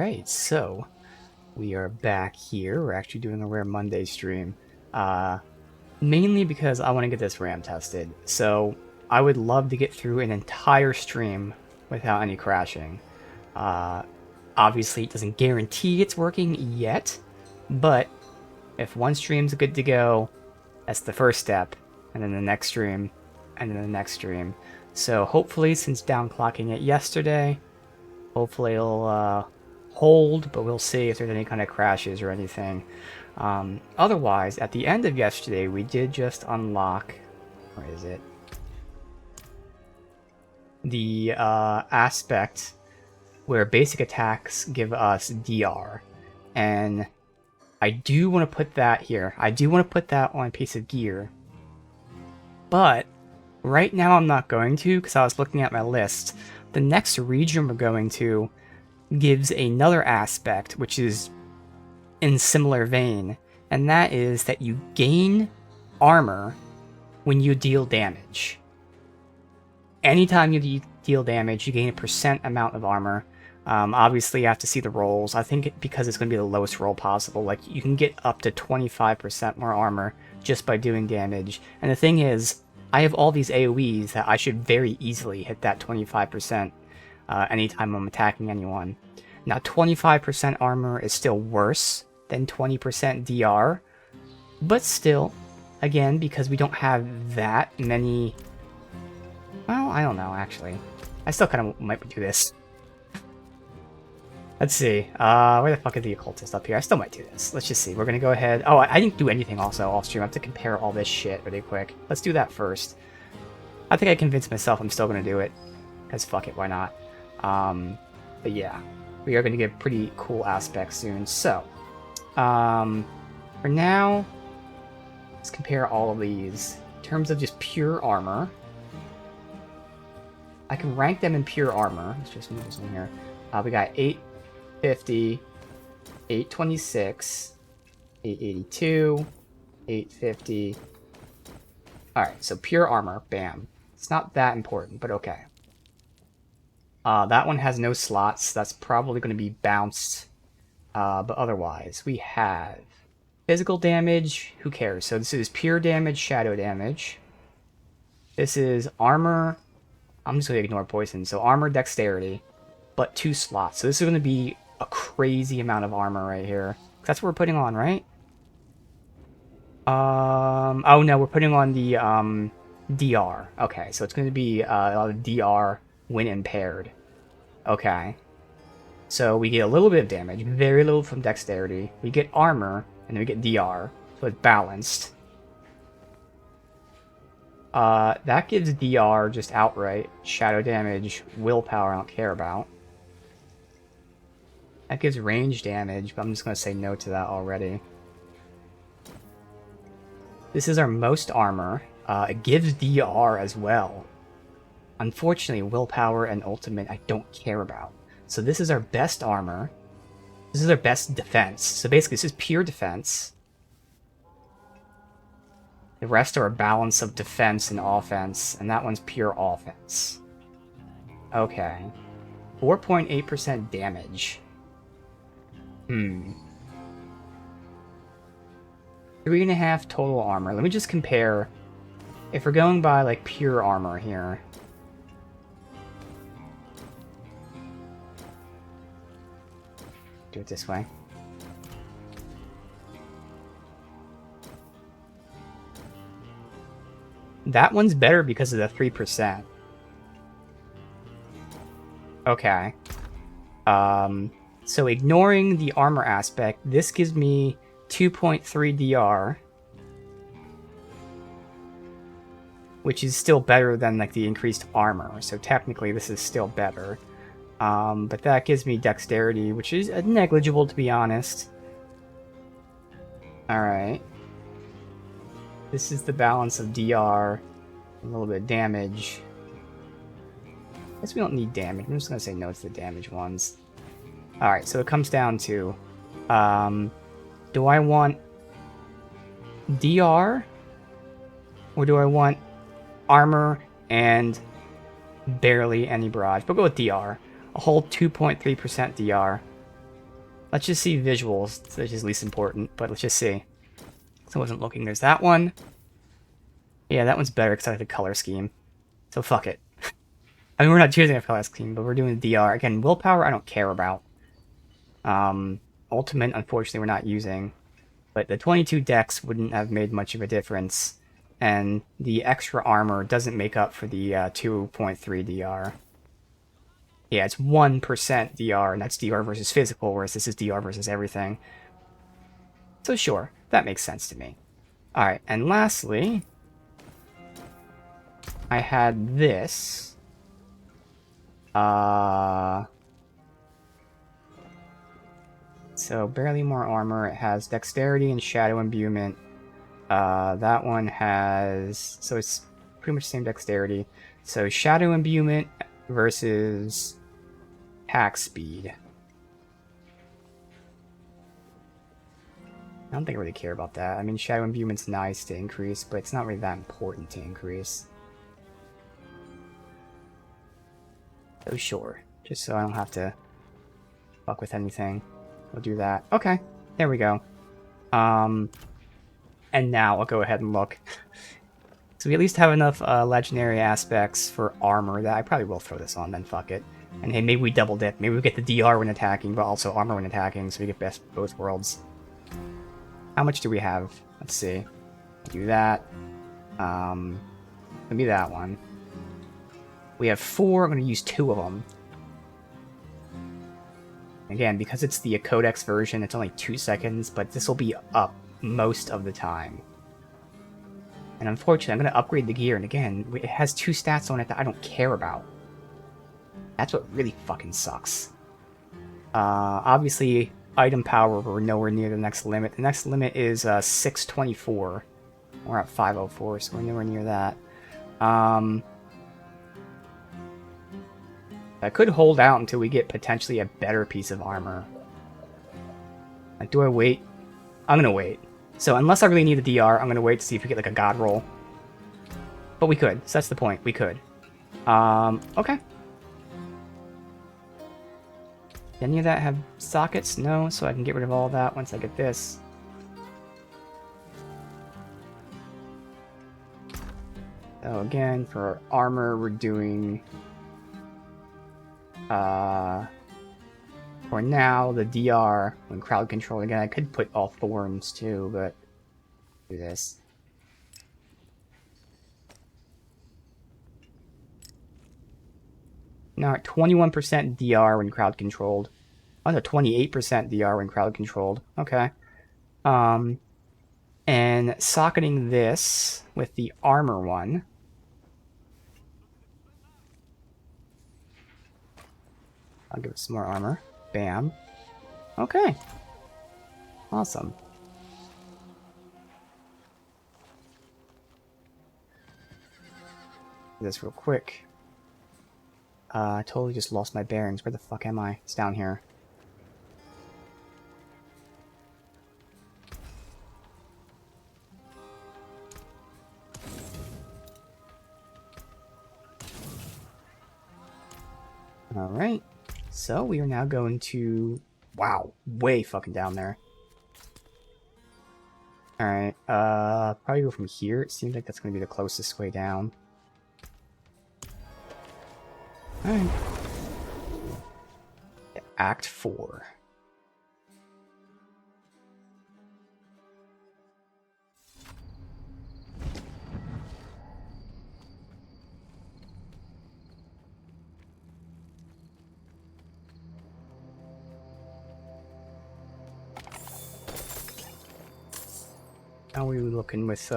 Alright, so we are back here. We're actually doing a Rare Monday stream. Mainly because I want to get this RAM tested. So I would love to get through an entire stream without any crashing. Obviously, it doesn't guarantee it's working yet, but if one stream's good to go, that's the first step, and then the next stream, and then the next stream. So hopefully, since downclocking it yesterday, hopefully it'll hold, but we'll see if there's any kind of crashes or anything. Otherwise, at the end of yesterday, we did just unlock, where is it? The aspect where basic attacks give us DR. And I do want to put that here. I do want to put that on a piece of gear. But right now I'm not going to, because I was looking at my list. The next region we're going to gives another aspect, which is in similar vein, and that is that you gain armor when you deal damage. Anytime you deal damage, you gain a % amount of armor. Obviously, you have to see the rolls. I think because it's going to be the lowest roll possible, like you can get up to 25% more armor just by doing damage. And the thing is, I have all these AoEs that I should very easily hit that 25% anytime I'm attacking anyone. Now, 25% armor is still worse than 20% DR, but still, again, because we don't have that many... Well, I don't know, actually. I still kind of might do this. Let's see. Where the fuck is the occultist up here? I still might do this. Let's just see. We're gonna go ahead... Oh, I didn't do anything also off stream. I have to compare all this shit really quick. Let's do that first. I think I convinced myself I'm still gonna do it. Because fuck it, why not? But yeah. We are gonna get pretty cool aspects soon. So, for now, let's compare all of these. In terms of just pure armor, I can rank them in pure armor. Let's just move this in here. We got 850, 826, 882, 850. Alright, so pure armor, bam. It's not that important, but okay. That one has no slots. That's probably going to be bounced. But otherwise, we have physical damage. Who cares? So this is pure damage, shadow damage. This is armor. I'm just going to ignore poison. So armor, dexterity, but 2 slots. So this is going to be a crazy amount of armor right here. That's what we're putting on, right? Oh no, we're putting on the DR. Okay, so it's going to be DR when impaired. Okay. So we get a little bit of damage, very little from dexterity. We get armor, and then we get DR, so it's balanced. That gives DR just outright. Shadow damage, willpower I don't care about. That gives range damage, but I'm just going to say no to that already. This is our most armor. It gives DR as well. Unfortunately, willpower and ultimate I don't care about. So this is our best armor. This is our best defense. So basically, this is pure defense. The rest are a balance of defense and offense, and that one's pure offense. Okay. 4.8% damage. 3.5 total armor. Let me just compare. If we're going by, like, pure armor here. Do it this way. That one's better because of the 3%. Okay. So ignoring the armor aspect, this gives me 2.3 DR. Which is still better than, like, the increased armor. So technically this is still better. But that gives me dexterity, which is negligible, to be honest. Alright. This is the balance of DR. A little bit of damage. I guess we don't need damage. I'm just going to say no to the damage ones. Alright, so it comes down to... do I want DR? Or do I want armor and barely any barrage? But go with DR. A whole 2.3% DR. Let's just see visuals, which is least important, but let's just see. So I wasn't looking. There's that one. Yeah, that one's better because I like the color scheme. So fuck it. I mean, we're not choosing a color scheme, but we're doing the DR. Again, willpower I don't care about. Ultimate, unfortunately, we're not using. But the 22 dex wouldn't have made much of a difference. And the extra armor doesn't make up for the 2.3 DR. Yeah, it's 1% DR, and that's DR versus physical, whereas this is DR versus everything. So sure, that makes sense to me. Alright, and lastly, I had this. So barely more armor. It has dexterity and shadow imbuement. That one has... So it's pretty much the same dexterity. So shadow imbuement versus attack speed. I don't think I really care about that. I mean, shadow imbuement's nice to increase, but it's not really that important to increase. So sure, just so I don't have to fuck with anything. We'll do that. Okay, there we go. And now I'll go ahead and look. So we at least have enough legendary aspects for armor that I probably will throw this on, then fuck it. And hey, maybe we double dip. Maybe we get the DR when attacking, but also armor when attacking, so we get best both worlds. How much do we have? Let's see. Do that. Maybe that one. We have 4. I'm going to use 2 of them. Again, because it's the Codex version, it's only 2 seconds, but this will be up most of the time. And unfortunately, I'm going to upgrade the gear, and again, it has 2 stats on it that I don't care about. That's what really fucking sucks. Obviously, item power, we're nowhere near the next limit. The next limit is 624. We're at 504, so we're nowhere near that. I could hold out until we get potentially a better piece of armor. Like, do I wait? I'm gonna wait. So unless I really need a DR, I'm gonna wait to see if we get like a god roll. But we could, so that's the point. We could. Okay. Any of that have sockets? No, so I can get rid of all of that once I get this. So again, for armor, we're doing... for now, the DR, when crowd control, again, I could put all thorns too, but do this. Now at 21% DR when crowd controlled. Oh no, 28% DR when crowd controlled. Okay. And socketing this with the armor one. I'll give it some more armor. Bam. Okay. Awesome. Do this real quick. I totally just lost my bearings. Where the fuck am I? It's down here. Alright. So we are now going to... Wow. Way fucking down there. Alright. Probably go from here. It seems like that's going to be the closest way down. Alright. Act 4. How are we looking with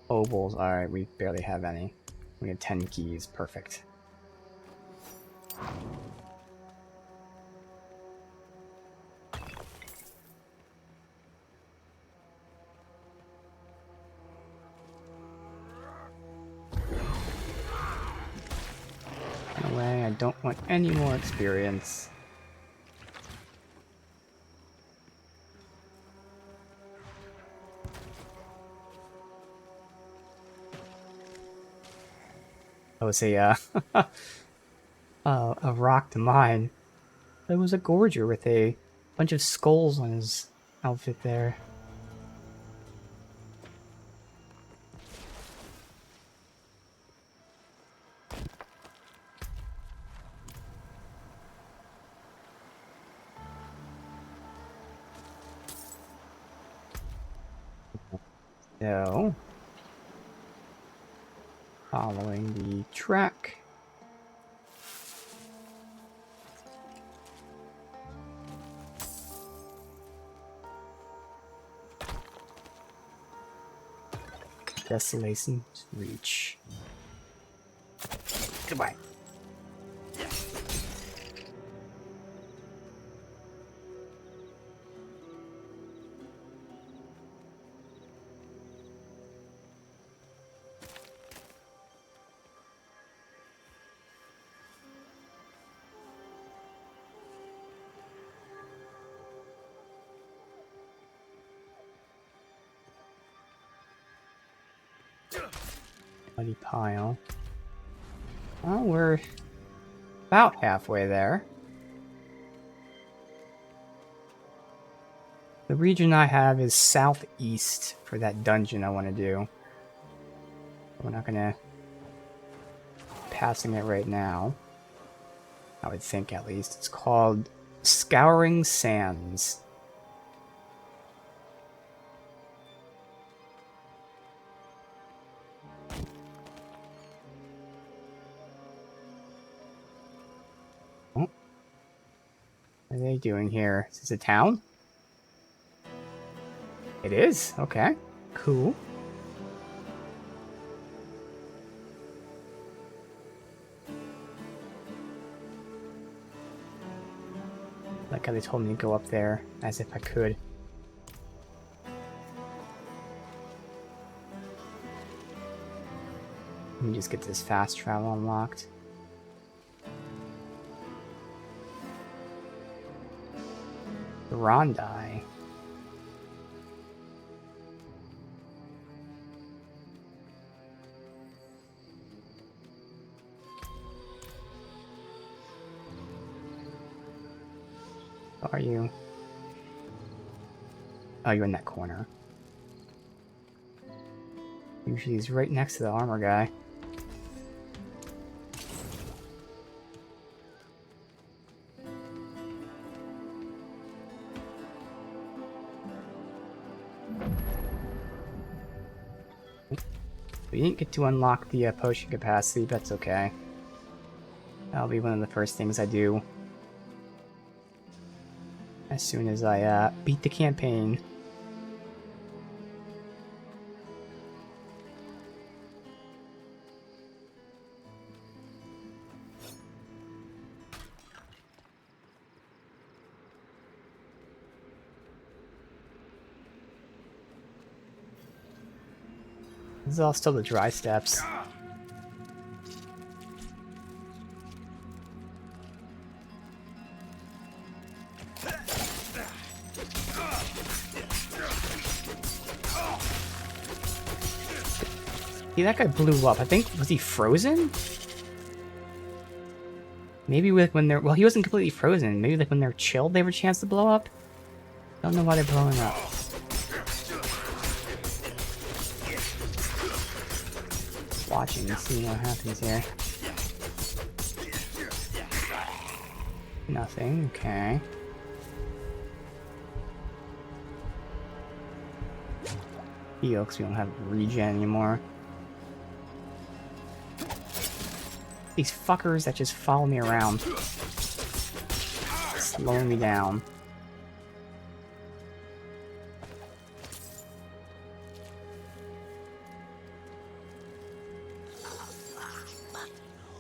ovals? Alright, we barely have any. We have 10 keys. Perfect. Anyway, I don't want any more experience. That was a rock to mine. It was a gorger with a Bunch of skulls on his outfit there. So, following the track. Desolation Reach. Goodbye. Bloody pile. Well, we're about halfway there. The region I have is southeast for that dungeon I want to do. We're not gonna passing it right now. I would think, at least. It's called Scouring Sands. Oh. What are they doing here? Is this a town? It is? Okay. Cool. Like how they told me to go up there, as if I could. Let me just get this fast travel unlocked. Rondi. Are you? Oh, you're in that corner. Usually he's right next to the armor guy. We didn't get to unlock the potion capacity, but that's okay. That'll be one of the first things I do as soon as I beat the campaign. This is all still the dry steps. See, that guy blew up. I think, was he frozen? Maybe like when they're, well, he wasn't completely frozen. Maybe like when they're chilled, they have a chance to blow up. I don't know why they're blowing up. Watching and seeing what happens here. Nothing, okay. Heal, because we don't have regen anymore. These fuckers that just follow me around. Slowing me down.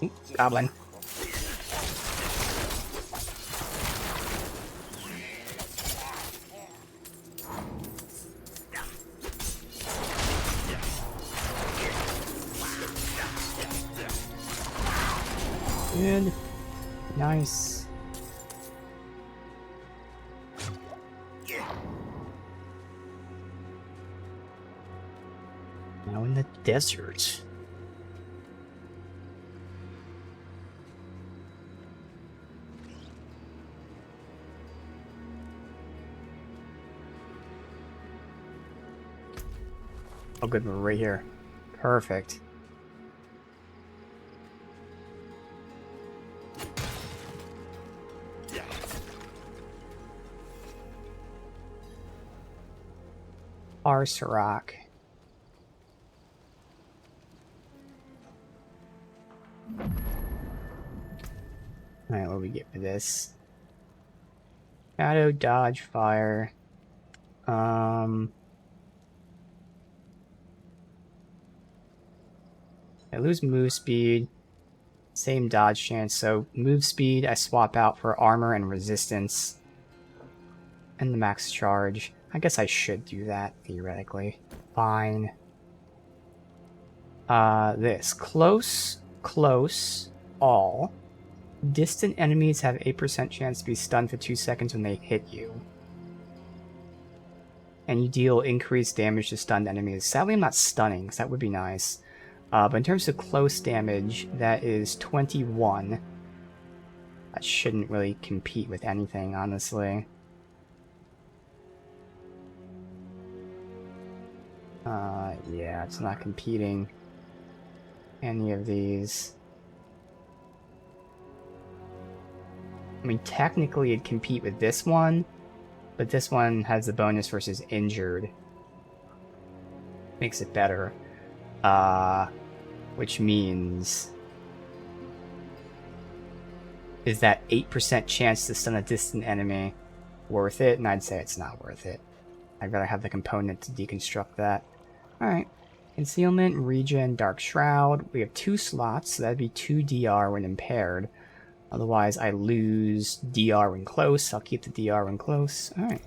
Ooh, goblin. Good. Nice. Now in the desert. Oh, good, we're right here. Perfect. Arsarak. Alright, what do we get for this? Shadow, dodge, fire. I lose move speed. Same dodge chance, so move speed I swap out for armor and resistance. And the max charge. I guess I should do that, theoretically. Fine. This. Close, close, all. Distant enemies have 8% chance to be stunned for 2 seconds when they hit you. And you deal increased damage to stunned enemies. Sadly, I'm not stunning, because that would be nice. But in terms of close damage, that is 21. That shouldn't really compete with anything, honestly. Yeah, it's not competing any of these. I mean, technically it'd compete with this one, but this one has the bonus versus injured. Makes it better. Which means... Is that 8% chance to stun a distant enemy worth it? And I'd say it's not worth it. I'd rather have the component to deconstruct that. Alright. Concealment, Regen, Dark Shroud. We have 2 slots, so that'd be 2 DR when impaired. Otherwise, I lose DR when close. I'll keep the DR when close. Alright.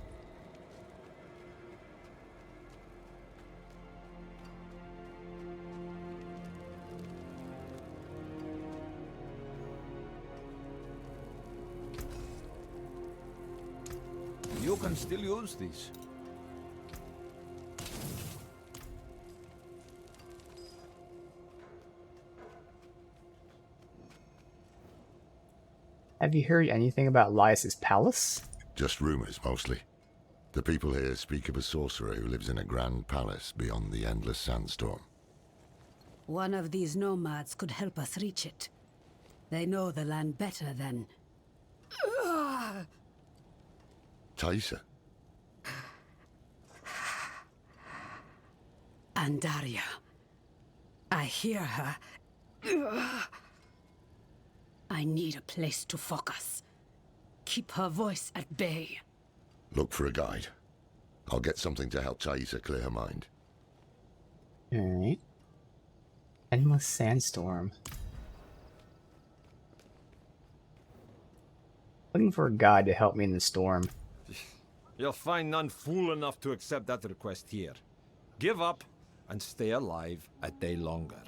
You can still use these. Have you heard anything about Elias's palace? Just rumors, mostly. The people here speak of a sorcerer who lives in a grand palace beyond the endless sandstorm. One of these nomads could help us reach it. They know the land better than... Taisa? Andaria. I hear her. I need a place to focus. Keep her voice at bay. Look for a guide. I'll get something to help Taisa clear her mind. Alright. Endless sandstorm. Looking for a guide to help me in the storm. You'll find none fool enough to accept that request here. Give up and stay alive a day longer.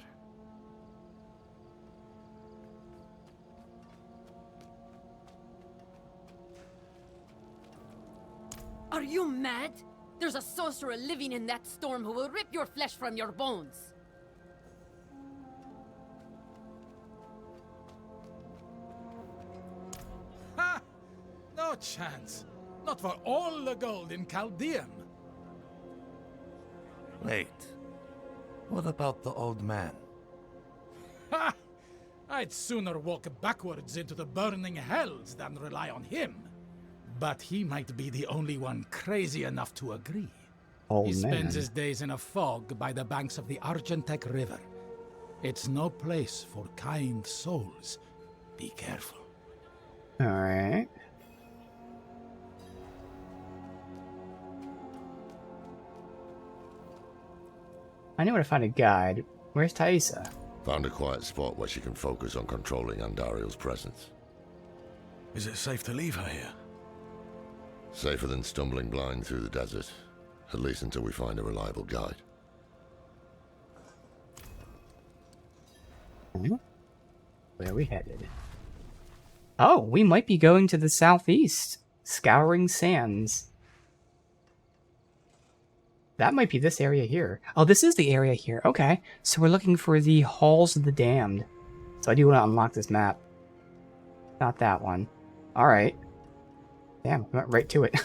Are you mad? There's a sorcerer living in that storm who will rip your flesh from your bones. Ha! No chance. Not for all the gold in Chaldean. Wait. What about the old man? Ha! I'd sooner walk backwards into the burning hells than rely on him. But he might be the only one crazy enough to agree. Old He man. spends his days in a fog by the banks of the Argentec River. It's no place for kind souls. Be careful. Alright. I know where to find a guide. Where's Taisa? Found a quiet spot where she can focus on controlling Andariel's presence. Is it safe to leave her here? Safer than stumbling blind through the desert. At least until we find a reliable guide. Where are we headed? Oh, we might be going to the southeast. Scouring Sands. That might be this area here. Oh, this is the area here. Okay. So we're looking for the Halls of the Damned. So I do want to unlock this map. Not that one. Alright. Damn, we went right to it.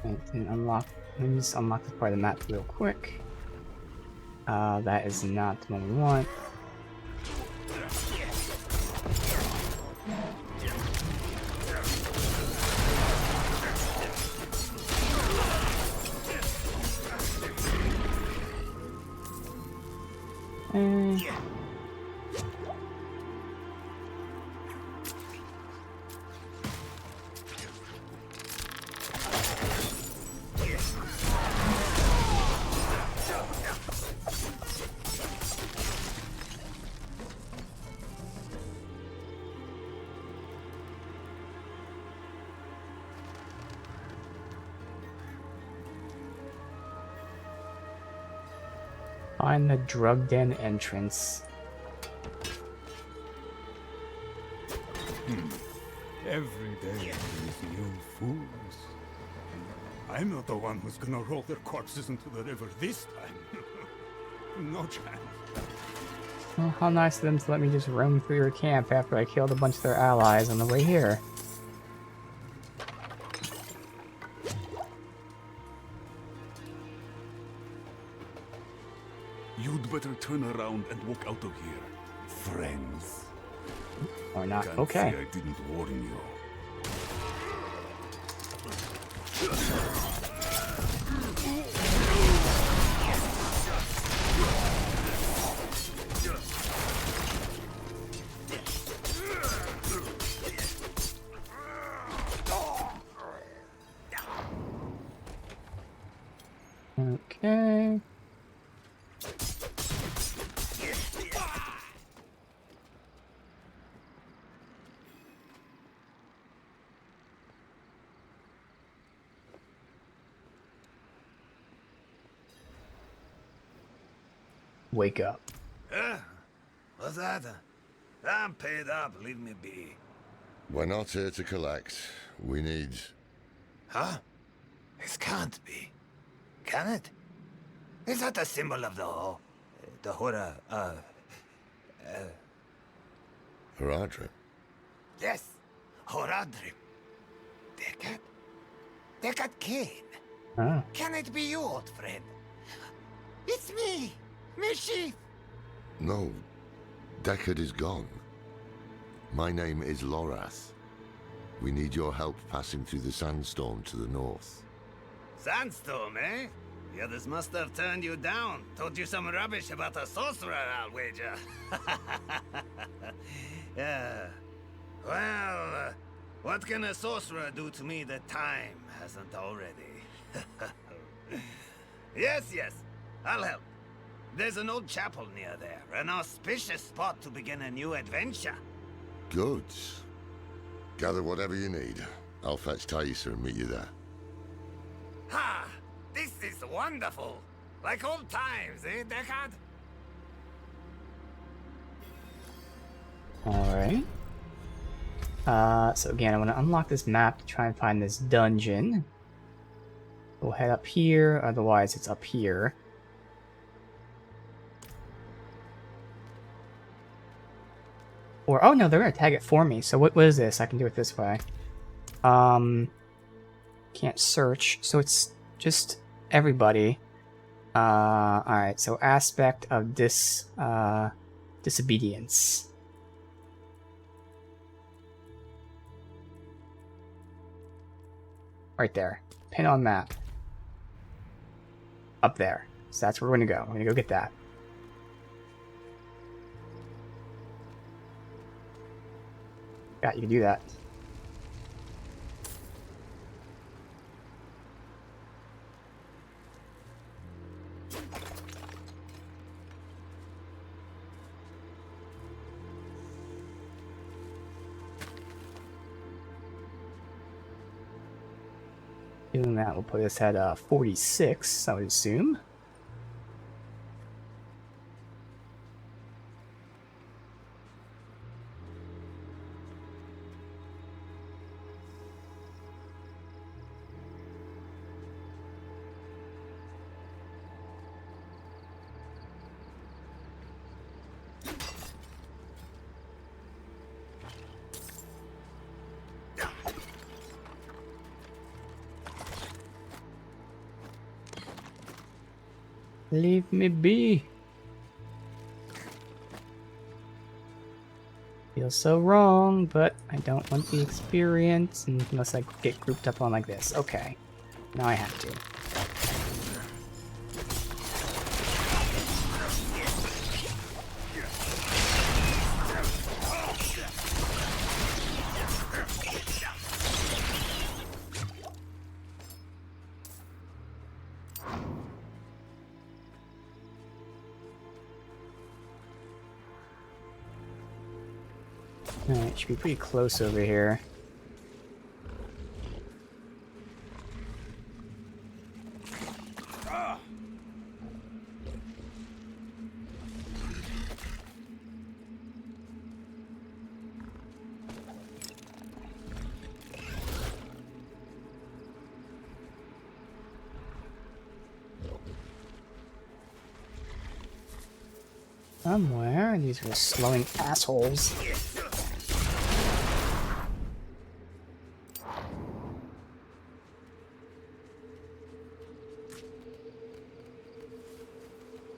And unlock. Let me just unlock this part of the map real quick. That is not the one we want. Find the drug den entrance. Every day brings new fools. I'm not the one who's gonna roll their corpses into the river this time. No chance. Well, how nice of them to let me just roam through your camp after I killed a bunch of their allies on the way here. You'd better turn around and walk out of here, friends. Or not. Can't Okay. say I didn't warn you. Okay. Wake up. What's that? I'm paid up, leave me be. We're not here to collect. We need... Huh? This can't be. Can it? Is that the symbol of the Hora, Haradrim. yes, Horadrim. Dekat Kane. Oh. Can it be you, old friend? It's me, Mischief. No, Deckard is gone. My name is Lorath. We need your help passing through the sandstorm to the north. Sandstorm, eh? The others must have turned you down. Told you some rubbish about a sorcerer, I'll wager. Yeah. Well, what can a sorcerer do to me that time hasn't already? Yes, I'll help. There's an old chapel near there, an auspicious spot to begin a new adventure. Good. Gather whatever you need. I'll fetch Thaisa and meet you there. Ha! This is wonderful! Like old times, eh, Deckard? Alright. So again, I want to unlock this map to try and find this dungeon. We'll head up here, otherwise it's up here. Or, oh no, they're gonna tag it for me, so what is this? I can do it this way. Can't search, so it's just everybody. Alright, so aspect of disobedience. Right there. Pin on map. Up there. So that's where we're gonna go. We're gonna go get that. Yeah, you can do that. Doing that will put us at 46, I would assume. Leave me be. Feels so wrong, but I don't want the experience unless I get grouped up on like this. Okay. Now I have to. Alright, should be pretty close over here. Somewhere, these are slowing assholes.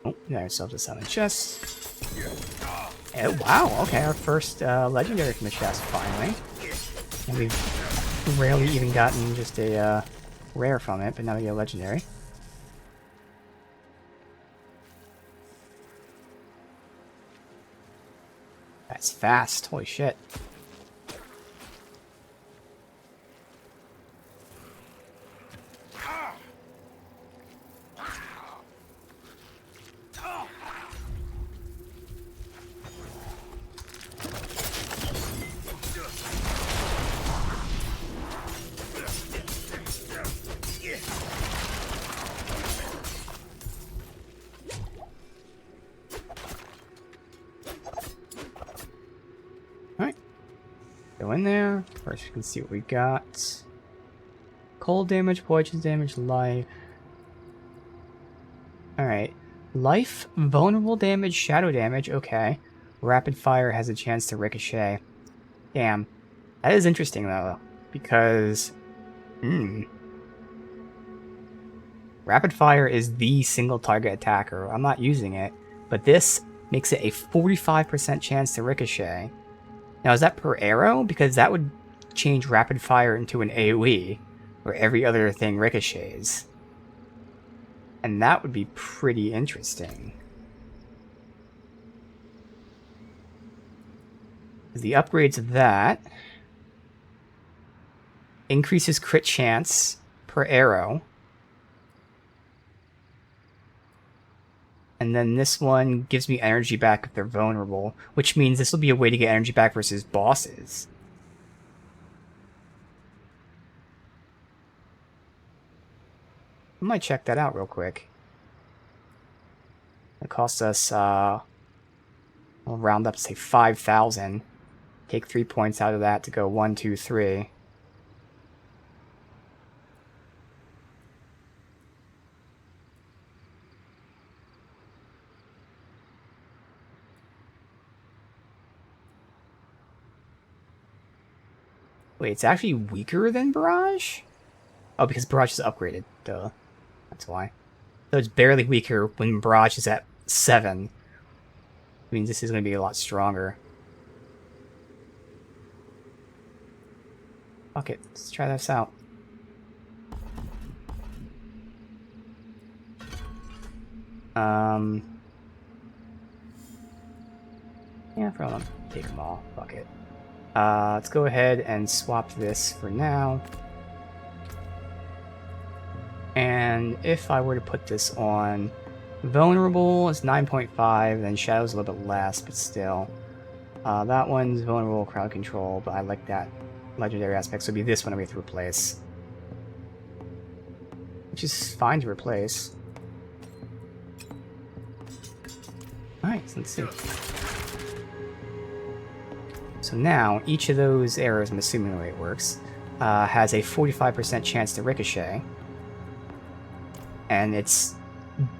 Oh, got ourselves a summon chest. Oh, wow, okay, our first legendary from the chest, finally. And we've rarely even gotten just a rare from it, but now we get a legendary. That's fast, holy shit. Alright. Go in there. First, we can see what we got. Cold damage, poison damage, life. Alright. Life, vulnerable damage, shadow damage. Okay. Rapid fire has a chance to ricochet. Damn. That is interesting, though. Because... Rapid fire is the single target attacker. I'm not using it. But this makes it a 45% chance to ricochet. Now, is that per arrow? Because that would change rapid fire into an AoE, where every other thing ricochets. And that would be pretty interesting. The upgrades of that increases crit chance per arrow. And then this one gives me energy back if they're vulnerable, which means this will be a way to get energy back versus bosses. I might check that out real quick. It costs us, we'll round up to say 5,000. Take 3 points out of that to go 1, 2, 3. Wait, it's actually weaker than Barrage? Oh, because Barrage is upgraded. Duh. That's why. So it's barely weaker when Barrage is at 7. It means this is going to be a lot stronger. Fuck it. Let's try this out. Yeah, probably not take them all. Fuck it. Let's go ahead and swap this for now. And if I were to put this on vulnerable, it's 9.5, then shadow's a little bit less, but still. That one's vulnerable crowd control, but I like that legendary aspect, so it'd be this one we have to replace. Which is fine to replace. Alright, so let's see. So now, each of those arrows, I'm assuming the way it works, has a 45% chance to ricochet. And it's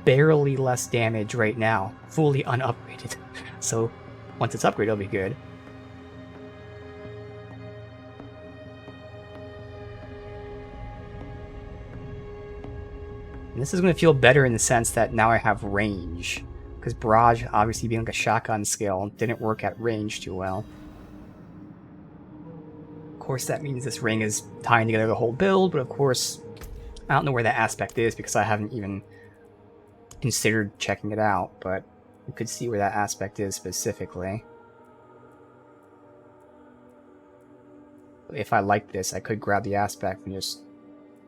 barely less damage right now, fully unupgraded. So, once it's upgraded, it'll be good. And this is going to feel better in the sense that now I have range. Because Barrage, obviously being like a shotgun skill, didn't work at range too well. Of course, that means this ring is tying together the whole build, but of course, I don't know where that aspect is because I haven't even considered checking it out, but you could see where that aspect is specifically. If I like this, I could grab the aspect and just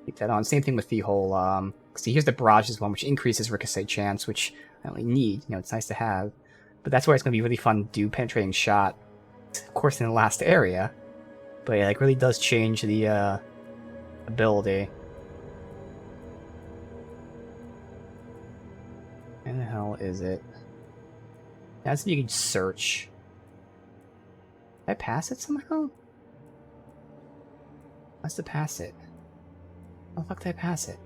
keep that on. Same thing with the whole, see, here's the Barrage's one, which increases Ricochet chance, which I don't really need. You know, it's nice to have. But that's where it's going to be really fun to do Penetrating Shot, of course, in the last area. But it like, really does change the ability. Where the hell is it? That's if you can search. Did I pass it somehow? Must have passed it. How the fuck did I pass it?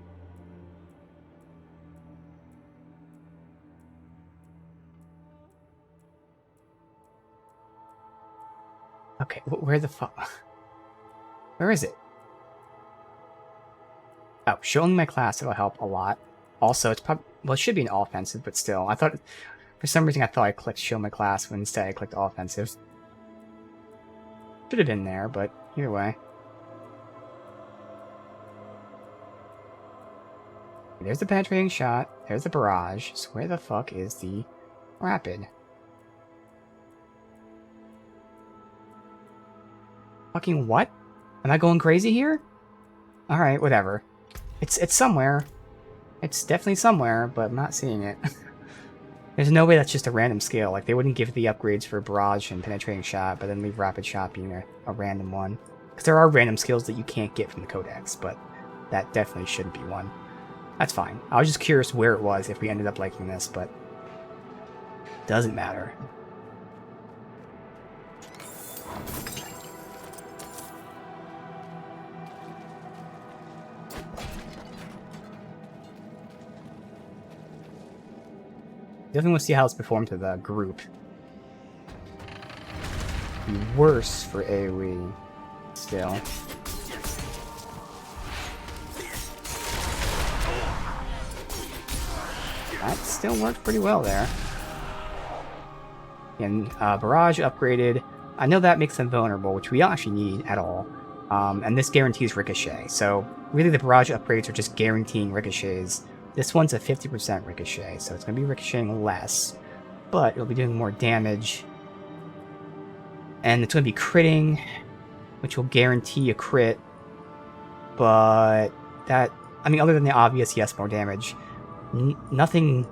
Okay, where the fuck? Where is it? Oh, showing my class, it'll help a lot. Also, it's probably, well, it should be an offensive, but still. I thought, for some reason, I thought I clicked show my class when instead I clicked offensive. Should have been there, but either way. There's the Penetrating Shot, there's the Barrage, so where the fuck is the Rapid? Fucking what? Am I going crazy here? Alright, whatever. It's somewhere. It's definitely somewhere, but I'm not seeing it. There's no way that's just a random skill. Like, they wouldn't give the upgrades for Barrage and Penetrating Shot, but then leave Rapid Shot being a random one. Because there are random skills that you can't get from the Codex, but that definitely shouldn't be one. That's fine. I was just curious where it was if we ended up liking this, but doesn't matter. Definitely want to see how it's performed to the group. Be worse for AoE still. That still worked pretty well there. And Barrage upgraded. I know that makes them vulnerable, which we don't actually need at all. And this guarantees Ricochet. So really the Barrage upgrades are just guaranteeing Ricochets. This one's a 50% Ricochet, so it's going to be ricocheting less. But it'll be doing more damage. And it's going to be critting, which will guarantee a crit. But that, I mean, other than the obvious, yes, more damage. Nothing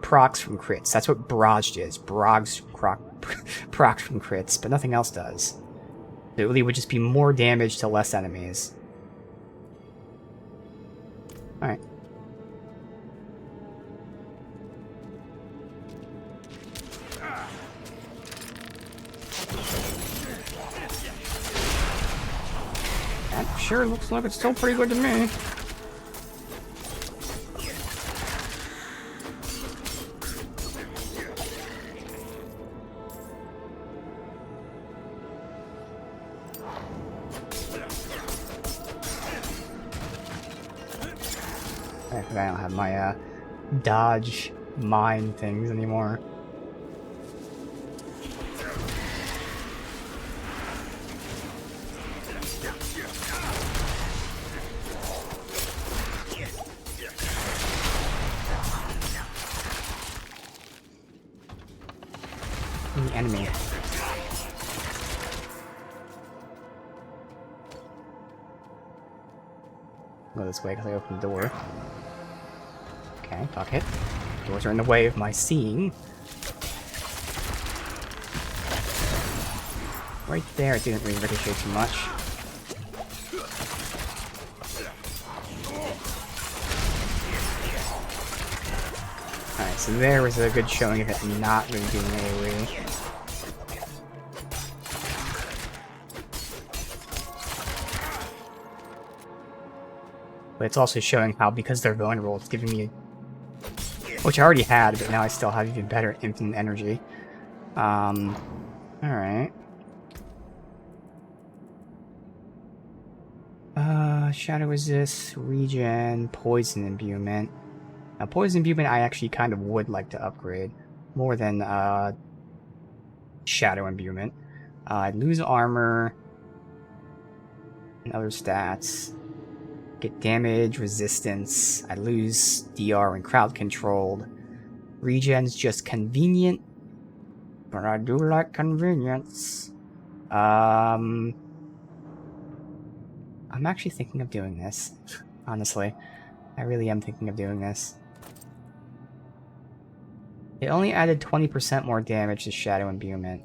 procs from crits. That's what Barrage is. Barrage procs from crits, but nothing else does. It really would just be more damage to less enemies. Alright. That sure looks like it's still pretty good to me. I don't have my dodge mine things anymore. The enemy. Go this way because I opened the door. Okay, fuck it. Doors are in the way of my seeing. Right there, it didn't really ricochet too much. Alright, so there was a good showing of it not really doing AoE. But it's also showing how, because they're vulnerable, it's giving me, which I already had, but now I still have even better infinite energy. Alright. Shadow Resist, Regen, Poison Imbuement. Now, Poison Imbuement I actually kind of would like to upgrade more than Shadow Imbuement. I'd lose armor and other stats. Get damage, resistance. I lose DR when crowd controlled. Regen's just convenient, but I do like convenience. I'm actually thinking of doing this. Honestly, I really am thinking of doing this. It only added 20% more damage to Shadow Imbuement.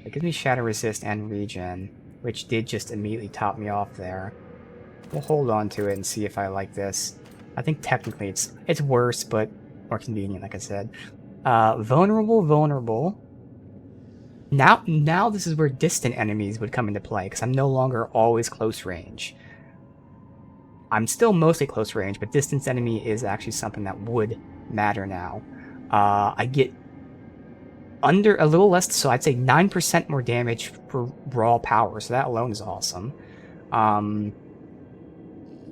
It gives me Shadow Resist and Regen, which did just immediately top me off there. We'll hold on to it and see if I like this. I think technically it's worse, but more convenient, like I said. Vulnerable. Now this is where distant enemies would come into play, because I'm no longer always close range. I'm still mostly close range, but distance enemy is actually something that would matter now. I get under a little less, so I'd say 9% more damage for raw power, so that alone is awesome.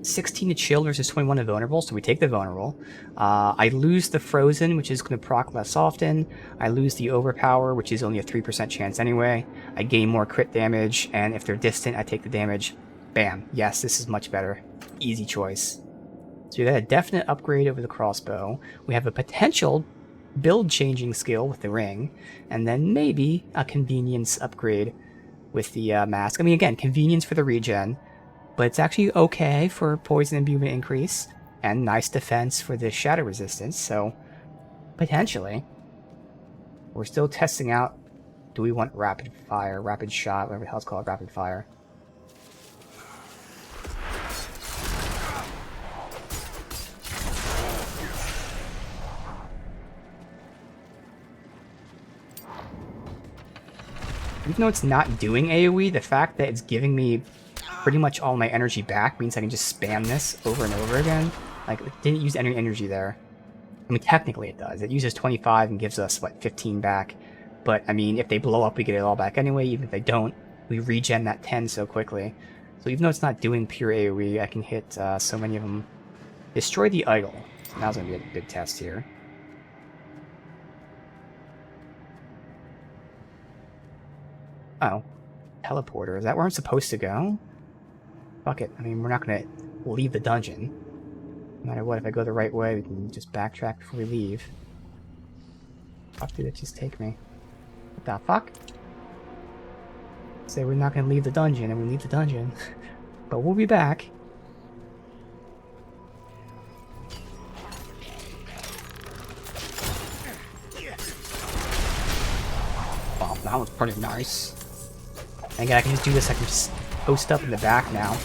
16 to chill versus 21 to vulnerable, so we take the vulnerable. I lose the frozen, which is going to proc less often. I lose the overpower, which is only a 3% chance anyway. I gain more crit damage, and if they're distant, I take the damage. Bam. Yes, this is much better. Easy choice. So we got a definite upgrade over the crossbow. We have a potential build-changing skill with the ring, and then maybe a convenience upgrade with the mask. I mean, again, convenience for the regen, but it's actually okay for poison imbuement increase, and nice defense for the shadow resistance, so potentially. We're still testing out, do we want rapid fire, rapid shot, whatever the hell it's called, rapid fire. Even though it's not doing AoE, the fact that it's giving me pretty much all my energy back means I can just spam this over and over again. Like, it didn't use any energy there. I mean, technically it does. It uses 25 and gives us, what, 15 back. But, I mean, if they blow up, we get it all back anyway. Even if they don't, we regen that 10 so quickly. So even though it's not doing pure AoE, I can hit so many of them. Destroy the idol. So now's going to be a big test here. Oh. Teleporter. Is that where I'm supposed to go? Fuck it. I mean, we're not going to leave the dungeon. No matter what, if I go the right way, we can just backtrack before we leave. Fuck did it just take me? What the fuck? Say we're not going to leave the dungeon, and we leave the dungeon. But we'll be back. Oh, that was pretty nice. And again, I can just do this, I can just post up in the back now.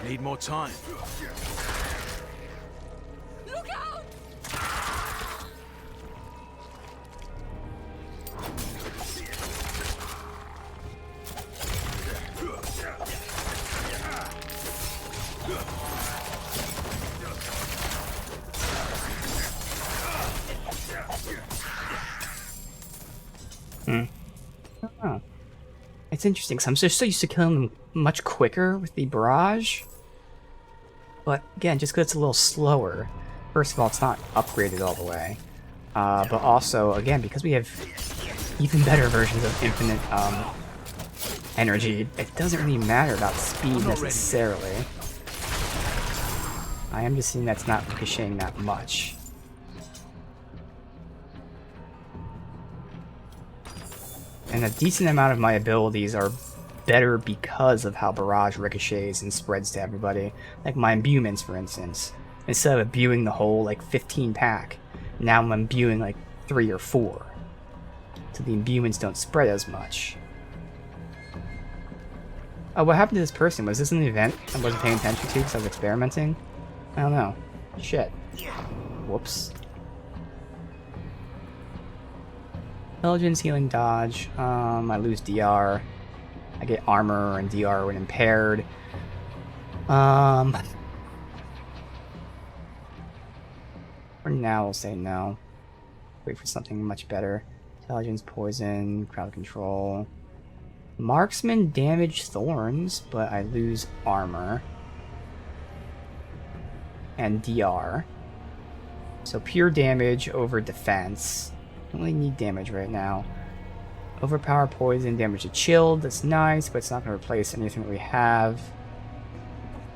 Need more time. Look out! Oh. It's interesting, because I'm just so used to killing them much quicker with the Barrage. But again, just because it's a little slower, first of all, it's not upgraded all the way. But also, again, because we have even better versions of infinite energy, it doesn't really matter about speed necessarily. I am just seeing that's not ricocheting that much. And a decent amount of my abilities are better because of how Barrage ricochets and spreads to everybody. Like my imbuements, for instance. Instead of imbuing the whole, like, 15 pack, now I'm imbuing, like, 3 or 4. So the imbuements don't spread as much. Oh, what happened to this person? Was this an event I wasn't paying attention to because I was experimenting? I don't know. Shit. Whoops. Intelligence, healing, dodge. I lose DR. I get armor and DR when impaired. For now, we'll say no. Wait for something much better. Intelligence, poison, crowd control. Marksman damage thorns, but I lose armor. And DR. So pure damage over defense. Don't really need damage right now. Overpower poison, damage to chilled. That's nice, but it's not going to replace anything that we have.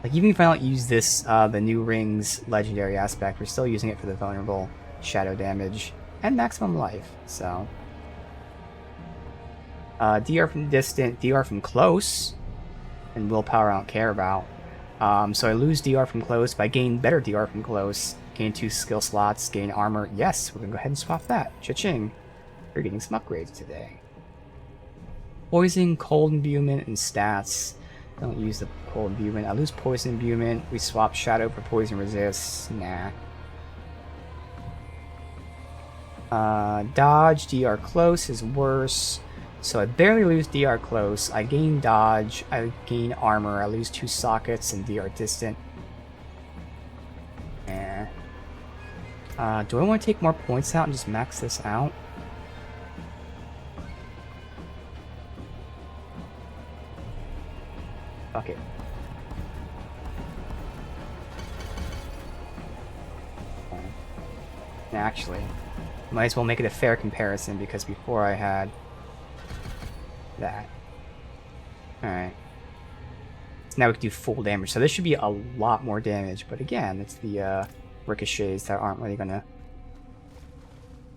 Like, even if I don't use this, the new ring's legendary aspect, we're still using it for the vulnerable shadow damage and maximum life, so. DR from distant, DR from close, and willpower I don't care about. So I lose DR from close, but I gain better DR from close. Gain 2 skill slots, gain armor. Yes, we're going to go ahead and swap that. Cha-ching. We're getting some upgrades today. Poison, cold imbuement, and stats. Don't use the cold imbuement. I lose poison imbuement. We swap shadow for poison resist. Nah. Dodge, DR close is worse. So I barely lose DR close. I gain dodge. I gain armor. I lose 2 sockets and DR distant. Eh. Do I want to take more points out and just max this out? Fuck it. Actually, might as well make it a fair comparison because before I had that. Alright. So now we can do full damage. So this should be a lot more damage, but again, it's the ricochets that aren't really gonna...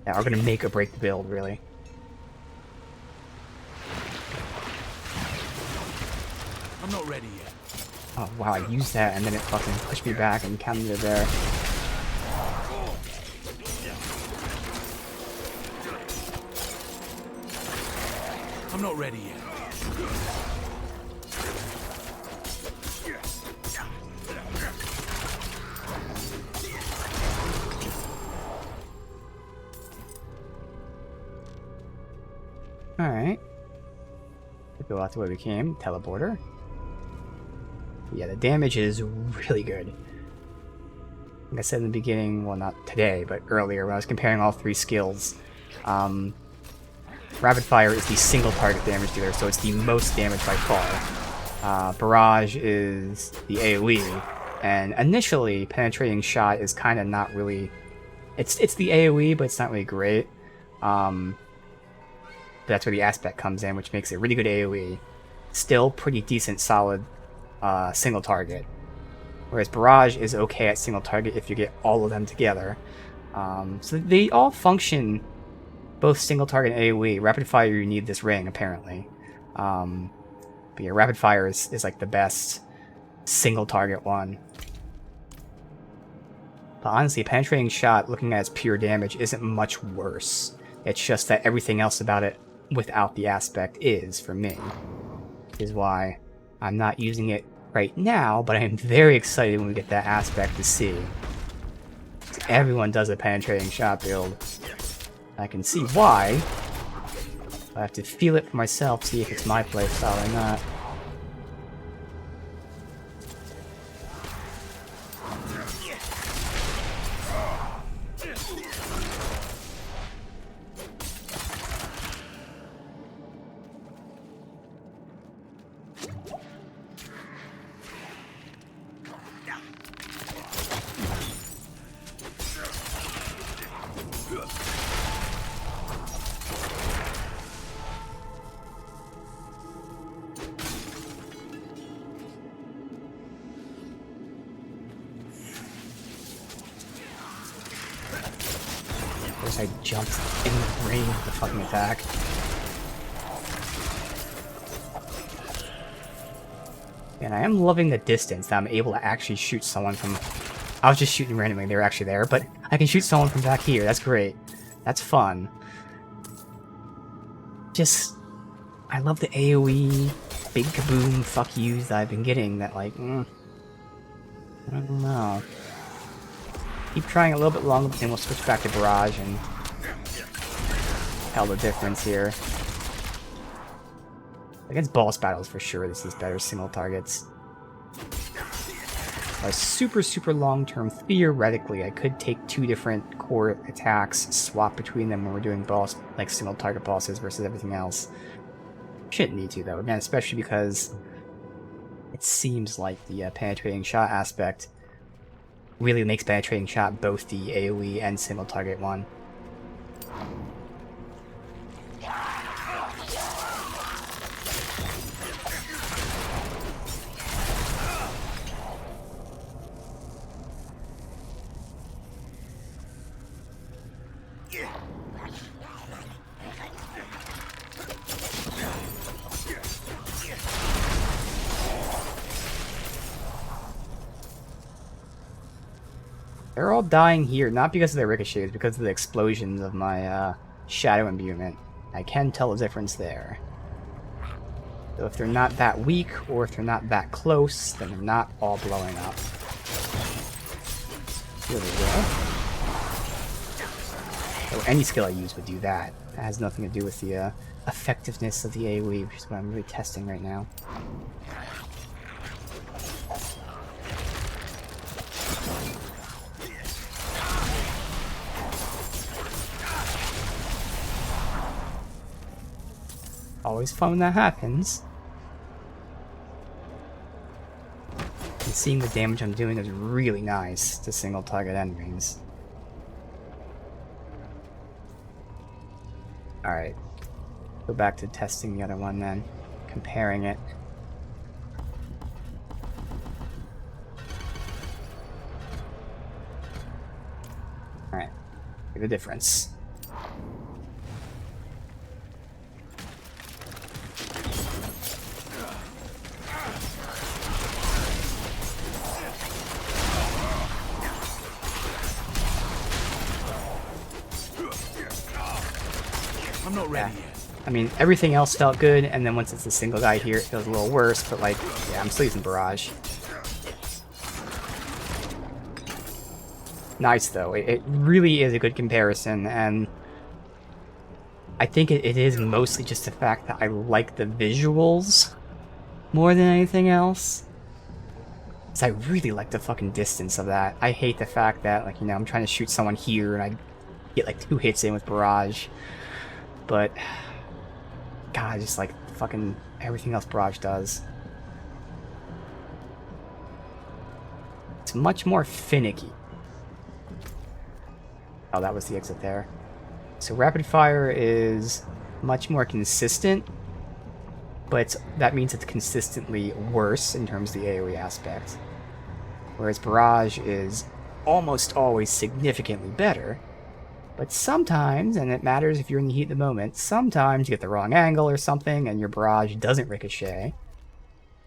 that are gonna make or break the build, really. I'm not ready yet. Oh wow, I used that and then it fucking pushed me back and counted it there. I'm not ready yet. Alright. Go out the way we came. Teleporter. Yeah, the damage is really good. Like I said in the beginning, well, not today, but earlier when I was comparing all 3 skills, Rapid Fire is the single target damage dealer, so it's the most damage by far. Barrage is the AoE, and initially, Penetrating Shot is kind of not really... It's the AoE, but it's not really great. That's where the aspect comes in, which makes it really good AoE. Still pretty decent, solid single target. Whereas Barrage is okay at single target if you get all of them together. So they all function both single target and AoE. Rapid Fire, you need this ring, apparently. But yeah, Rapid Fire is like the best single target one. But honestly, Penetrating Shot, looking at its pure damage, isn't much worse. It's just that everything else about it without the aspect is, for me. Is why I'm not using it right now, but I am very excited when we get that aspect to see. Everyone does a Penetrating Shot build. I can see why. I have to feel it for myself, see if it's my playstyle or not. I jumped in the brain of the fucking attack. And I am loving the distance that I'm able to actually shoot someone from... I was just shooting randomly, they were actually there, but I can shoot someone from back here, that's great. That's fun. Just... I love the AoE, big kaboom, fuck yous that I've been getting that like, I don't know. Keep trying a little bit longer, but then we'll switch back to Barrage and tell the difference here. Against boss battles, for sure, this is better single targets. A super long-term, theoretically, I could take 2 different core attacks, swap between them when we're doing boss, like single target bosses versus everything else. Shouldn't need to, though, again, especially because it seems like the penetrating shot aspect really makes penetrating shot both the AoE and single target one. They're all dying here, not because of their ricochets, because of the explosions of my Shadow Imbuement. I can tell the difference there. So if they're not that weak, or if they're not that close, then they're not all blowing up. Really well. So any skill I use would do that. That has nothing to do with the effectiveness of the AoE, which is what I'm really testing right now. Always fun when that happens. And seeing the damage I'm doing is really nice to single target enemies. Alright. Go back to testing the other one then. Comparing it. Alright. Look at the difference. I'm not ready yet. I mean, everything else felt good, and then once it's a single guy here, it feels a little worse, but like, yeah, I'm still using Barrage. Nice, though. It really is a good comparison, and I think it is mostly just the fact that I like the visuals more than anything else. Because I really like the fucking distance of that. I hate the fact that, like, you know, I'm trying to shoot someone here, and I get like 2 hits in with Barrage. But, God, I just like fucking everything else Barrage does. It's much more finicky. Oh, that was the exit there. So rapid fire is much more consistent, but that means it's consistently worse in terms of the AoE aspect. Whereas Barrage is almost always significantly better. But sometimes, and it matters if you're in the heat of the moment, sometimes you get the wrong angle or something and your Barrage doesn't ricochet.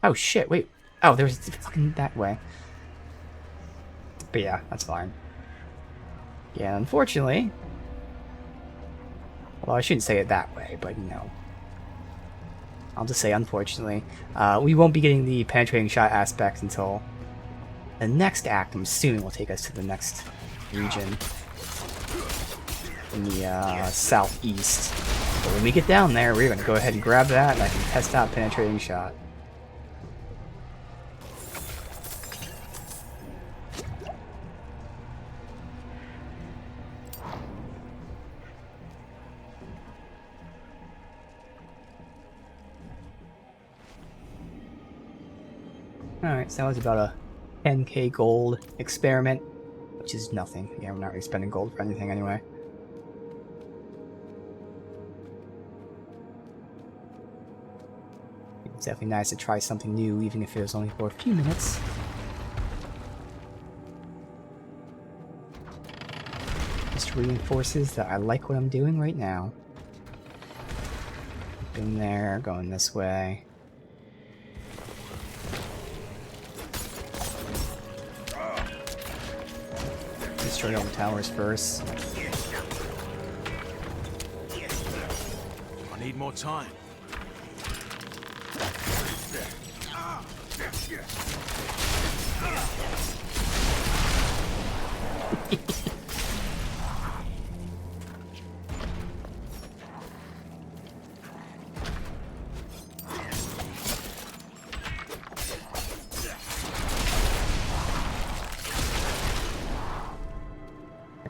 Oh shit, wait. Oh, there's fucking that way. But yeah, that's fine. Yeah, unfortunately... Well, I shouldn't say it that way, but you know. I'll just say unfortunately. We won't be getting the penetrating shot aspect until the next act, I'm assuming, will take us to the next region. In the southeast. But when we get down there, we're going to go ahead and grab that, and I can test out penetrating shot. Alright, so that was about a 10k gold experiment, which is nothing. Yeah, we're not really spending gold for anything anyway. It's definitely nice to try something new, even if it was only for a few minutes. Just reinforces that I like what I'm doing right now. In there, going this way. destroy all the towers first. I need more time.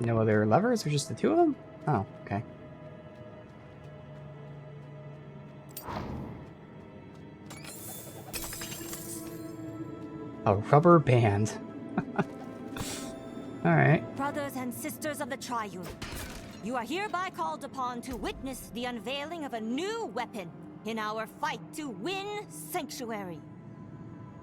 No other levers, or just the two of them? Oh, okay. A rubber band. Alright. Brothers and sisters of the Triune, you are hereby called upon to witness the unveiling of a new weapon in our fight to win Sanctuary.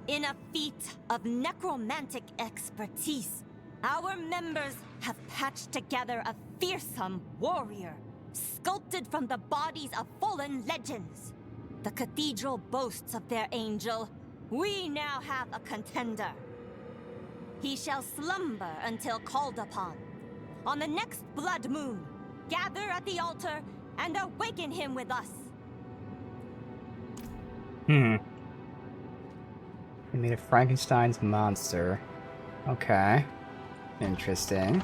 In a feat of necromantic expertise, our members have patched together a fearsome warrior, sculpted from the bodies of fallen legends. The cathedral boasts of their angel. We now have a contender. He shall slumber until called upon. On the next blood moon, gather at the altar and awaken him with us. They made a Frankenstein's monster. Okay. Interesting.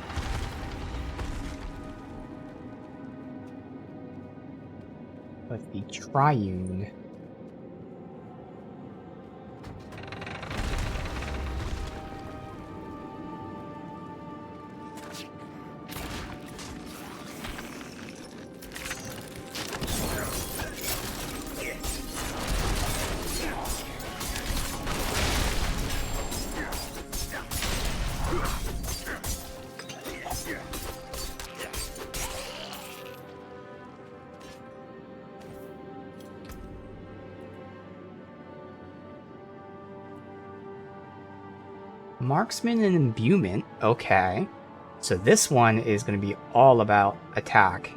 But the Triune. Marksman and Imbuement. Okay. So this one is going to be all about attack.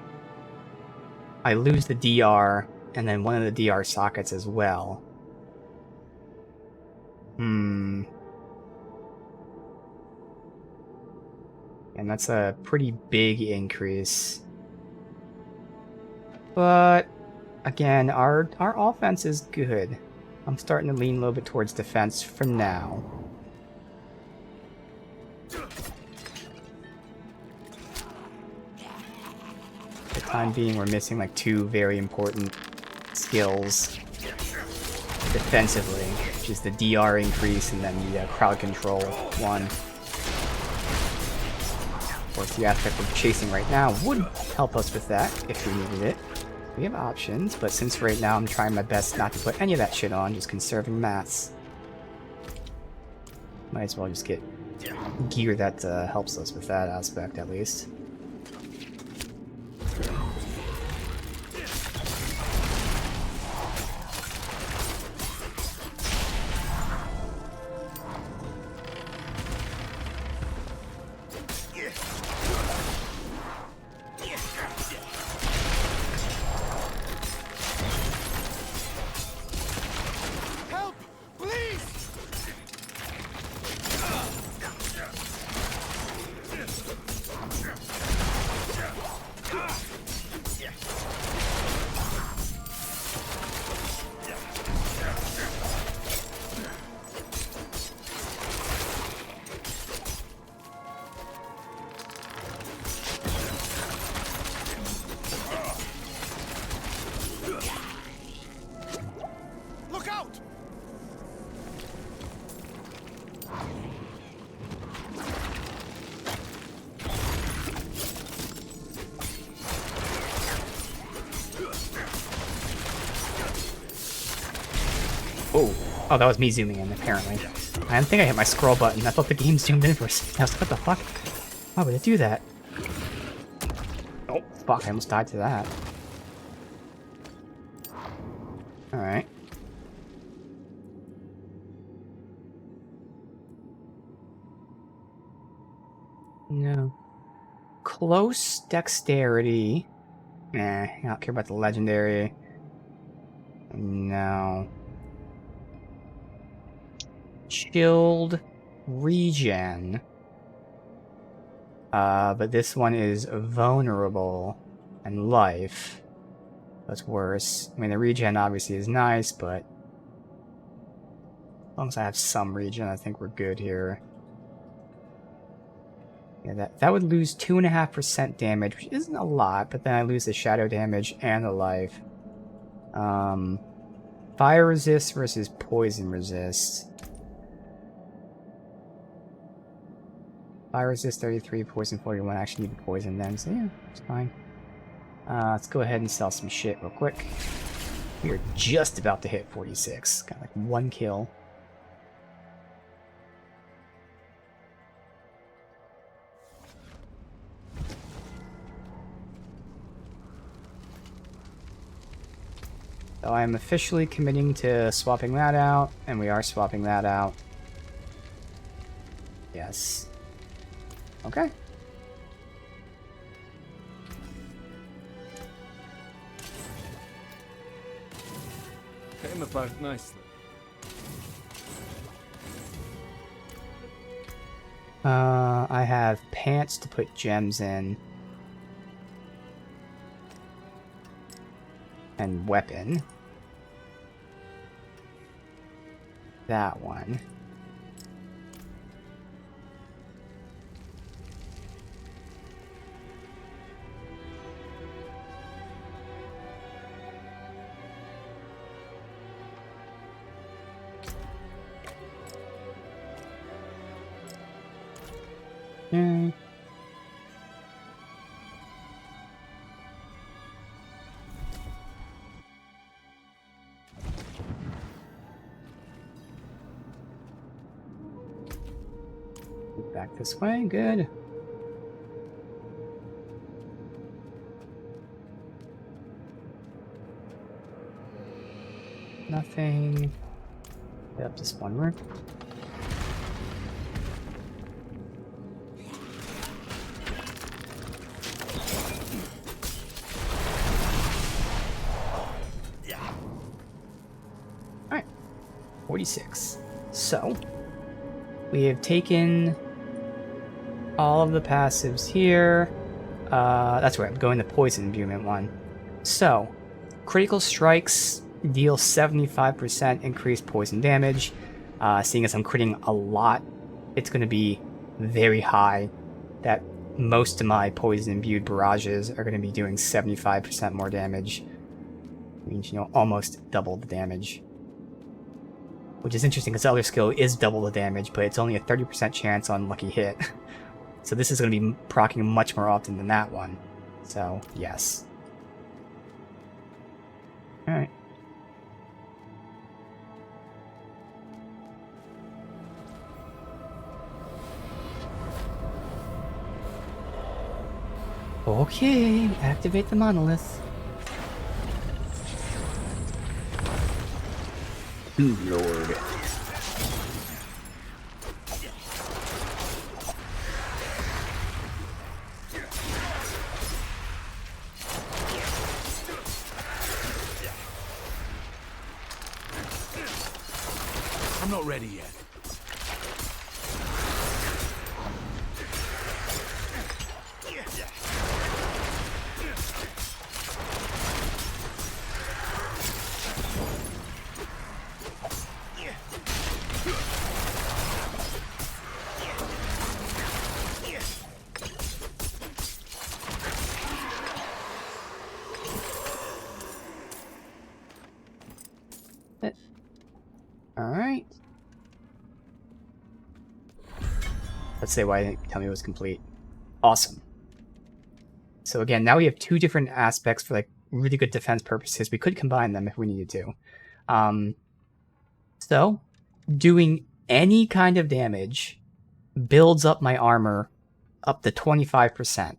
I lose the DR and then one of the DR sockets as well. And that's a pretty big increase. But again, our offense is good. I'm starting to lean a little bit towards defense for now. For the time being, we're missing like two very important skills defensively, which is the DR increase and then the crowd control one. Of course, the aspect we're chasing right now would help us with that if we needed it. We have options, but since right now I'm trying my best not to put any of that shit on, just conserving mats. Might as well just get gear that helps us with that aspect at least. Oh, that was me zooming in, apparently. I didn't think I hit my scroll button. I thought the game zoomed in for a second. I was like, what the fuck? Why would it do that? Oh, fuck, I almost died to that. Alright. No. Close dexterity. Nah, I don't care about the legendary. No. Chilled regen. But this one is vulnerable and life. That's worse. I mean, the regen obviously is nice, but as long as I have some regen, I think we're good here. Yeah, that would lose 2.5% damage, which isn't a lot, but then I lose the shadow damage and the life. Fire resist versus poison resist. Fire resist 33, poison 41. I actually need the poison then, so yeah, it's fine. Let's go ahead and sell some shit real quick. We are just about to hit 46. Got like 1 kill. So I'm officially committing to swapping that out, and we are swapping that out. Yes. Okay. Came apart nicely. I have pants to put gems in. And weapon. That one. Okay. Back this way, good. Nothing. Get up to spawn room. Alright. 46. So, we have taken all of the passives here. That's right, I'm going the Poison Imbuement one. So, critical strikes deal 75% increased poison damage. Seeing as I'm critting a lot, it's going to be very high. That most of my poison imbued barrages are going to be doing 75% more damage. Means, you know, almost double the damage. Which is interesting because the other skill is double the damage, but it's only a 30% chance on lucky hit. So this is going to be proccing much more often than that one. So, yes. Alright. Okay, activate the monolith. Ooh, Lord. I'm not ready yet. Alright. Let's say why I didn't tell me it was complete. Awesome. So again, now we have two different aspects for like really good defense purposes. We could combine them if we needed to. So, doing any kind of damage builds up my armor up to 25%.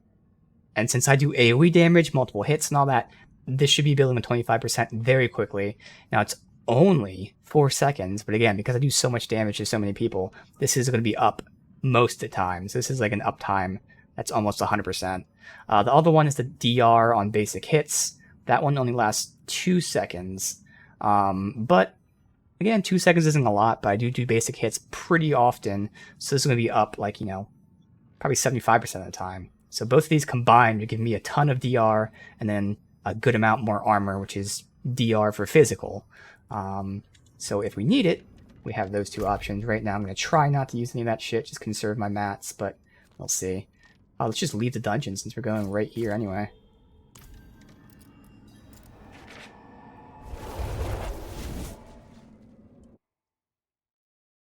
And since I do AoE damage, multiple hits and all that, this should be building to 25% very quickly. Now it's only 4 seconds, but again, because I do so much damage to so many people, this is going to be up most of the times. This is like an uptime that's almost 100%. The other one is the DR on basic hits. That one only lasts 2 seconds. But again, 2 seconds isn't a lot, but I do basic hits pretty often, so this is going to be up like, you know, probably 75% of the time. So both of these combined would give me a ton of DR and then a good amount more armor, which is DR for physical. So if we need it, we have those two options. Right now I'm going to try not to use any of that shit, just conserve my mats, but we'll see. Let's just leave the dungeon since we're going right here anyway.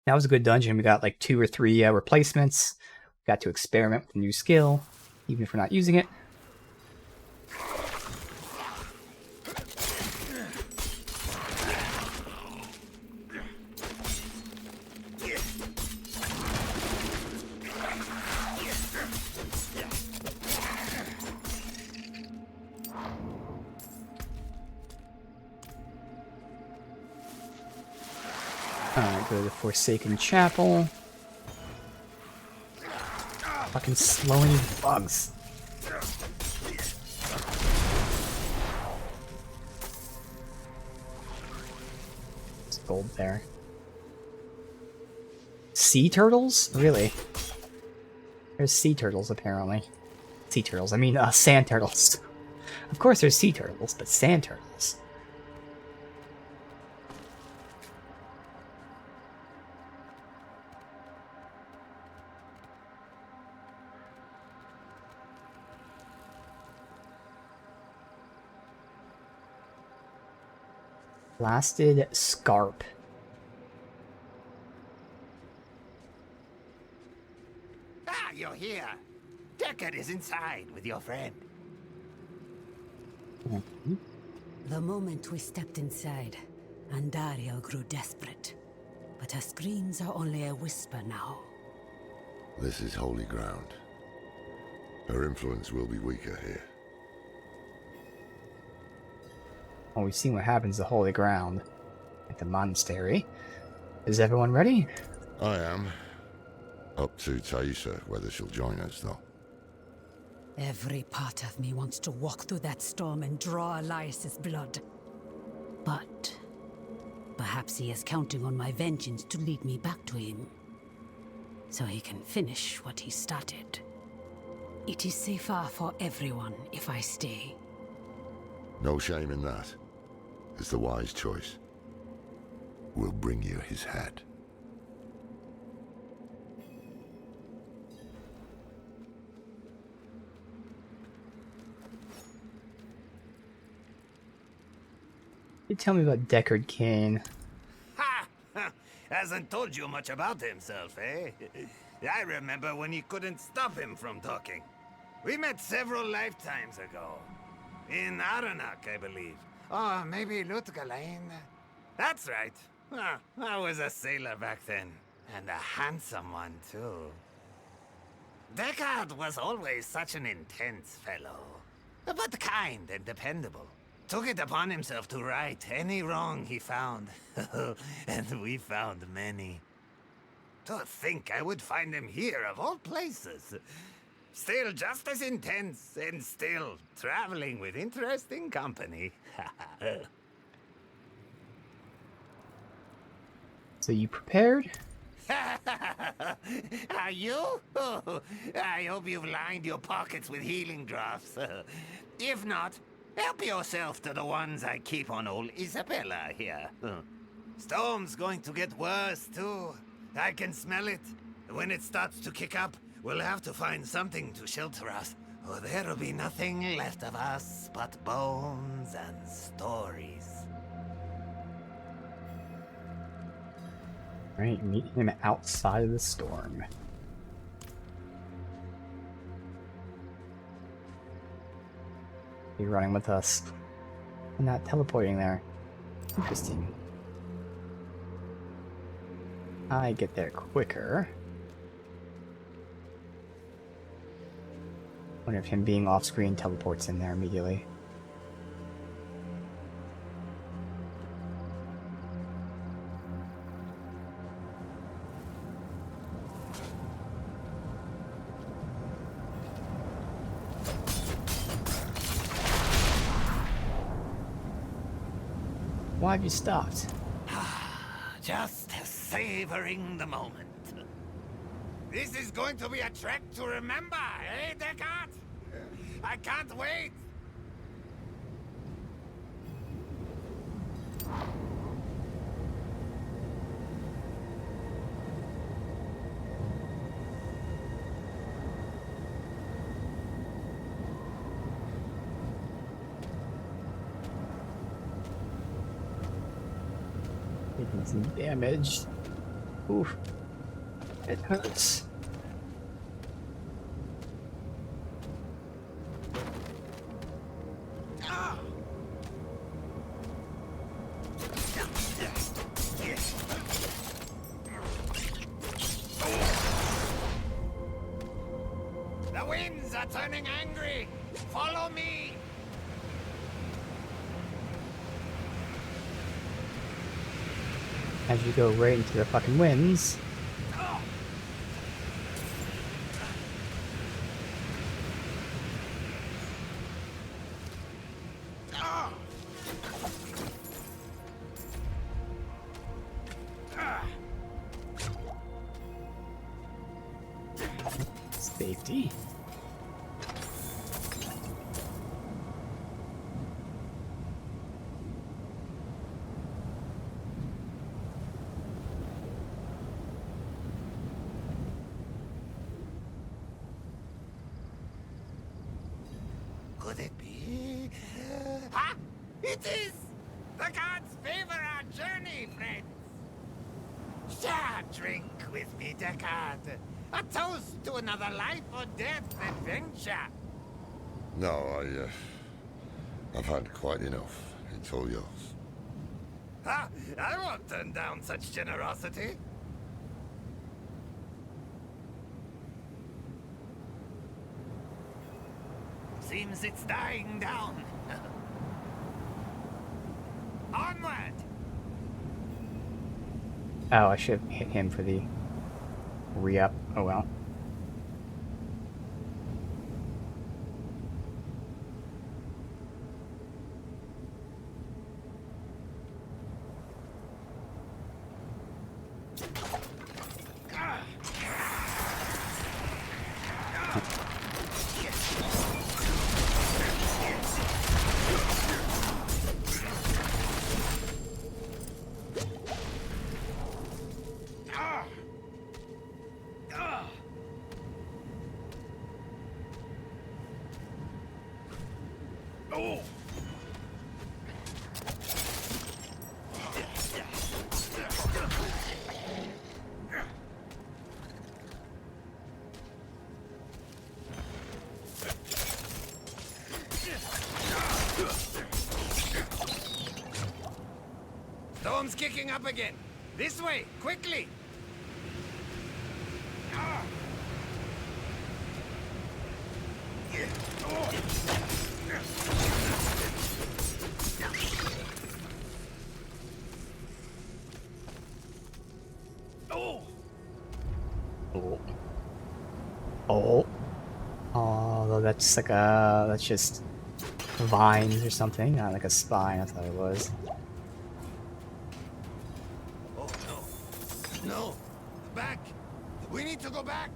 That was a good dungeon. We got like 2 or 3 replacements. We got to experiment with a new skill, even if we're not using it. Alright, go to the Forsaken Chapel. Fucking slowing bugs. There's gold there. Sea turtles? Really? There's sea turtles, apparently. Sea turtles, I mean, sand turtles. Of course there's sea turtles, but sand turtles. Blasted Scarp. Ah, you're here. Deckard is inside with your friend. The moment we stepped inside, Andariel grew desperate. But her screams are only a whisper now. This is holy ground. Her influence will be weaker here. Well, we've seen what happens to holy ground at the monastery. Is everyone ready? I am. Up to Taissa, whether she'll join us, though. Every part of me wants to walk through that storm and draw Elias's blood. But perhaps he is counting on my vengeance to lead me back to him, so he can finish what he started. It is safer for everyone if I stay. No shame in that. It's the wise choice. We'll bring you his head. You tell me about Deckard Cain. Ha! Hasn't told you much about himself, eh? I remember when you couldn't stop him from talking. We met several lifetimes ago. In Aranak, I believe. Oh, maybe Lutgalain. That's right. I was a sailor back then. And a handsome one, too. Deckard was always such an intense fellow. But kind and dependable. Took it upon himself to right any wrong he found. And we found many. To think I would find him here, of all places. Still just as intense, and still traveling with interesting company. So you prepared? Are you? I hope you've lined your pockets with healing draughts. If not, help yourself to the ones I keep on old Isabella here. Storm's going to get worse, too. I can smell it. When it starts to kick up, we'll have to find something to shelter us, or there'll be nothing left of us but bones and stories. Right, meet him outside of the storm. You're running with us. I'm not teleporting there. Interesting. I get there quicker. Wonder if him being off screen teleports in there immediately. Why have you stopped? Just savoring the moment. This is going to be a trek to remember, eh, Descartes? I can't wait! Taking some damage. Oof. It hurts. The winds are turning angry! Follow me! As you go right into the fucking winds. Safety. Could it be? Ah! It is! The gods favor our journey, friends! Share a drink with me, Descartes. A toast to another life or death adventure. No, I've had quite enough. It's all yours. Ah, I won't turn down such generosity. Seems it's dying down. Onward! Oh, I should have hit him for the re-up. Oh well. Storm's kicking up again. This way, quickly! Oh. Oh. Oh, that's like a... that's just vines or something. Not like a spine, I thought it was. Oh, no. No! Back! We need to go back!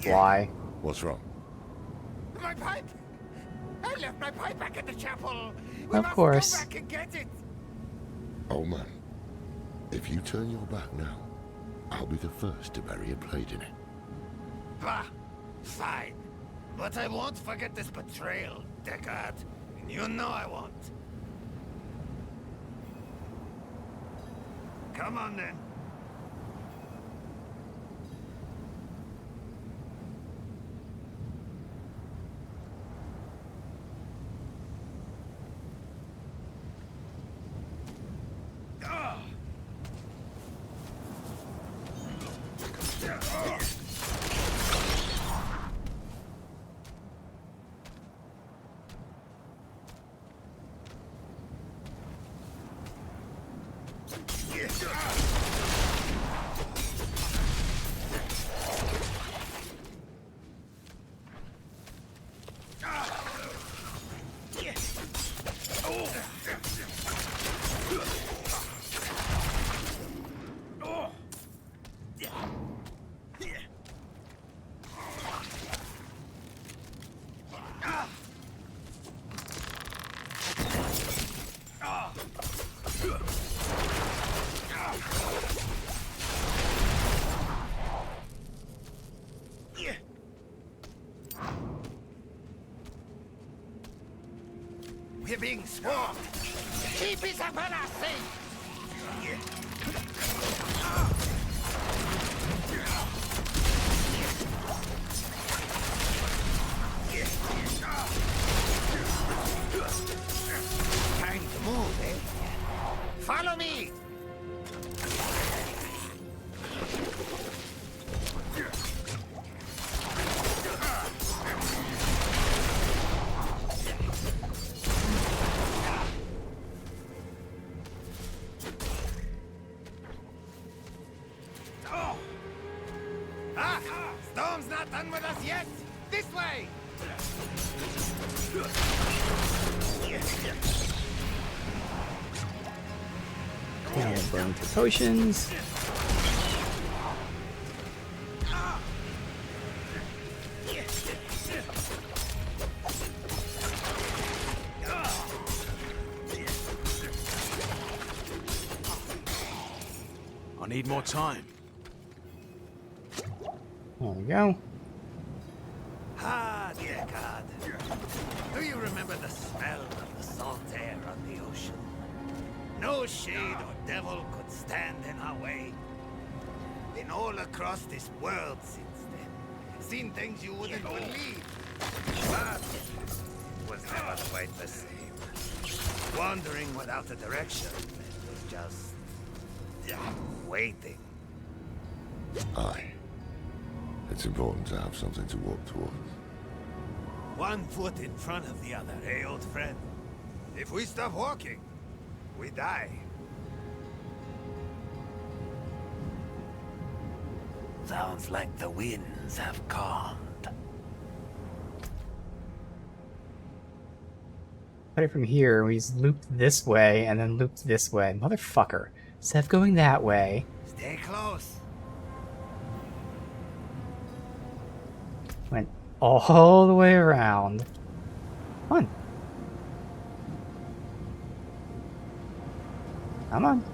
Why? What's wrong? My pipe! I left my pipe back at the chapel! We Of must course. go back and get it! Oh man, if you turn your back now, I'll be the first to bury a blade in it. Bah! Fine. But I won't forget this betrayal, Descartes. You know I won't. Come on then. We're being swarmed. Keep Isabella safe. Time to move, eh? Follow me. Storm's not done with us yet! This way! And burn through potions. I need more time. There we go. Ah, dear God. Do you remember the smell of the salt air on the ocean? No shade or devil could stand in our way. Been all across this world since then. Seen things you wouldn't believe. But it was never quite the same. Wandering without a direction. It was just waiting. Aye. It's important to have something to walk towards. One foot in front of the other, eh, old friend? If we stop walking, we die. Sounds like the winds have calmed. Cut it from here. We just looped this way and then looped this way. Motherfucker. Instead of going that way. Stay close. Went all the way around. Come on. Come on.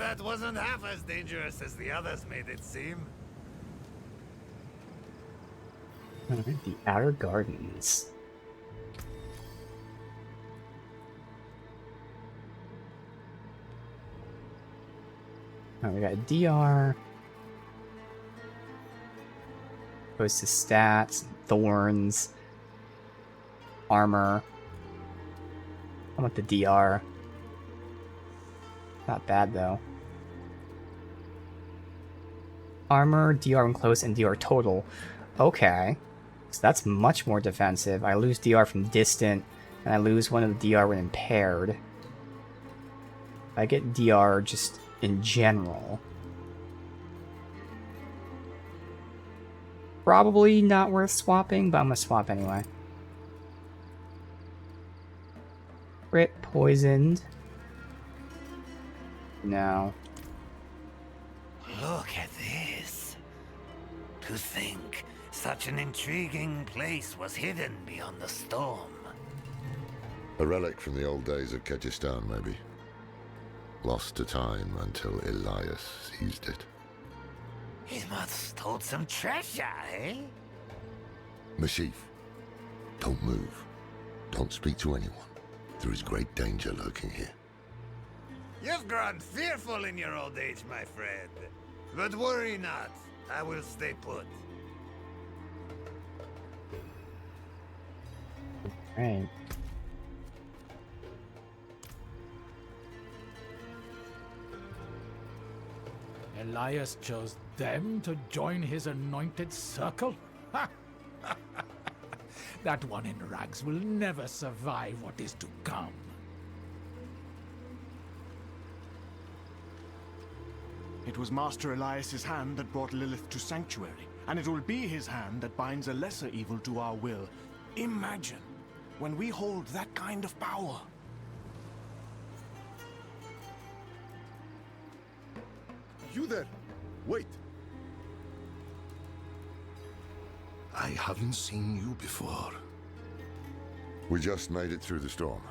That wasn't half as dangerous as the others made it seem. Alright, the Outer Gardens. Alright, we got DR. Goes to stats, thorns, armor. I want the DR. Not bad though. Armor, DR when close, and DR total. Okay. So that's much more defensive. I lose DR from distant, and I lose one of the DR when impaired. I get DR just in general. Probably not worth swapping, but I'm gonna swap anyway. Crit poisoned. No. Look at this. To think such an intriguing place was hidden beyond the storm. A relic from the old days of Kyrgyzstan, maybe. Lost to time until Elias seized it. He must hold some treasure, eh? Mashif, don't move. Don't speak to anyone. There is great danger lurking here. You've grown fearful in your old age, my friend. But worry not. I will stay put. Right. Elias chose them to join his anointed circle? Ha! That one in rags will never survive what is to come. It was Master Elias's hand that brought Lilith to Sanctuary, and it will be his hand that binds a lesser evil to our will. Imagine when we hold that kind of power. You there! Wait! I haven't seen you before. We just made it through the storm.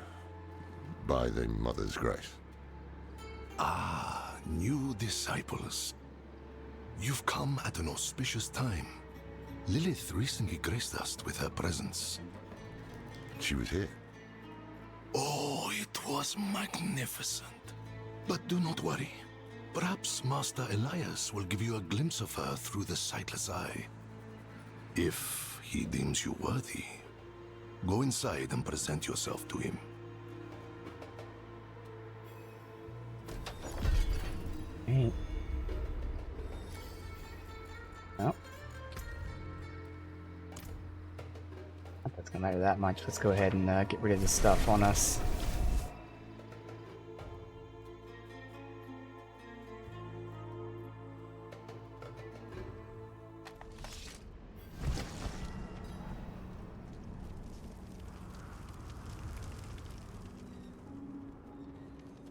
By the Mother's grace. Ah, new disciples. You've come at an auspicious time. Lilith recently graced us with her presence. She was here. Oh, it was magnificent. But do not worry. Perhaps Master Elias will give you a glimpse of her through the sightless eye. If he deems you worthy, go inside and present yourself to him. Right. Oh. Not that's gonna matter that much. Let's go ahead and get rid of the stuff on us.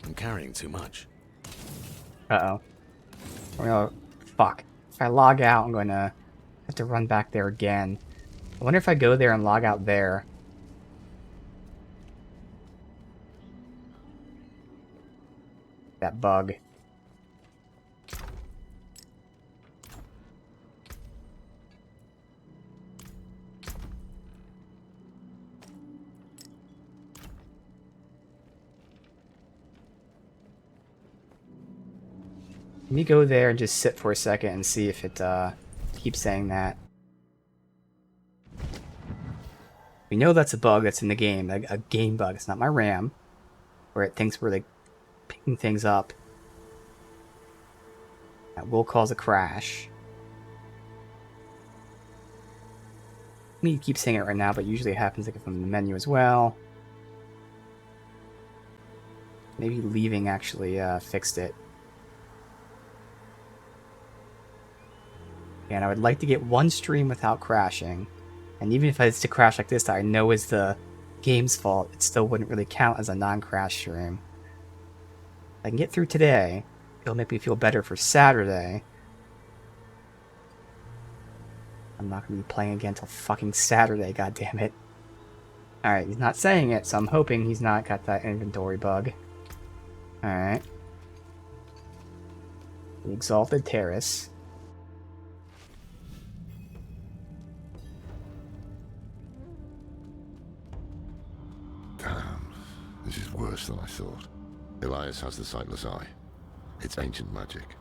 I'm carrying too much. Uh-oh. Well, fuck. If I log out, I'm going to have to run back there again. I wonder if I go there and log out there. That bug. Let me go there and just sit for a second and see if it keeps saying that. We know that's a bug that's in the game, a game bug. It's not my RAM, where it thinks we're like picking things up. That will cause a crash. I mean, you keep saying it right now, but usually it happens like from the menu as well. Maybe leaving actually fixed it. And I would like to get one stream without crashing. And even if it's to crash like this that I know is the game's fault, it still wouldn't really count as a non-crash stream. If I can get through today, it'll make me feel better for Saturday. I'm not going to be playing again till fucking Saturday, goddammit. Alright, he's not saying it, so I'm hoping he's not got that inventory bug. Alright. The Exalted Terrace. Damn, this is worse than I thought. Elias has the sightless eye. It's ancient magic.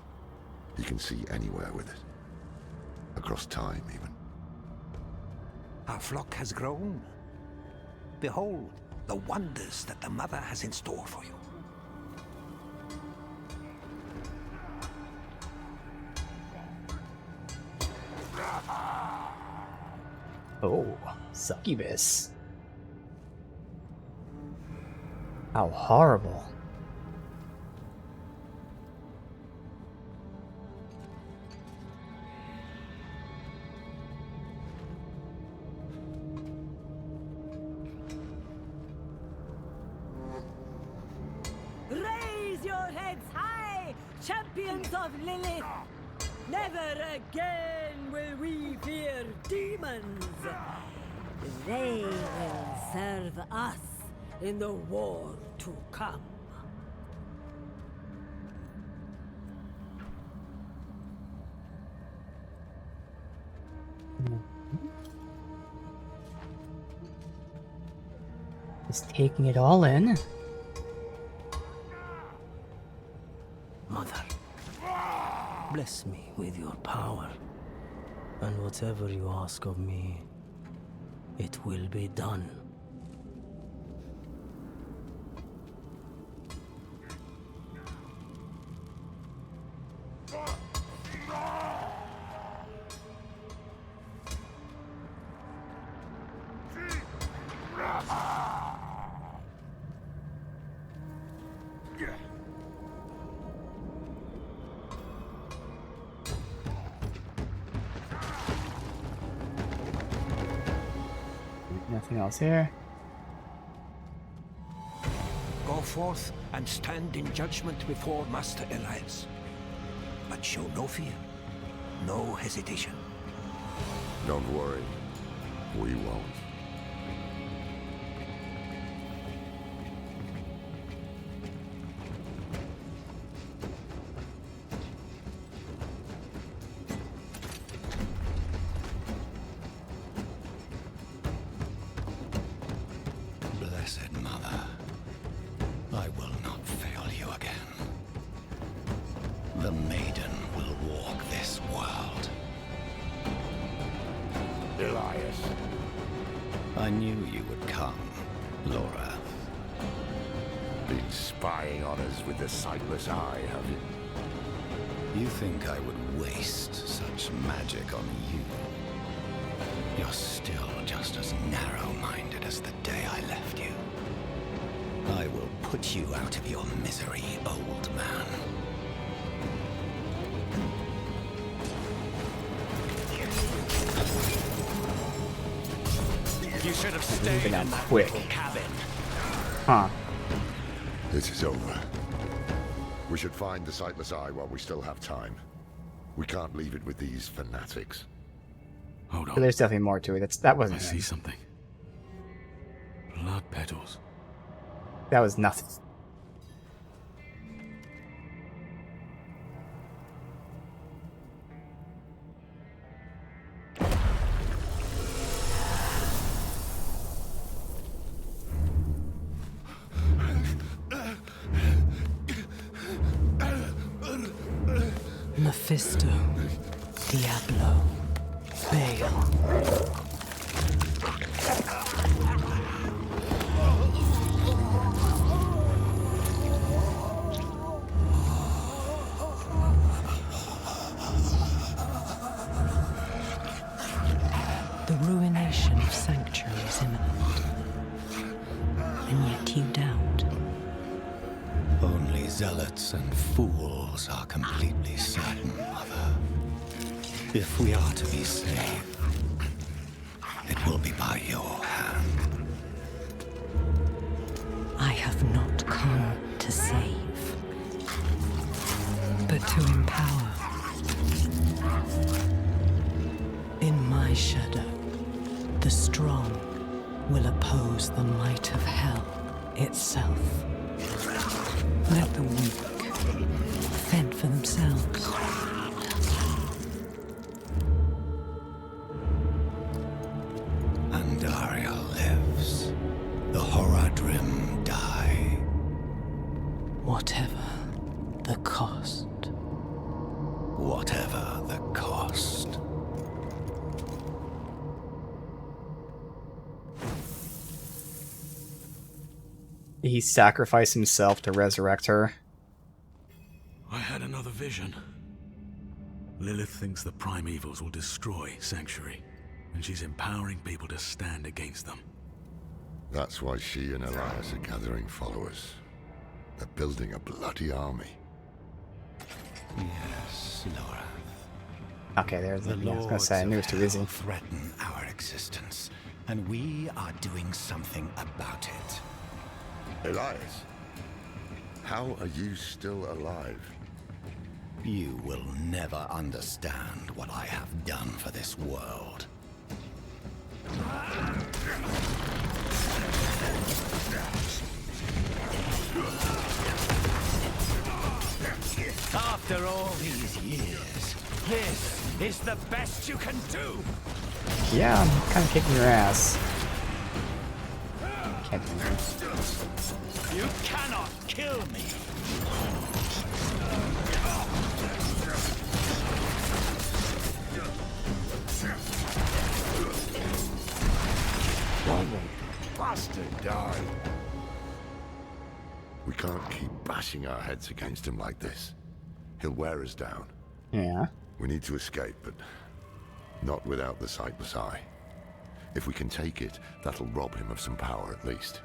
He can see anywhere with it. Across time, even. Our flock has grown. Behold the wonders that the Mother has in store for you. Oh, succubus. How horrible. Raise your heads high, champions of Lilith! Never again will we fear demons. They will serve us in the war to come. Just taking it all in. Mother, bless me with your power, and whatever you ask of me, it will be done. Anything else here? Go forth and stand in judgment before Master Elias. But show no fear, no hesitation. Don't worry. We won't. Blessed Mother, I will not fail you again. The maiden will walk this world. Elias. I knew you would come, Laura. Been spying on us with the sightless eye, have you? You think I would waste such magic on you? You're still just as narrow-minded as the day I left you. I will put you out of your misery, old man. You should have stayed in that quick. cabin. Huh. This is over. We should find the sightless eye while we still have time. We can't leave it with these fanatics. Hold But on. there's definitely more to it. That wasn't I see something. Blood petals. That was nothing. Mephisto, Diablo, Baal. The ruination of Sanctuary is imminent, and yet you doubt. Only zealots and fools are completely certain, Mother. If we are to be saved, it will be by your hand. I have not come to save, but to empower. In my shadow, the strong will oppose the might of hell itself. Let the weak fend for themselves. Andaria lives. The Horadrim die. Whatever the cost. Whatever the cost. He sacrificed himself to resurrect her. I had another vision. Lilith thinks the primevals will destroy Sanctuary, and she's empowering people to stand against them. That's why she and Elias are gathering followers. They're building a bloody army. Yes, Laura. Okay, there's the. Yeah, I was gonna Lords say, I knew it of was too easy. Hell threaten our existence, and we are doing something about it. Elias, how are you still alive? You will never understand what I have done for this world. After all these years, this is the best you can do. Yeah, I'm kind of kicking your ass. Can't do anything. You cannot kill me. Bastard died. We can't keep bashing our heads against him like this. He'll wear us down. Yeah. We need to escape, but not without the sightless eye. If we can take it, that'll rob him of some power at least.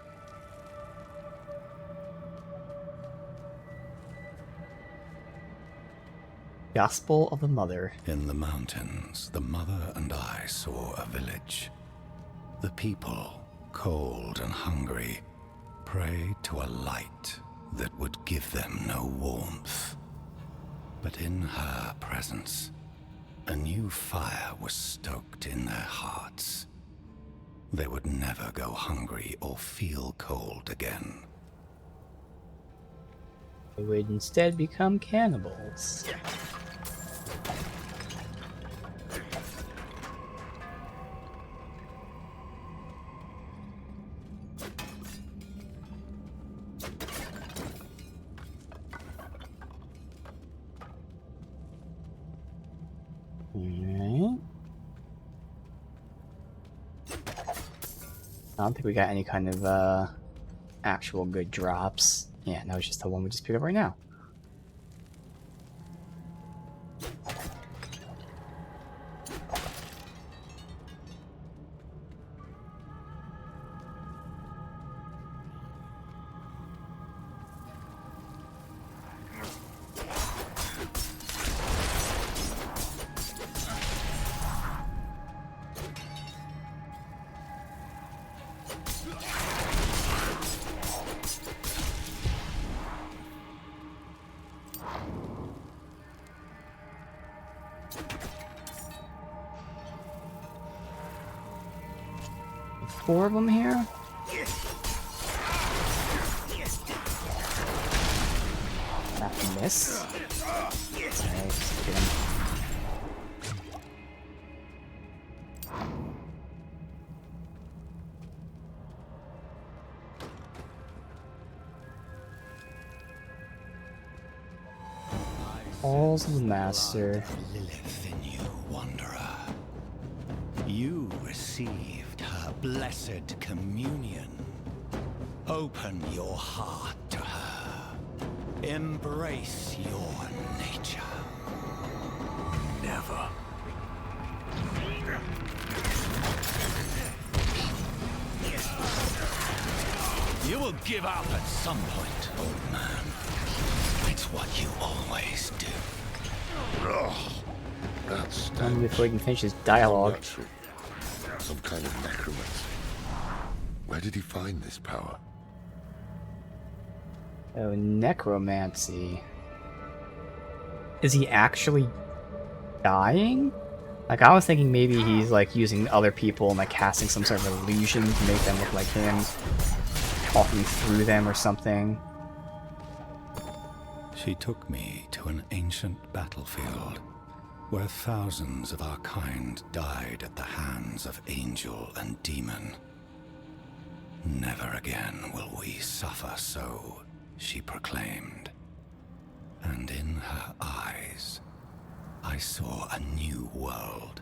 Gospel of the Mother. In the mountains, the mother and I saw a village. The people cold and hungry, pray to a light that would give them no warmth. But in her presence, a new fire was stoked in their hearts. They would never go hungry or feel cold again. They would instead become cannibals. Alright. I don't think we got any kind of actual good drops. Yeah, that was just the one we just picked up right now. Four of them here? Not miss. Alright, let's get him. Halls of the Master. Lilith in you, Wanderer. You received her blessed communion. Open your heart to her. Embrace your nature. Never. You will give up at some point, old man. It's what you always do. That's Only before he can finish his dialogue. unnatural. Some kind of necromancy. Where did he find this power? Oh, necromancy. Is he actually dying? Like, I was thinking maybe he's like using other people and like casting some sort of illusion to make them look like him, talking through them or something. She took me to an ancient battlefield where thousands of our kind died at the hands of angel and demon. Never again will we suffer so, she proclaimed. And in her eyes, I saw a new world.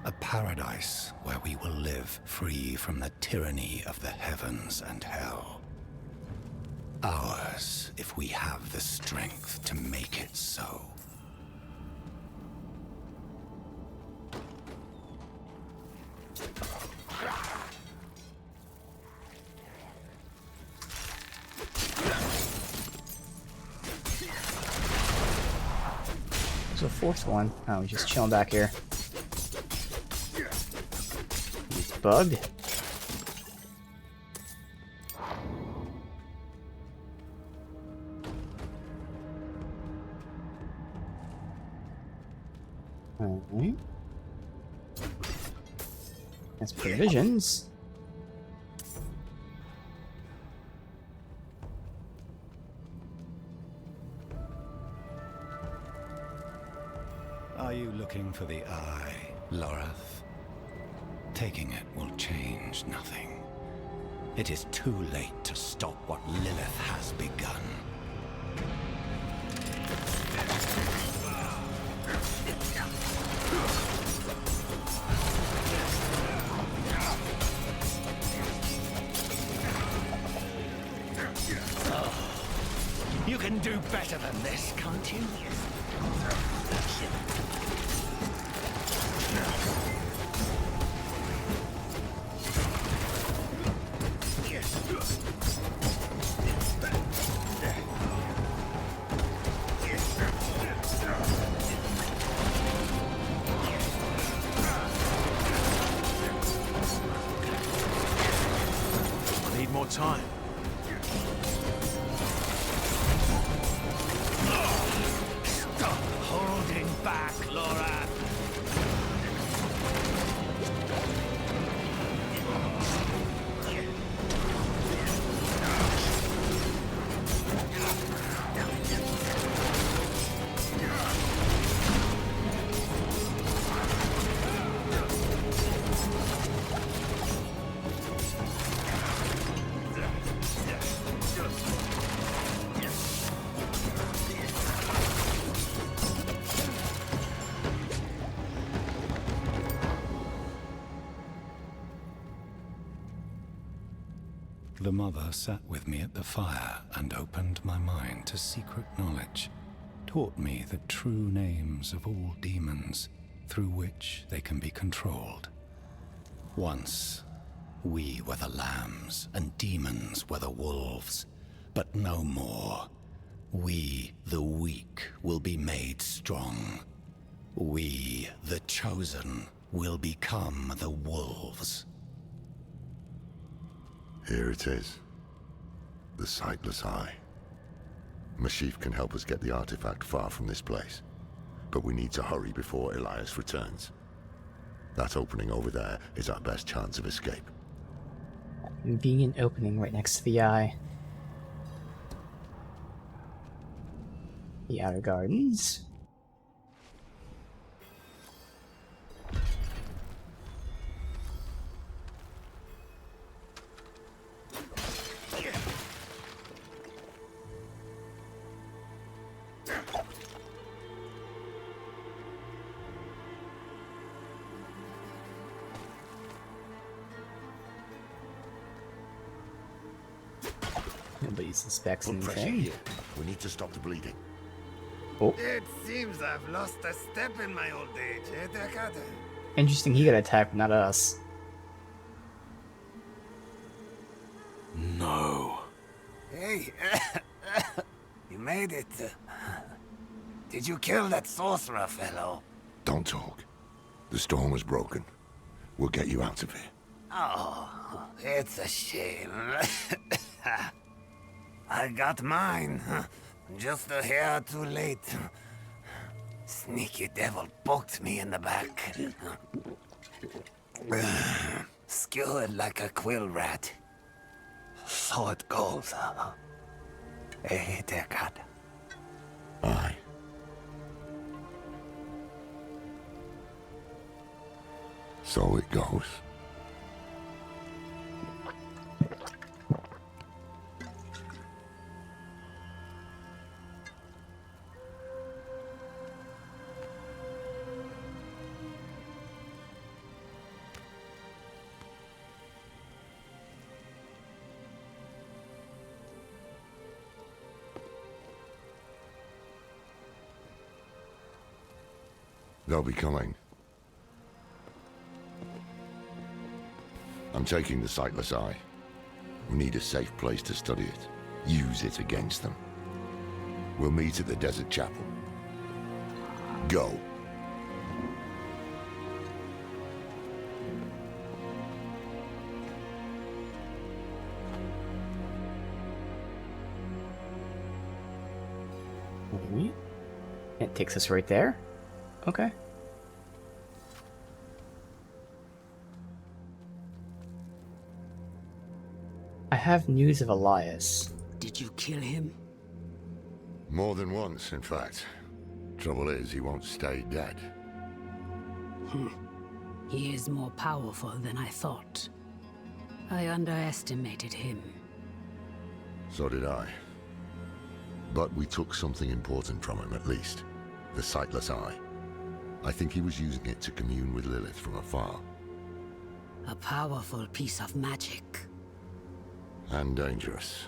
A paradise where we will live free from the tyranny of the heavens and hell. Ours, if we have the strength to make it so. There's a fourth one. Oh, he's just chilling back here. He's bugged. Alright. That's provisions. Are you looking for the eye, Lorath? Taking it will change nothing. It is too late to stop what Lilith has begun. You can do better than this, can't you? The mother sat with me at the fire and opened my mind to secret knowledge, taught me the true names of all demons through which they can be controlled. Once, we were the lambs and demons were the wolves, but no more. We, the weak, will be made strong. We, the chosen, will become the wolves. Here it is. The Sightless Eye. Mashif can help us get the artifact far from this place. But we need to hurry before Elias returns. That opening over there is our best chance of escape. Convenient opening right next to the eye. The Outer Gardens. Nobody suspects Put pressure anything. here. We need to stop the bleeding. Oh. It seems I've lost a step in my old age, eh, Deckard? Interesting, he got attacked, not us. No. Hey, you made it. Did you kill that sorcerer fellow? Don't talk. The storm was broken. We'll get you out of here. Oh, it's a shame. I got mine. Just a hair too late. Sneaky devil poked me in the back. Skewered like a quill rat. So it goes. Hey, Deckard. Aye. So it goes. They'll be coming. I'm taking the Sightless Eye. We need a safe place to study it. Use it against them. We'll meet at the Desert Chapel. Go. It takes us right there. Okay. I have news of Elias. Did you kill him? More than once, in fact. Trouble is, he won't stay dead. He is more powerful than I thought. I underestimated him. So did I. But we took something important from him, at least. The Sightless Eye. I think he was using it to commune with Lilith from afar. A powerful piece of magic. And dangerous.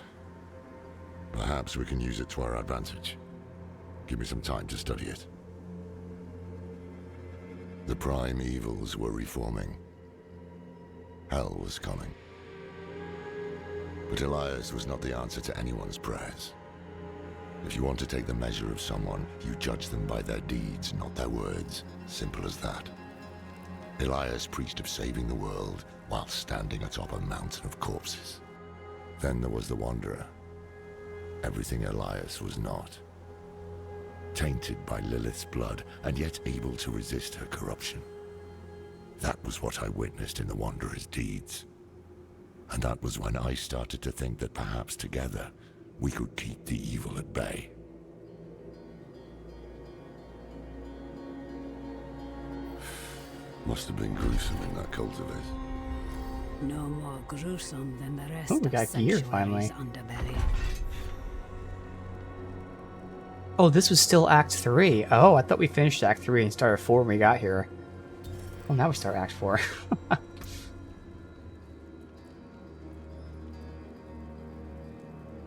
Perhaps we can use it to our advantage. Give me some time to study it. The prime evils were reforming. Hell was coming. But Elias was not the answer to anyone's prayers. If you want to take the measure of someone, you judge them by their deeds, not their words. Simple as that. Elias preached of saving the world while standing atop a mountain of corpses. Then there was the Wanderer. Everything Elias was not. Tainted by Lilith's blood, and yet able to resist her corruption. That was what I witnessed in the Wanderer's deeds. And that was when I started to think that perhaps together, we could keep the evil at bay. Must have been gruesome in that cult of his. No more gruesome than the rest Oh, we of got gear finally. Sanctuary's underbelly. Oh, this was still Act 3. Oh, I thought we finished Act 3 and started 4 when we got here. Well, now we start Act 4.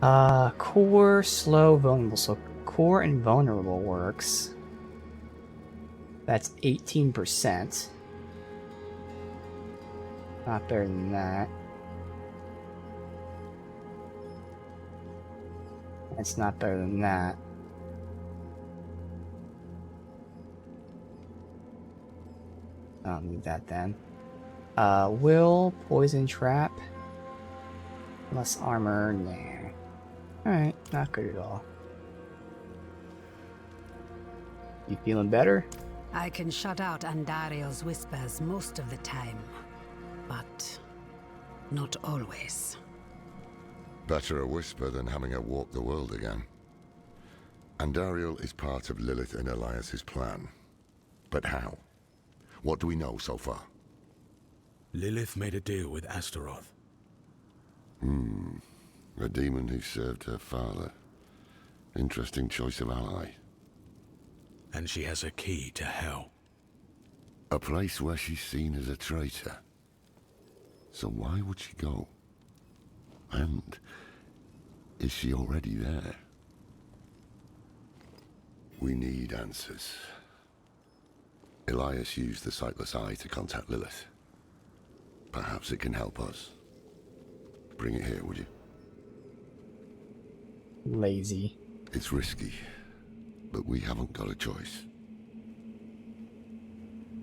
Core, slow, vulnerable. So core and vulnerable works. That's 18%. Not better than that. It's not better than that. I don't need that then. Will, Poison Trap. Less armor, nah. Alright, not good at all. You feeling better? I can shut out Andario's whispers most of the time, but not always. Better a whisper than having her walk the world again. Andariel is part of Lilith and Elias's plan. But how? What do we know so far? Lilith made a deal with Astaroth. A demon who served her father. Interesting choice of ally. And she has a key to hell. A place where she's seen as a traitor. So why would she go? And is she already there? We need answers. Elias used the Sightless Eye to contact Lilith. Perhaps it can help us. Bring it here, would you? Lazy. It's risky, but we haven't got a choice.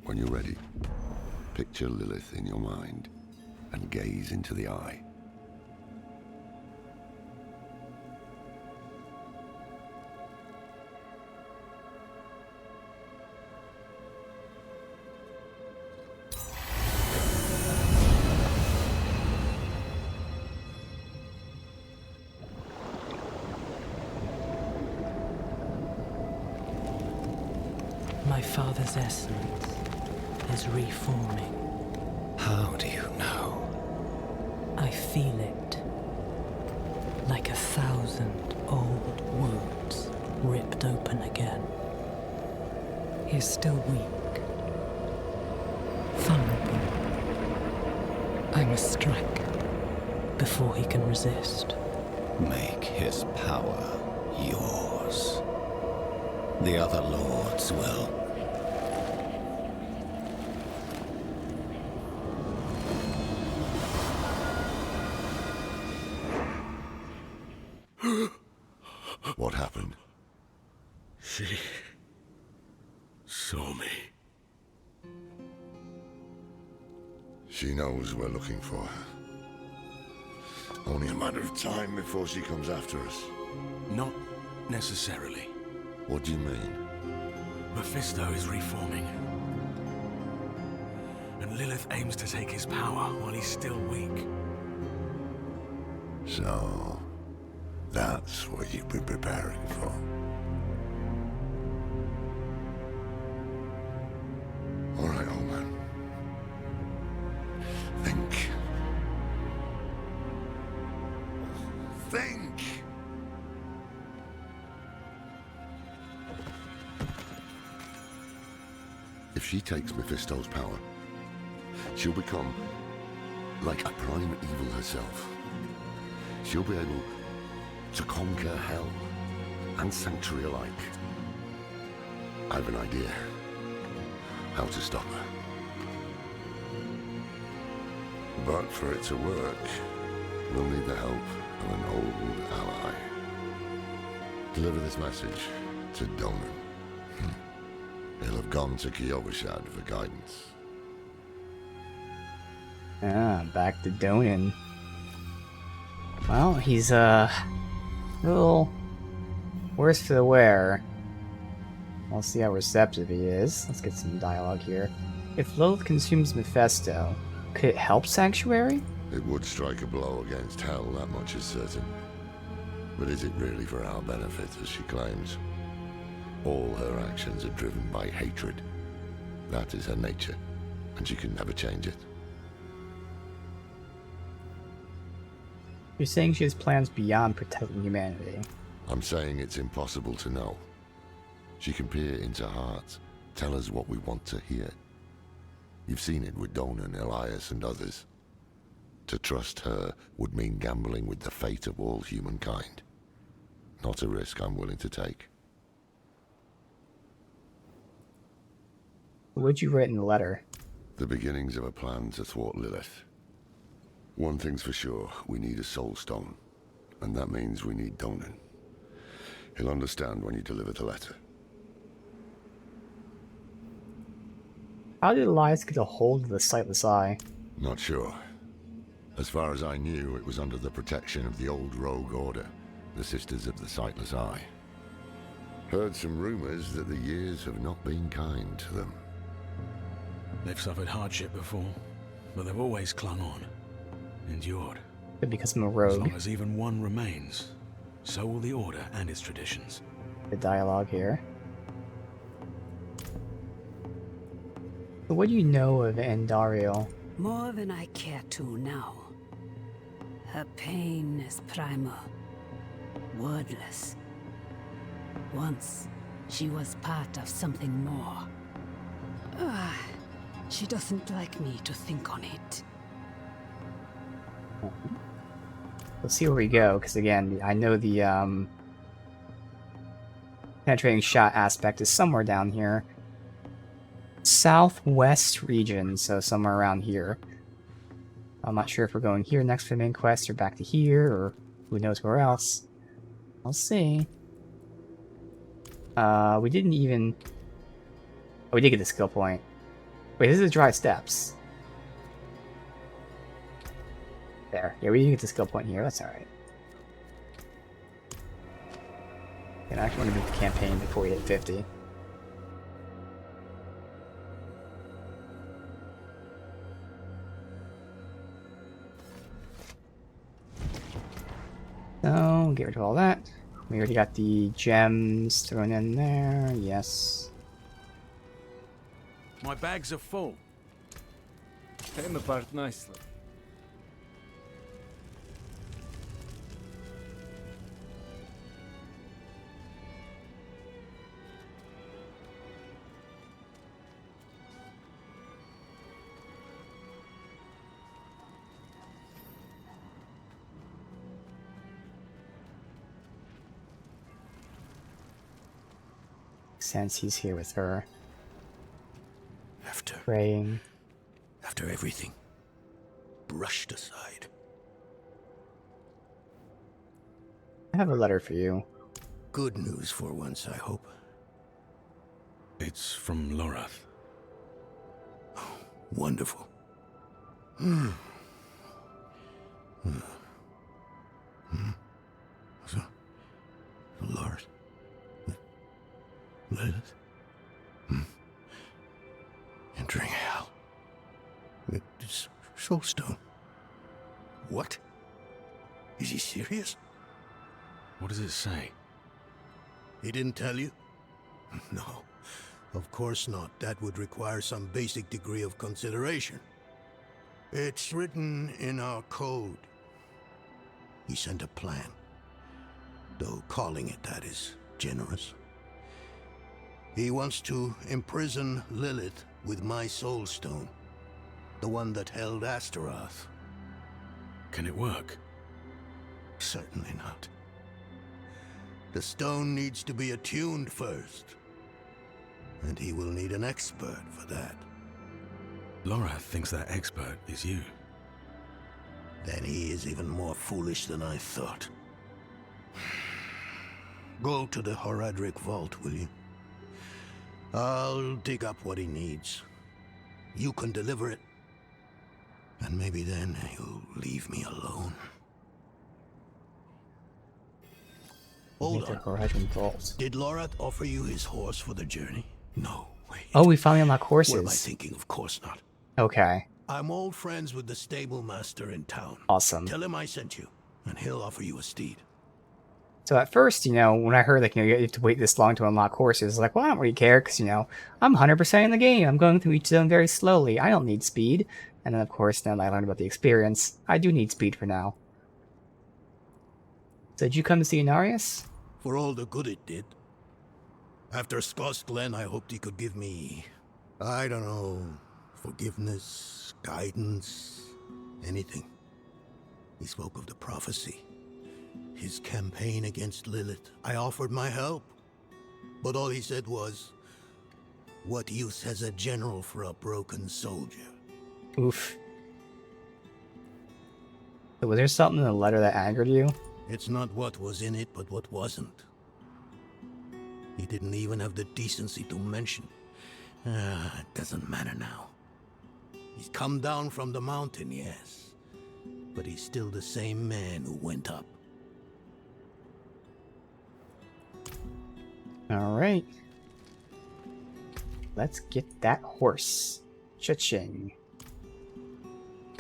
When you're ready, picture Lilith in your mind and gaze into the eye. My father's essence is reforming. How do you know? I feel it. Like 1,000 old wounds ripped open again. He is still weak. Vulnerable. I must strike before he can resist. Make his power yours. The other lords will. What happened? She saw me. She knows we're looking for her. Only a matter of time before she comes after us. Not necessarily. What do you mean? Mephisto is reforming. And Lilith aims to take his power while he's still weak. So, that's what you've been preparing for. All right, old man. Think. Think! If she takes Mephisto's power, she'll become like a prime evil herself. She'll be able to conquer hell and sanctuary alike. I have an idea how to stop her. But for it to work, we'll need the help of an old ally. Deliver this message to Donan. He'll have gone to Kyovashad for guidance. Ah, back to Donan. Well, he's a little worse for the wear. We'll see how receptive he is. Let's get some dialogue here. If Lilith consumes Mephisto, could it help Sanctuary? It would strike a blow against hell, that much is certain. But is it really for our benefit, as she claims? All her actions are driven by hatred. That is her nature, and she can never change it. You're saying she has plans beyond protecting humanity. I'm saying it's impossible to know. She can peer into hearts, tell us what we want to hear. You've seen it with Donan, Elias, and others. To trust her would mean gambling with the fate of all humankind. Not a risk I'm willing to take. What'd you write in the letter? The beginnings of a plan to thwart Lilith. One thing's for sure, we need a soul stone. And that means we need Donan. He'll understand when you deliver the letter. How did Elias get a hold of the Sightless Eye? Not sure. As far as I knew, it was under the protection of the old rogue order, the Sisters of the Sightless Eye. Heard some rumors that the years have not been kind to them. They've suffered hardship before, but they've always clung on, endured. Because I'm a rogue. As long as even one remains, so will the Order and its traditions. The dialogue here. So what do you know of Andariel? More than I care to now. Her pain is primal, wordless. Once, she was part of something more. She doesn't like me to think on it. Let's see where we go, because again, I know the penetrating shot aspect is somewhere down here. Southwest region, so somewhere around here. I'm not sure if we're going here next for the main quest, or back to here, or who knows where else. I'll see. We didn't even... Oh, we did get the skill point. Wait, this is dry steps. There. Yeah, we didn't get the skill point here. That's alright. And I actually want to beat the campaign before we hit 50. So, get rid of all that. We already got the gems thrown in there. Yes. My bags are full. Came apart nicely. Since he's here with her. After praying. After everything brushed aside. I have a letter for you. Good news for once, I hope. It's from Lorath. Oh, wonderful. So, Lorath. Lilith? Entering hell. It's Soulstone. What? Is he serious? What does it say? He didn't tell you? No, of course not. That would require some basic degree of consideration. It's written in our code. He sent a plan. Though calling it that is generous. He wants to imprison Lilith with my Soulstone. The one that held Astaroth. Can it work? Certainly not. The stone needs to be attuned first. And he will need an expert for that. Lorath thinks that expert is you. Then he is even more foolish than I thought. Go to the Horadric vault, will you? I'll dig up what he needs. You can deliver it. And maybe then he'll leave me alone. Hold on. Did Lorath offer you his horse for the journey? No, wait. Oh, we finally unlock horses. What am I thinking? Of course not. Okay. I'm old friends with the stable master in town. Awesome. Tell him I sent you, and he'll offer you a steed. So at first, you know, when I heard, like, you know, you have to wait this long to unlock horses, I was like, well, I don't really care, because, you know, I'm 100% in the game. I'm going through each zone very slowly. I don't need speed. And then, of course, then I learned about the experience. I do need speed for now. So did you come to see Inarius? For all the good it did. After Skoss Glen, I hoped he could give me, I don't know, forgiveness, guidance, anything. He spoke of the prophecy. His campaign against Lilith. I offered my help. But all he said was, "What use has a general for a broken soldier?" Oof. So was there something in the letter that angered you? It's not what was in it, but what wasn't. He didn't even have the decency to mention. It doesn't matter now. He's come down from the mountain, yes. But he's still the same man who went up. Alright. Let's get that horse. Cha-ching.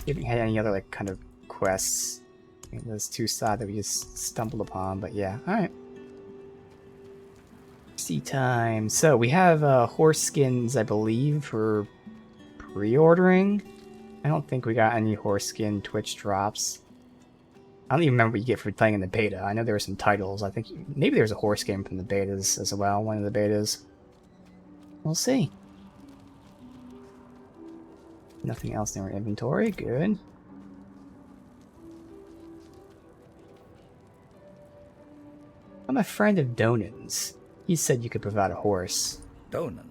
We haven't had any other, like, kind of quests. I think those two side that we just stumbled upon, but yeah. Alright. See time. So, we have horse skins, I believe, for pre-ordering. I don't think we got any horse skin Twitch drops. I don't even remember what you get for playing in the beta. I know there were some titles. I think maybe there's a horse game from the betas as well, one of the betas. We'll see. Nothing else in our inventory. Good. I'm a friend of Donan's. He said you could provide a horse. Donan?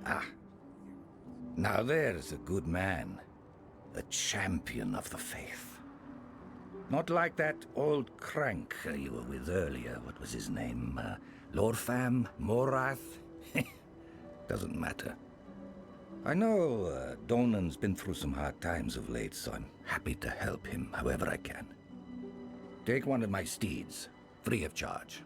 Ah. Now there's a good man. A champion of the faith. Not like that old crank you were with earlier. What was his name? Lord Fam? Morath? Doesn't matter. I know Donan's been through some hard times of late, so I'm happy to help him however I can. Take one of my steeds, free of charge.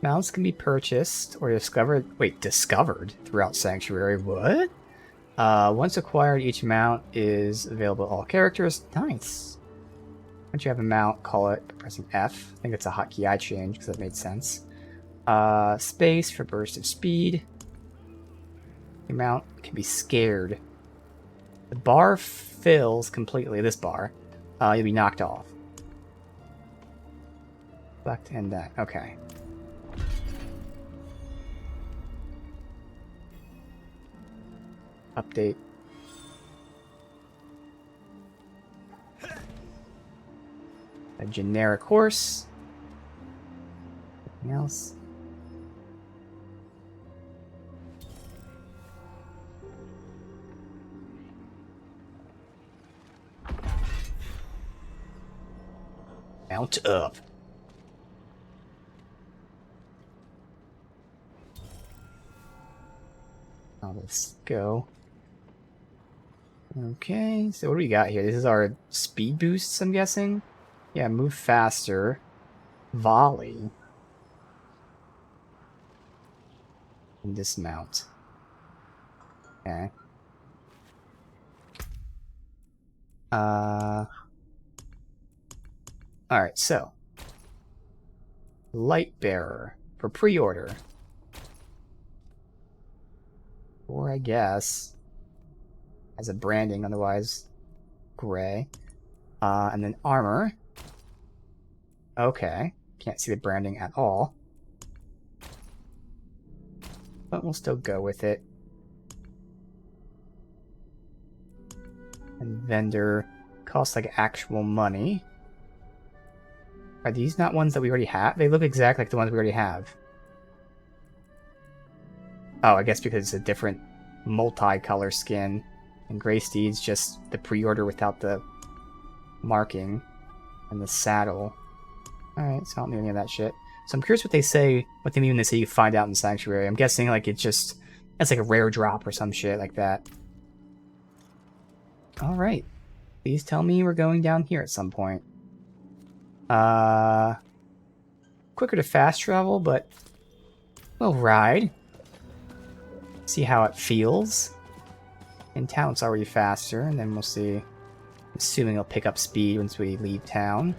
Mounts can be purchased or discovered. Wait, discovered throughout Sanctuary. What? Once acquired, each mount is available to all characters. Nice. Once you have a mount, call it by pressing F. I think it's a hotkey I changed because that made sense. Space for burst of speed. Your mount can be scared. The bar fills completely. This bar. You'll be knocked off. Select and that. Okay. Update. A generic horse. Anything else? Mount up. Now let's go. Okay, so what do we got here? This is our speed boosts, I'm guessing? Yeah, move faster. Volley. And dismount. Okay. Alright, so. Light Bearer for pre-order. Or I guess as a branding, otherwise gray. And then armor. Okay. Can't see the branding at all. But we'll still go with it. And vendor costs like actual money. Are these not ones that we already have? They look exactly like the ones we already have. Oh, I guess because it's a different multi-color skin. And Grey Steed's just the pre-order without the marking. And the saddle. Alright, so I don't need any of that shit. So I'm curious what they say, what they mean when they say you find out in Sanctuary. I'm guessing like it's like a rare drop or some shit like that. Alright. Please tell me we're going down here at some point. Quicker to fast travel, but we'll ride. See how it feels. In town it's already faster, and then we'll see. Assuming it'll pick up speed once we leave town.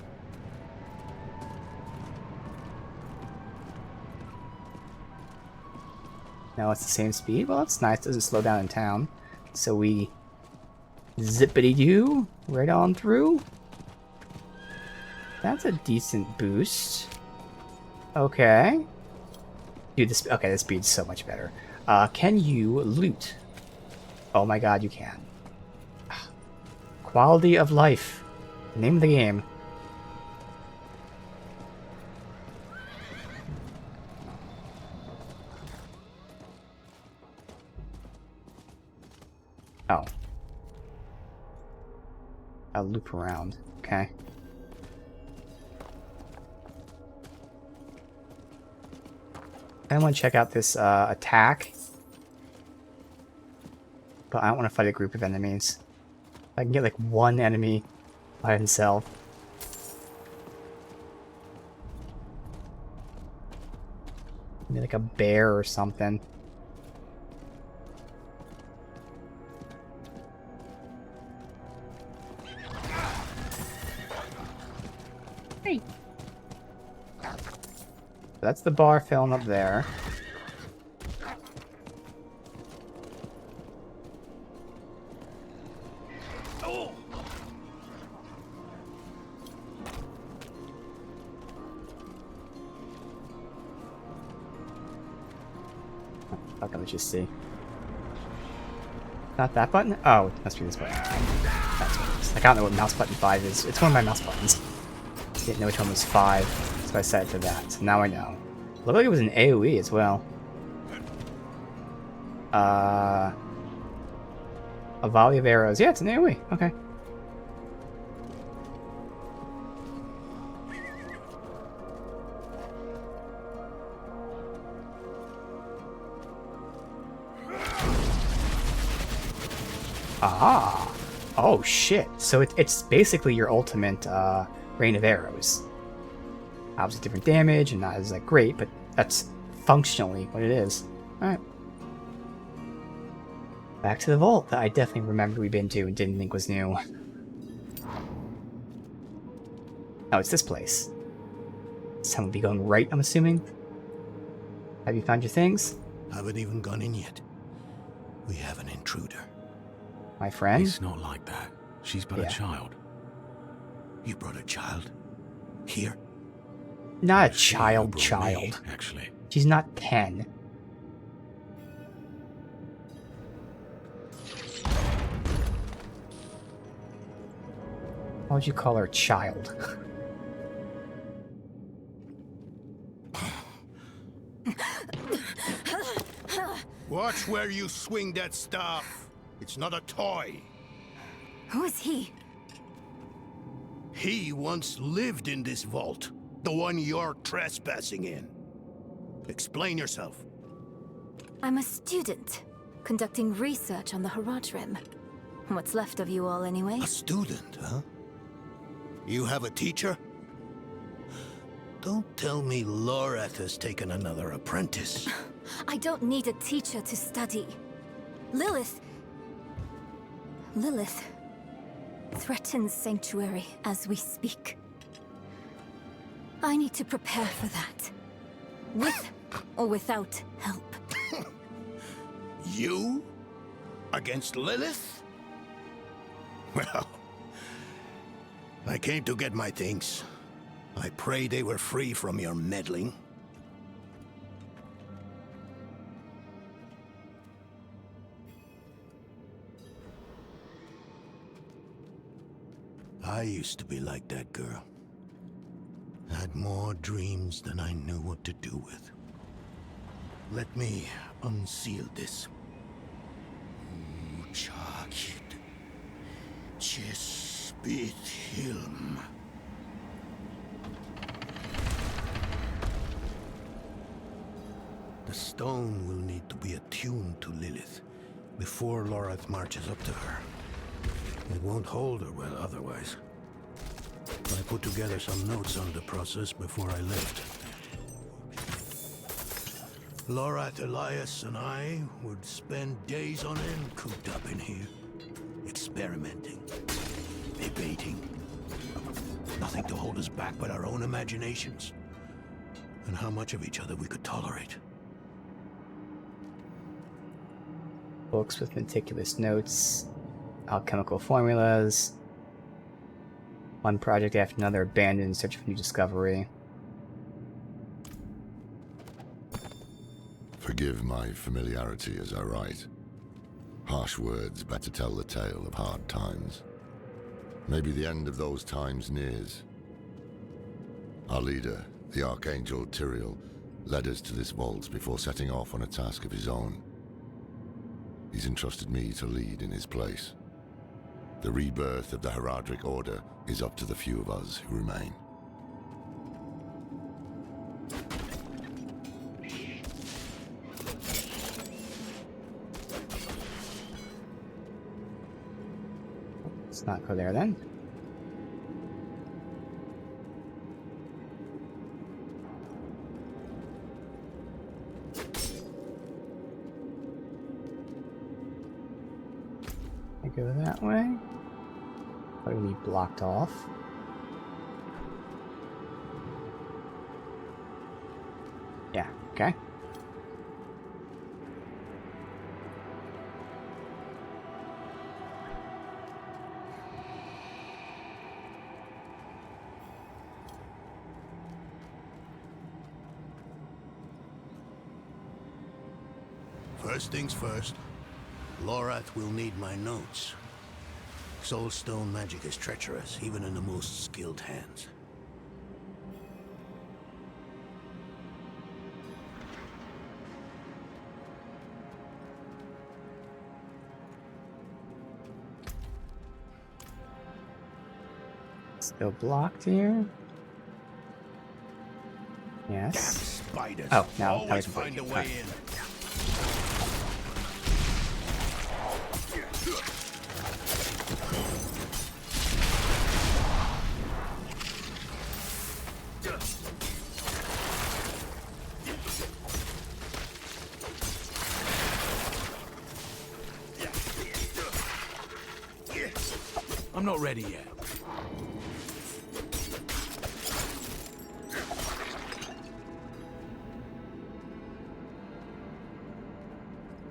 No, it's the same speed. Well, that's nice. It doesn't slow down in town. So we zippity-doo right on through. That's a decent boost. Okay. Dude, this speed's so much better. Can you loot? Oh my god, you can. Quality of life. Name of the game. Oh. I'll loop around. Okay. I want to check out this attack. But I don't want to fight a group of enemies. I can get like one enemy by himself. Maybe like a bear or something. Hey. That's the bar filling up there. Okay, let's just see. Not that button? Oh, it must be this button. That's what it is. Like, I don't know what mouse button 5 is. It's one of my mouse buttons. Didn't know which one was 5, so I set it to that. So now I know. Looked like it was an AoE as well. A volley of arrows. Yeah, it's an AoE. Okay. Ah! Oh shit! So it's basically your ultimate rain of arrows. Obviously different damage and not as like great, but that's functionally what it is. Alright. Back to the vault that I definitely remember we've been to and didn't think was new. Oh, it's this place. Someone will be going right, I'm assuming? Have you found your things? Haven't even gone in yet. We have an intruder. My friend? It's not like that. She's but a child. You brought a child? Here? Not a child. Me, actually. She's not 10. Why would you call her a child? Watch where you swing that staff. It's not a toy. Who is he? He once lived in this vault. The one you're trespassing in. Explain yourself. I'm a student, conducting research on the Barrage Rim. What's left of you all, anyway? A student, huh? You have a teacher? Don't tell me Lorath has taken another apprentice. I don't need a teacher to study. Lilith threatens Sanctuary as we speak. I need to prepare for that. With or without help. You? Against Lilith? Well, I came to get my things. I pray they were free from your meddling. I used to be like that girl. Had more dreams than I knew what to do with. Let me unseal this. Chakit. Chespit Hilm. The stone will need to be attuned to Lilith before Lorath marches up to her. It won't hold her well otherwise. I put together some notes on the process before I left. Lorath, Elias, and I would spend days on end cooped up in here. Experimenting. Debating. Nothing to hold us back but our own imaginations. And how much of each other we could tolerate. Books with meticulous notes, alchemical formulas, one project after another abandoned in search of new discovery. Forgive my familiarity as I write. Harsh words better tell the tale of hard times. Maybe the end of those times nears. Our leader, the Archangel Tyrael, led us to this vault before setting off on a task of his own. He's entrusted me to lead in his place. The rebirth of the Heradric Order is up to the few of us who remain. Let's not go there then. I go that way. What do we need blocked off? Yeah, okay. First things first, Lorath will need my notes. Soulstone magic is treacherous, even in the most skilled hands. Still blocked here. Yes. Damn spiders! Oh, now always can find a way right. in. I'm not ready yet.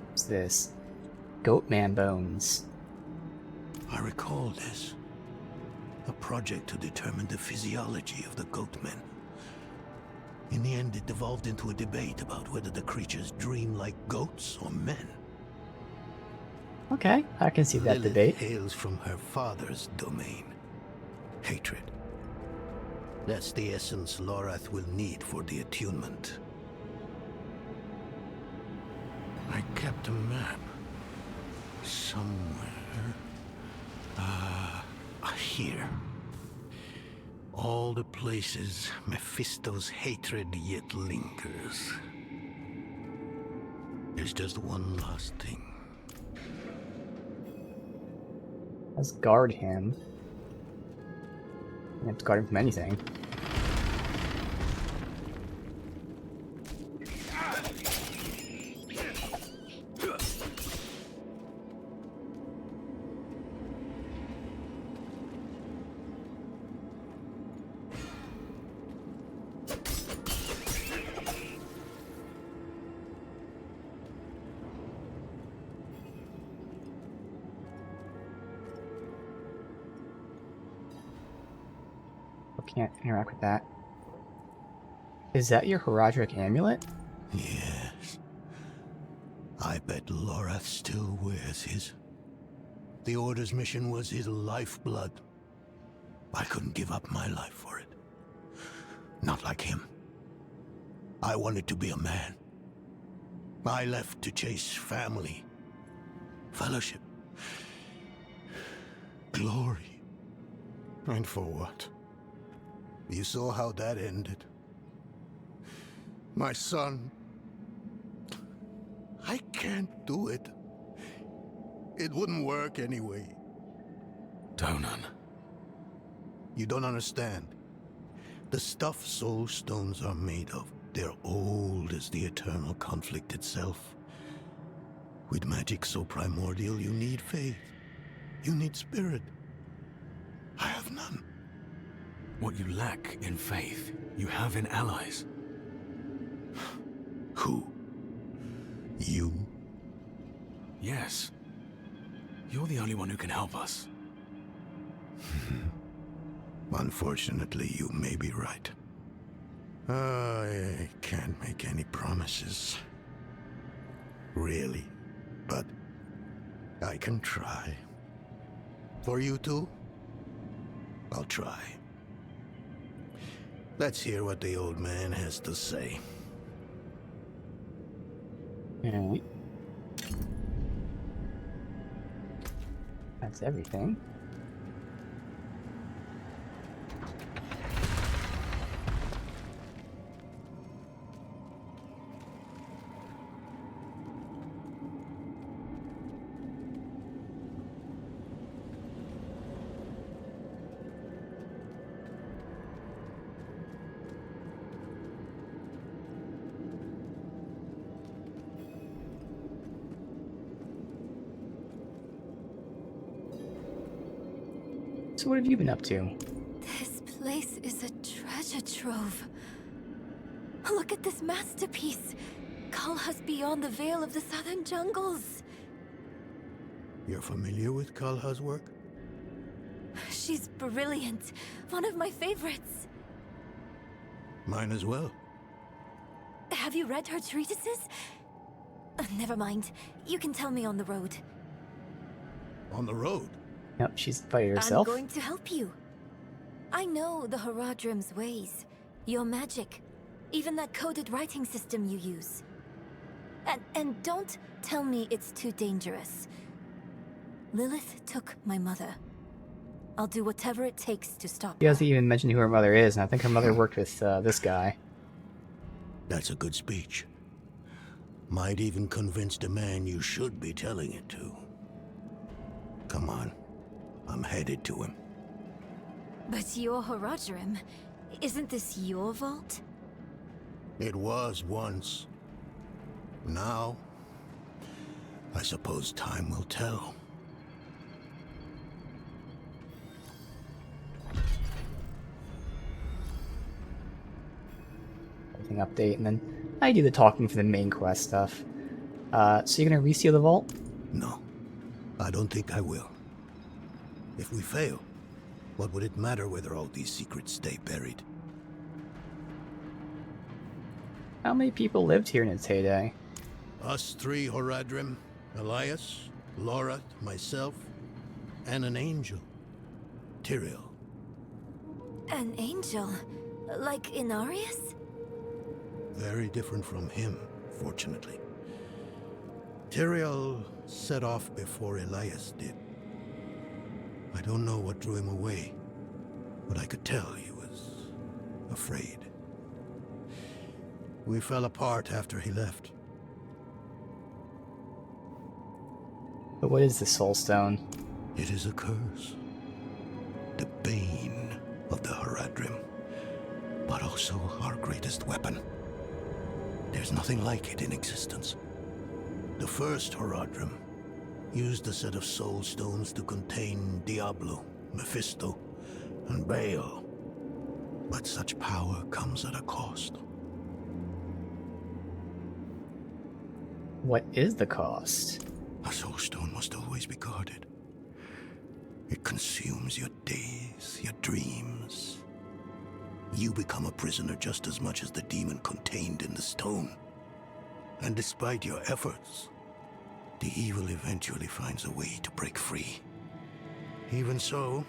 What's this? Goatman bones. I recall this. A project to determine the physiology of the goatmen. In the end, it devolved into a debate about whether the creatures dream like goats or men. Okay, I can see that Lilith debate. hails from her father's domain. Hatred. That's the essence Lorath will need for the attunement. I kept a map. Somewhere. Here. All the places Mephisto's hatred yet lingers. There's just one last thing. Let's guard him. You have to guard him from anything. Can't interact with that. Is that your Heradric amulet? Yes. I bet Lorath still wears his. The Order's mission was his lifeblood. I couldn't give up my life for it. Not like him. I wanted to be a man. I left to chase family, fellowship, glory. And for what? You saw how that ended. My son. I can't do it. It wouldn't work anyway. Donan. You don't understand. The stuff soul stones are made of, they're old as the eternal conflict itself. With magic so primordial, you need faith. You need spirit. I have none. What you lack in faith, you have in allies. Who? You? Yes. You're the only one who can help us. Unfortunately, you may be right. I can't make any promises. Really. But I can try. For you two, I'll try. Let's hear what the old man has to say. Alright. That's everything. So what have you been up to? This place is a treasure trove. Look at this masterpiece. Kalha's beyond the veil of the southern jungles. You're familiar with Kalha's work? She's brilliant. One of my favorites. Mine as well. Have you read her treatises? Never mind. You can tell me on the road. On the road? Yep, she's by herself. I'm going to help you. I know the Haradrim's ways. Your magic. Even that coded writing system you use. And don't tell me it's too dangerous. Lilith took my mother. I'll do whatever it takes to stop She hasn't even mentioned who her mother is, and I think her mother worked with this guy. That's a good speech. Might even convince the man you should be telling it to. Come on. I'm headed to him. But you're Haradrim. Isn't this your vault? It was once. Now, I suppose time will tell. Everything update, and then I do the talking for the main quest stuff. So you're gonna reseal the vault? No, I don't think I will. If we fail, what would it matter whether all these secrets stay buried? How many people lived here in its heyday? Us three, Haradrim, Elias, Lorath, myself, and an angel. Tyrael. An angel? Like Inarius? Very different from him, fortunately. Tyrael set off before Elias did. I don't know what drew him away, but I could tell he was afraid. We fell apart after he left. But what is the Soul Stone? It is a curse. The bane of the Haradrim, but also our greatest weapon. There's nothing like it in existence. The first Haradrim used a set of soul stones to contain Diablo, Mephisto, and Baal. But such power comes at a cost. What is the cost? A soul stone must always be guarded. It consumes your days, your dreams. You become a prisoner just as much as the demon contained in the stone. And despite your efforts, the evil eventually finds a way to break free. Even so,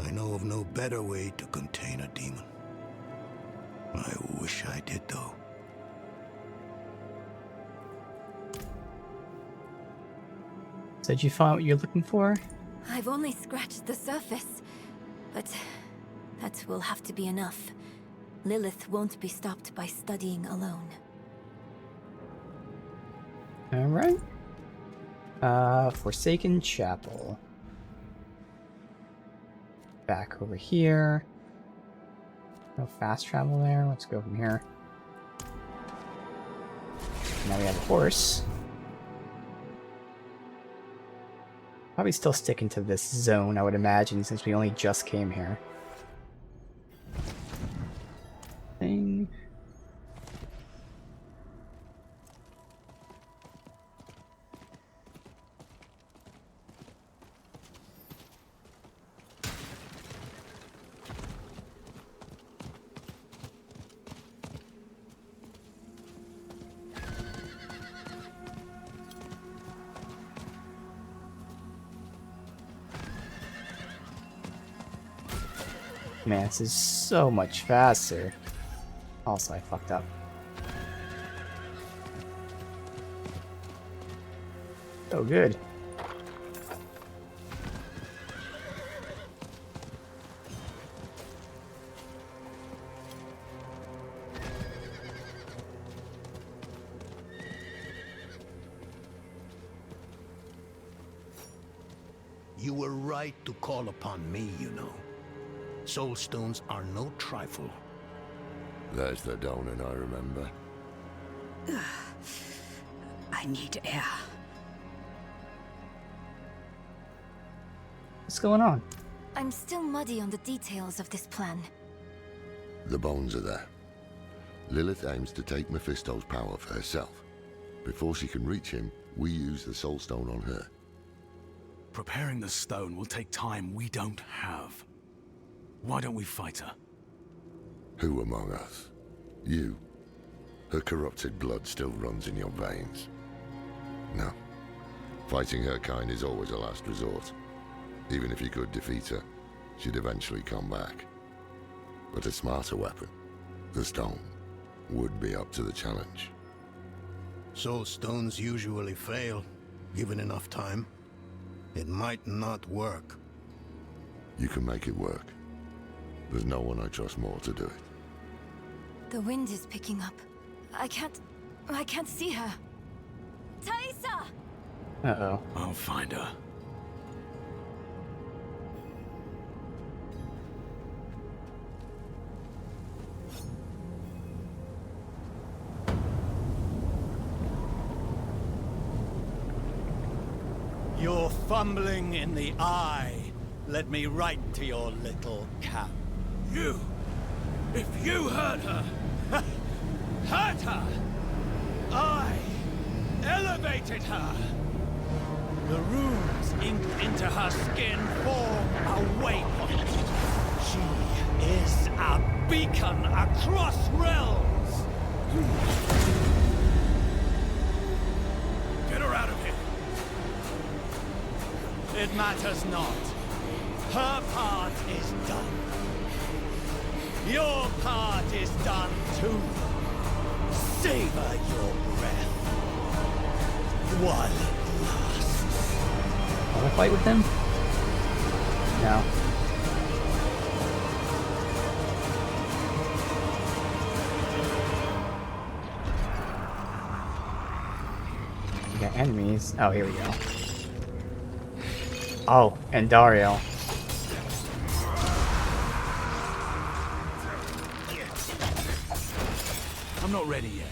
I know of no better way to contain a demon. I wish I did, though. So did you find what you're looking for? I've only scratched the surface, but that will have to be enough. Lilith won't be stopped by studying alone. Alright. Forsaken Chapel. Back over here. No fast travel there. Let's go from here. Now we have a horse. Probably still sticking to this zone, I would imagine, since we only just came here. Thing. Man, this is so much faster. Also, I fucked up. Oh, good. You were right to call upon me, you know. Soul stones are no trifle. There's the Donan I remember. I need air. What's going on? I'm still muddy on the details of this plan. The bones are there. Lilith aims to take Mephisto's power for herself. Before she can reach him, we use the Soul Stone on her. Preparing the stone will take time we don't have. Why don't we fight her? Who among us? You. Her corrupted blood still runs in your veins. No. Fighting her kind is always a last resort. Even if you could defeat her, she'd eventually come back. But a smarter weapon, the stone, would be up to the challenge. Soul stones usually fail, given enough time. It might not work. You can make it work. There's no one I trust more to do it. The wind is picking up. I can't see her. Thaisa! Uh-oh. I'll find her. You're fumbling in the eye. Let me write to your little cap. You! If you hurt her! Hurt her! I elevated her! The runes inked into her skin form a waypoint. She is a beacon across realms! Get her out of here! It matters not. Her part is done. Your part is done too. Savor your breath while it lasts. Want to fight with him? No. We got enemies. Oh, here we go. Oh, and Dario. I'm not ready yet.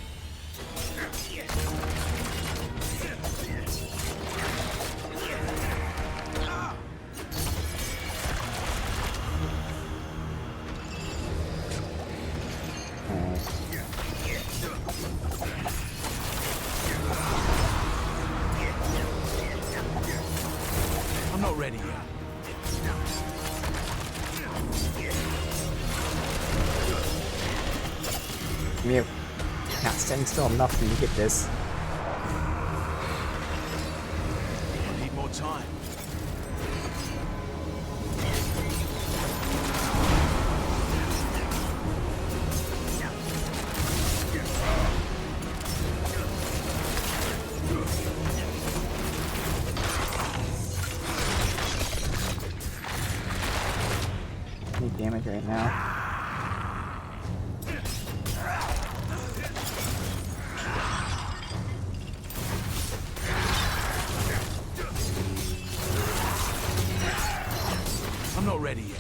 I'm not ready yet. Mute. Not standing still enough for me to get this. I need more time. Need damage right now. I'm not ready yet.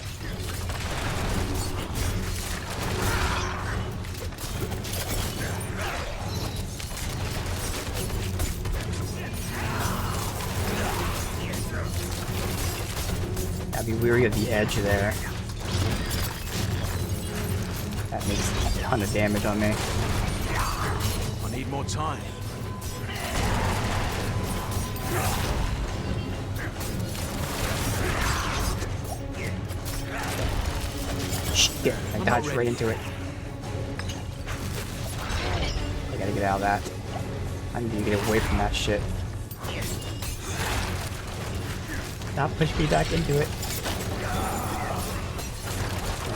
I'd be weary of the edge there. That makes a ton of damage on me. I need more time. Shit, I dodged right into it. I gotta get out of that. I need to get away from that shit. Stop pushing me back into it.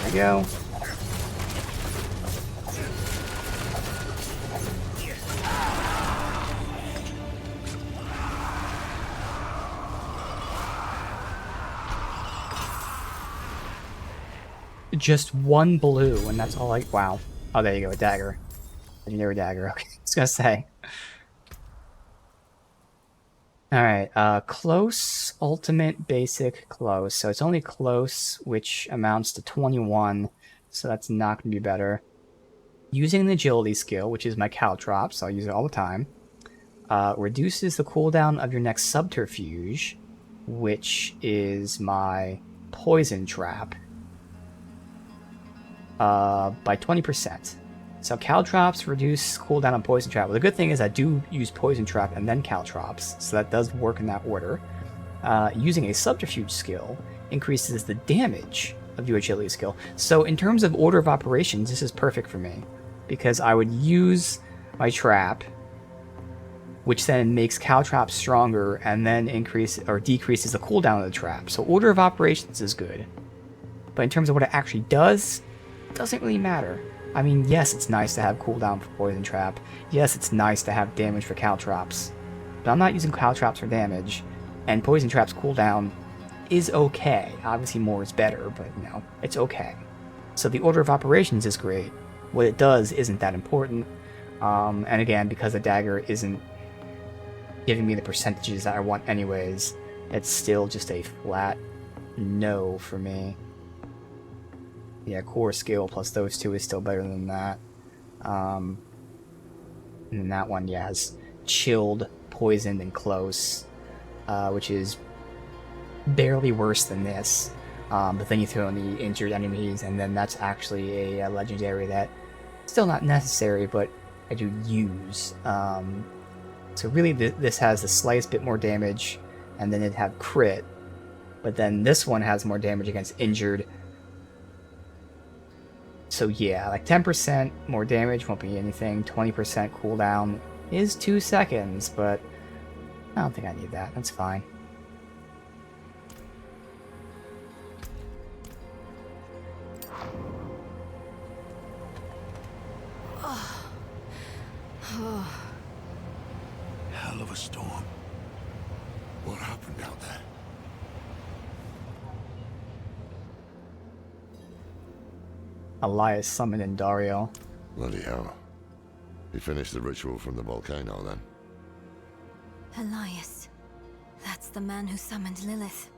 There we go. Just one blue, and that's all I... Wow. Oh, there you go, a dagger. Legendary dagger, okay. I was gonna say. Alright, close, ultimate, basic, close. So it's only close, which amounts to 21, so that's not going to be better. Using the agility skill, which is my Caltrops, so I'll use it all the time, reduces the cooldown of your next subterfuge, which is my Poison Trap, by 20%. So Caltrops reduce cooldown on Poison Trap. Well, the good thing is I do use Poison Trap and then Caltrops, so that does work in that order. Using a Subterfuge skill increases the damage of your agility skill. So in terms of order of operations, this is perfect for me, because I would use my trap, which then makes Caltrops stronger and then decreases the cooldown of the trap. So order of operations is good. But in terms of what it actually does, it doesn't really matter. I mean, yes, it's nice to have cooldown for Poison Trap. Yes, it's nice to have damage for Caltrops. But I'm not using Caltrops for damage, and Poison Trap's cooldown is okay. Obviously more is better, but, you know, it's okay. So the order of operations is great. What it does isn't that important. And again, because the dagger isn't giving me the percentages that I want anyways, it's still just a flat no for me. Yeah, core skill plus those two is still better than that. And then that one, yeah, has chilled, poisoned, and close, which is barely worse than this. But then you throw in the injured enemies, and then that's actually a legendary that still not necessary, but I do use. So really, this has the slightest bit more damage, and then it'd have crit. But then this one has more damage against injured. So yeah, like 10% more damage won't be anything. 20% cooldown is 2 seconds, but I don't think I need that. That's fine. Hell of a storm. What happened out there? Elias summoned in Dario. Bloody hell. He finished the ritual from the volcano then. Elias. That's the man who summoned Lilith.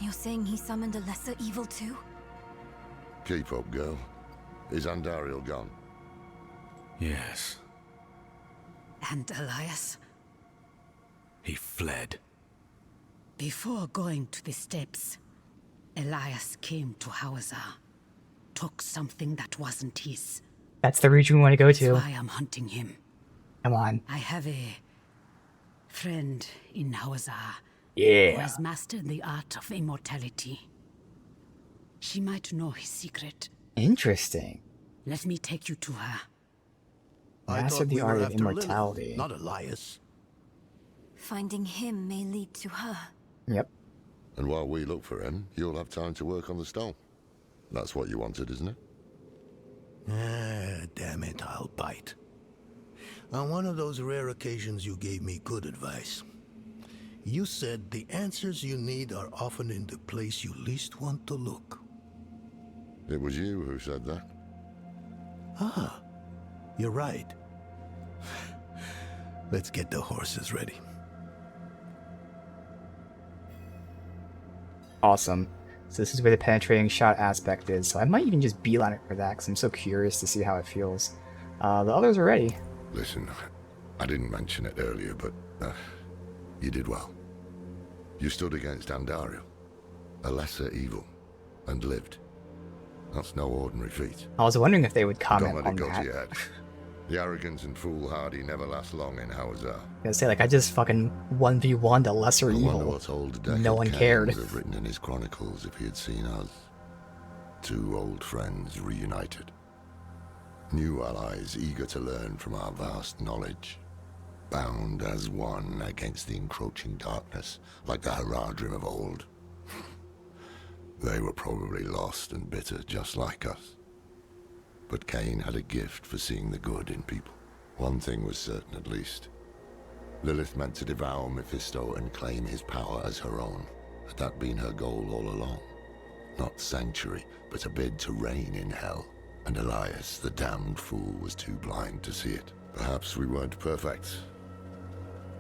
You're saying he summoned a lesser evil too? Keep up, girl. Is Andariel gone? Yes. And Elias? He fled. Before going to the steps, Elias came to Hawazar. Took something that wasn't his. That's the region we want to go to. That's why I'm hunting him. Come on. I have a friend in Hawazar. Yeah. Who has mastered the art of immortality. She might know his secret. Interesting. Let me take you to her. Mastered the art of immortality. Lilith, not Elias. Finding him may lead to her. Yep. And while we look for him, you'll have time to work on the stone. That's what you wanted, isn't it? Ah, damn it, I'll bite. On one of those rare occasions you gave me good advice. You said the answers you need are often in the place you least want to look. It was you who said that. Ah, you're right. Let's get the horses ready. Awesome. So this is where the penetrating shot aspect is. So I might even just beeline it for that, because I'm so curious to see how it feels. The others are ready. Listen, I didn't mention it earlier, but you did well. You stood against Andariel, a lesser evil, and lived. That's no ordinary feat. I was wondering if they would comment Don't let on it go that. to your head. The arrogance and foolhardy never last long in Hawazar. I was gonna say, like, I just fucking 1v1'd a lesser I wonder evil. what old Deckard No one Cain cared. would have written in his chronicles if he had seen us. Two old friends reunited. New allies eager to learn from our vast knowledge. Bound as one against the encroaching darkness, like the Haradrim of old. They were probably lost and bitter just like us. But Cain had a gift for seeing the good in people. One thing was certain at least. Lilith meant to devour Mephisto and claim his power as her own. Had that been her goal all along? Not sanctuary, but a bid to reign in hell. And Elias, the damned fool, was too blind to see it. Perhaps we weren't perfect,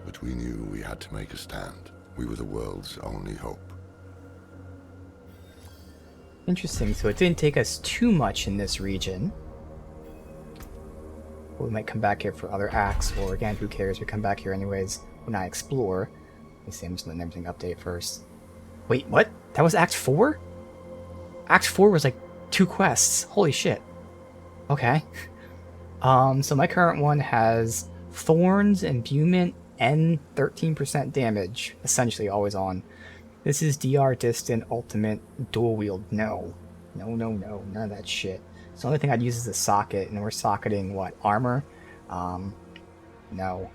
but we knew we had to make a stand. We were the world's only hope. Interesting, so it didn't take us too much in this region. We might come back here for other acts, or again, who cares, we come back here anyways when I explore. Let me see, I'm just letting everything update first. Wait, what? That was Act 4? Act 4 was like 2 quests. Holy shit. Okay. So my current one has Thorns, Imbuement, and 13% damage, essentially always on. This is DR Distant Ultimate Dual Wield. No. No, no, no. None of that shit. So the only thing I'd use is a socket, and we're socketing, what, armor? No.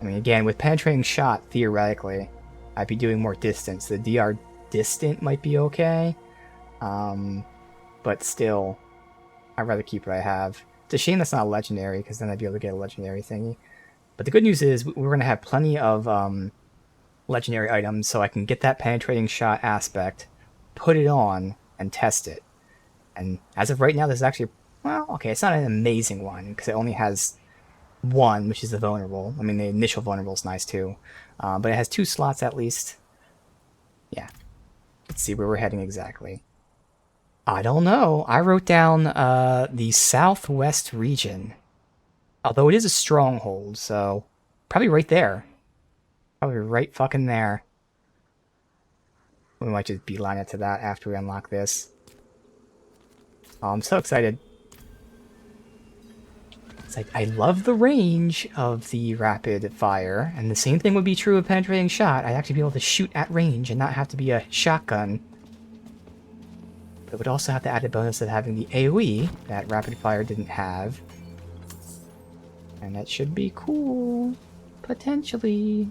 I mean, again, with Penetrating Shot, theoretically, I'd be doing more distance. The DR Distant might be okay, but still, I'd rather keep what I have. It's a shame that's not a legendary, because then I'd be able to get a legendary thingy. But the good news is, we're going to have plenty of legendary items, so I can get that Penetrating Shot aspect, put it on, and test it. And as of right now, this is actually, well, okay, it's not an amazing one, because it only has one, which is the vulnerable. I mean, the initial vulnerable is nice too. But it has 2 slots at least. Yeah. Let's see where we're heading exactly. I don't know. I wrote down the southwest region. Although it is a stronghold, so probably right there. Probably right fucking there. We might just beeline it to that after we unlock this. Oh, I'm so excited. It's like, I love the range of the rapid fire, and the same thing would be true of Penetrating Shot. I'd actually be able to shoot at range and not have to be a shotgun. But it would also have the added bonus of having the AoE that rapid fire didn't have. And that should be cool. Potentially.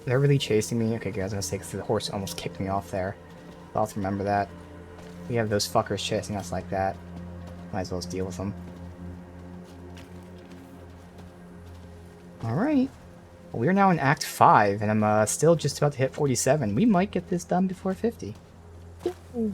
They're really chasing me. Okay, guys, I was gonna say, 'cause the horse almost kicked me off there. I'll have to remember that. We have those fuckers chasing us like that. Might as well just deal with them. Alright. Well, we're now in Act 5, and I'm still just about to hit 47. We might get this done before 50. Yay.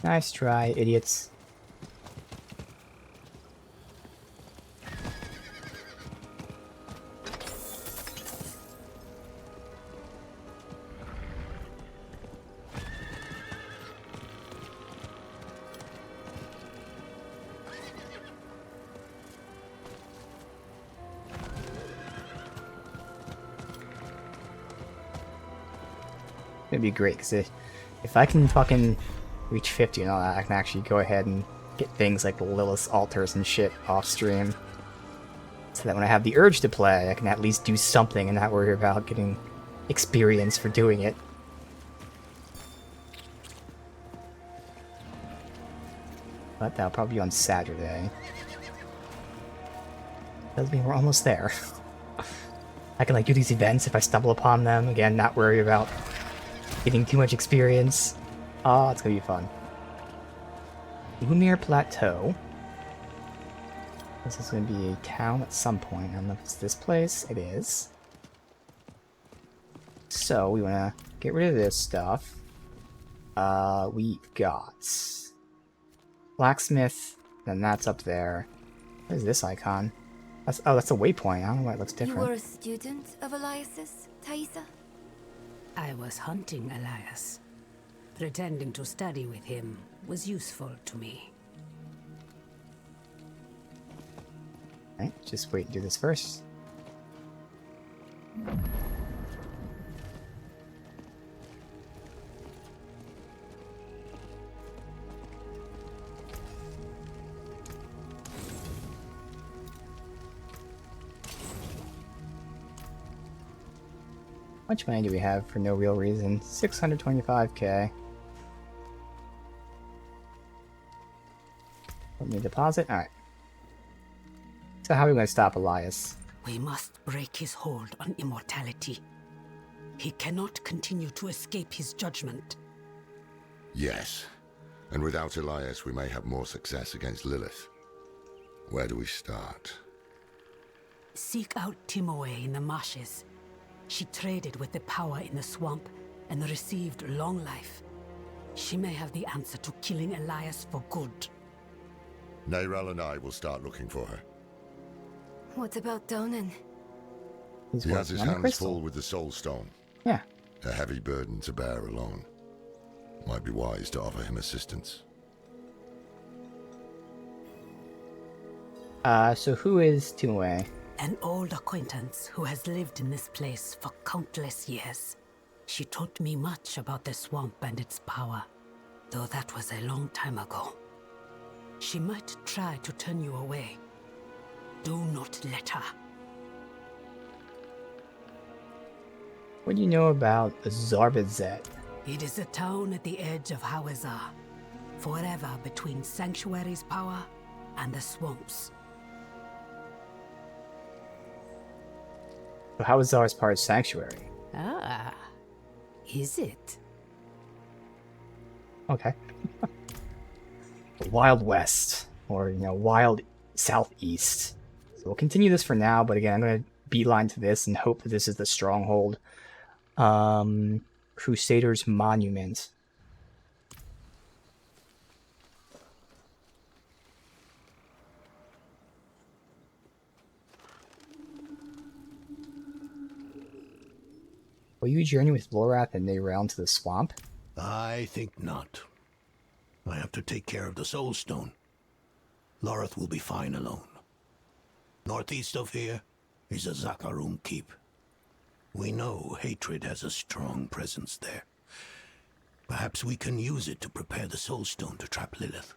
Nice try, idiots. It'd be great, because if I can fucking reach 50 and all that, I can actually go ahead and get things like the Lilith's altars and shit off stream. So that when I have the urge to play, I can at least do something and not worry about getting experience for doing it. But that'll probably be on Saturday. Does mean we're almost there. I can like do these events if I stumble upon them. Again, not worry about getting too much experience. Oh, it's gonna be fun. Lumir Plateau. This is gonna be a town at some point. I don't know if it's this place. It is. So, we wanna get rid of this stuff. We've got Blacksmith, then that's up there. What is this icon? That's a waypoint. I don't know why it looks different. You were a student of Elias's, Thaisa? I was hunting Elias, pretending to study with him. was useful to me. Alright, just wait and do this first. How much money do we have for no real reason? 625k. Let me deposit? Alright. So how are we going to stop Elias? We must break his hold on immortality. He cannot continue to escape his judgment. Yes. And without Elias, we may have more success against Lilith. Where do we start? Seek out Timoe in the marshes. She traded with the power in the swamp and received long life. She may have the answer to killing Elias for good. Neyral and I will start looking for her. What about Donan? He has his hands full with the Soul Stone. Yeah. A heavy burden to bear alone. Might be wise to offer him assistance. So who is Timoe? An old acquaintance who has lived in this place for countless years. She taught me much about the swamp and its power, though that was a long time ago. She might try to turn you away. Do not let her. What do you know about Zarbazet? It is a town at the edge of Hawazar, forever between Sanctuary's power and the swamps. So Hawazar is part of Sanctuary. Ah, is it? Okay. Wild West, or, Wild Southeast. So we'll continue this for now, but again, I'm going to beeline to this and hope that this is the stronghold. Crusaders Monument. Will you journey with Lorath and Neyral to the swamp? I think not. I have to take care of the Soul Stone. Lorath will be fine alone. Northeast of here is a Zakarum keep. We know hatred has a strong presence there. Perhaps we can use it to prepare the Soul Stone to trap Lilith.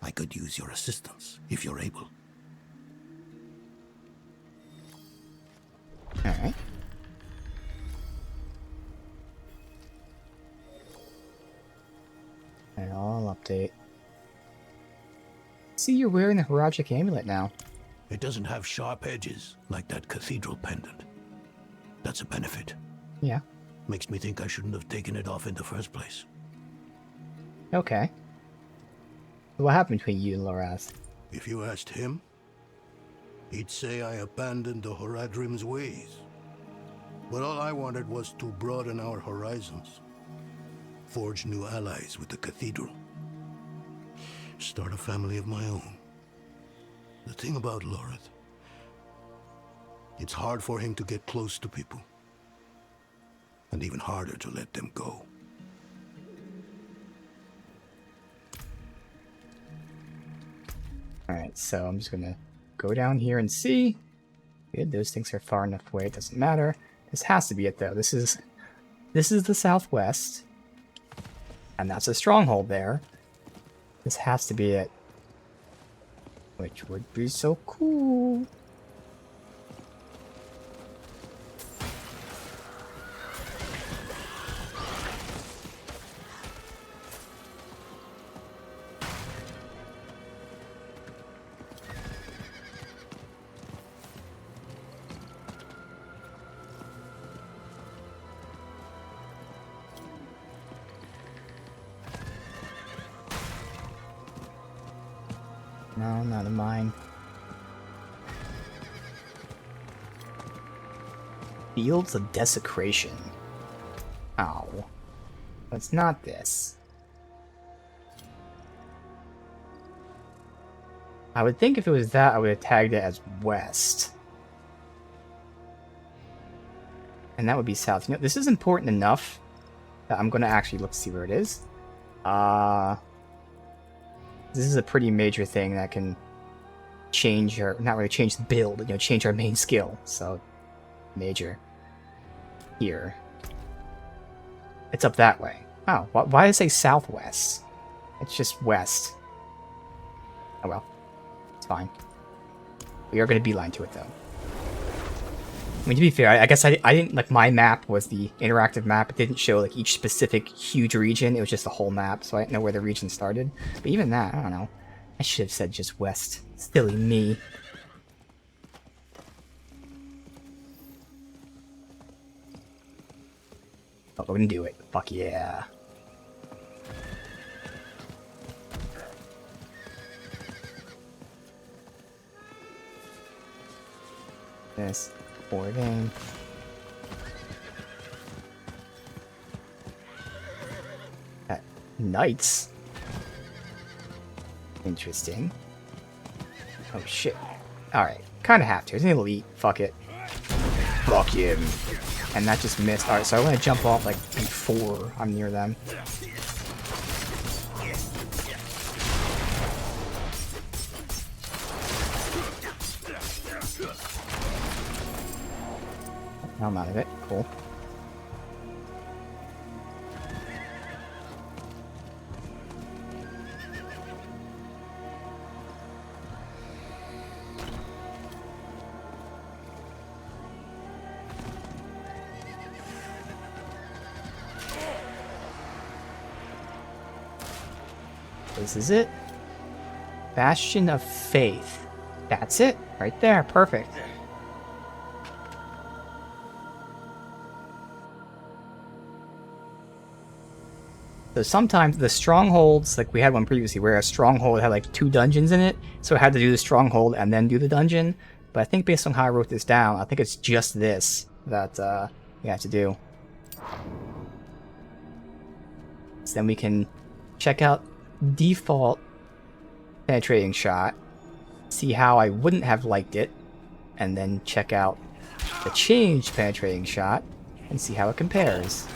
I could use your assistance, if you're able. Alright. And I'll update. See, you're wearing the Haragic amulet now. It doesn't have sharp edges, like that cathedral pendant. That's a benefit. Yeah. Makes me think I shouldn't have taken it off in the first place. Okay. What happened between you and Lorath? If you asked him, he'd say I abandoned the Horadrim's ways. But all I wanted was to broaden our horizons. Forge new allies with the cathedral. Start a family of my own. The thing about Lorath, it's hard for him to get close to people. And even harder to let them go. Alright, so I'm just gonna go down here and see. Good, those things are far enough away, it doesn't matter. This has to be it though. This is the southwest. And that's a stronghold there. This has to be it. Which would be so cool. No, not of mine. Fields of Desecration. Ow. It's not this. I would think if it was that, I would have tagged it as west. And that would be south. This is important enough that I'm going to actually look to see where it is. This is a pretty major thing that can change our, not really change the build, you know, change our main skill. So, major. Here. It's up that way. Oh, why does it say southwest? It's just west. Oh well. It's fine. We are going to beeline to it, though. I mean, to be fair, I guess I didn't, like, my map was the interactive map. It didn't show, like, each specific huge region. It was just the whole map, so I didn't know where the region started. But even that, I don't know. I should have said just west. Silly me. Oh, we're gonna do it. Fuck yeah. This boarding. Knights. Interesting. Oh shit. Alright. Kinda have to. It's an elite. Fuck it. Fuck him. And that just missed. Alright, so I want to jump off like before I'm near them. Now I'm out of it. Cool. This is it. Bastion of Faith. That's it. Right there. Perfect. So sometimes the strongholds, like we had one previously, where a stronghold had like 2 dungeons in it, so I had to do the stronghold and then do the dungeon. But I think based on how I wrote this down, I think it's just this that we have to do. So then we can check out default penetrating shot, see how I wouldn't have liked it, and then check out the changed penetrating shot and see how it compares.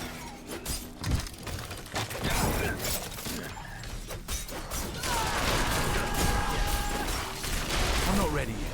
I'm not ready yet.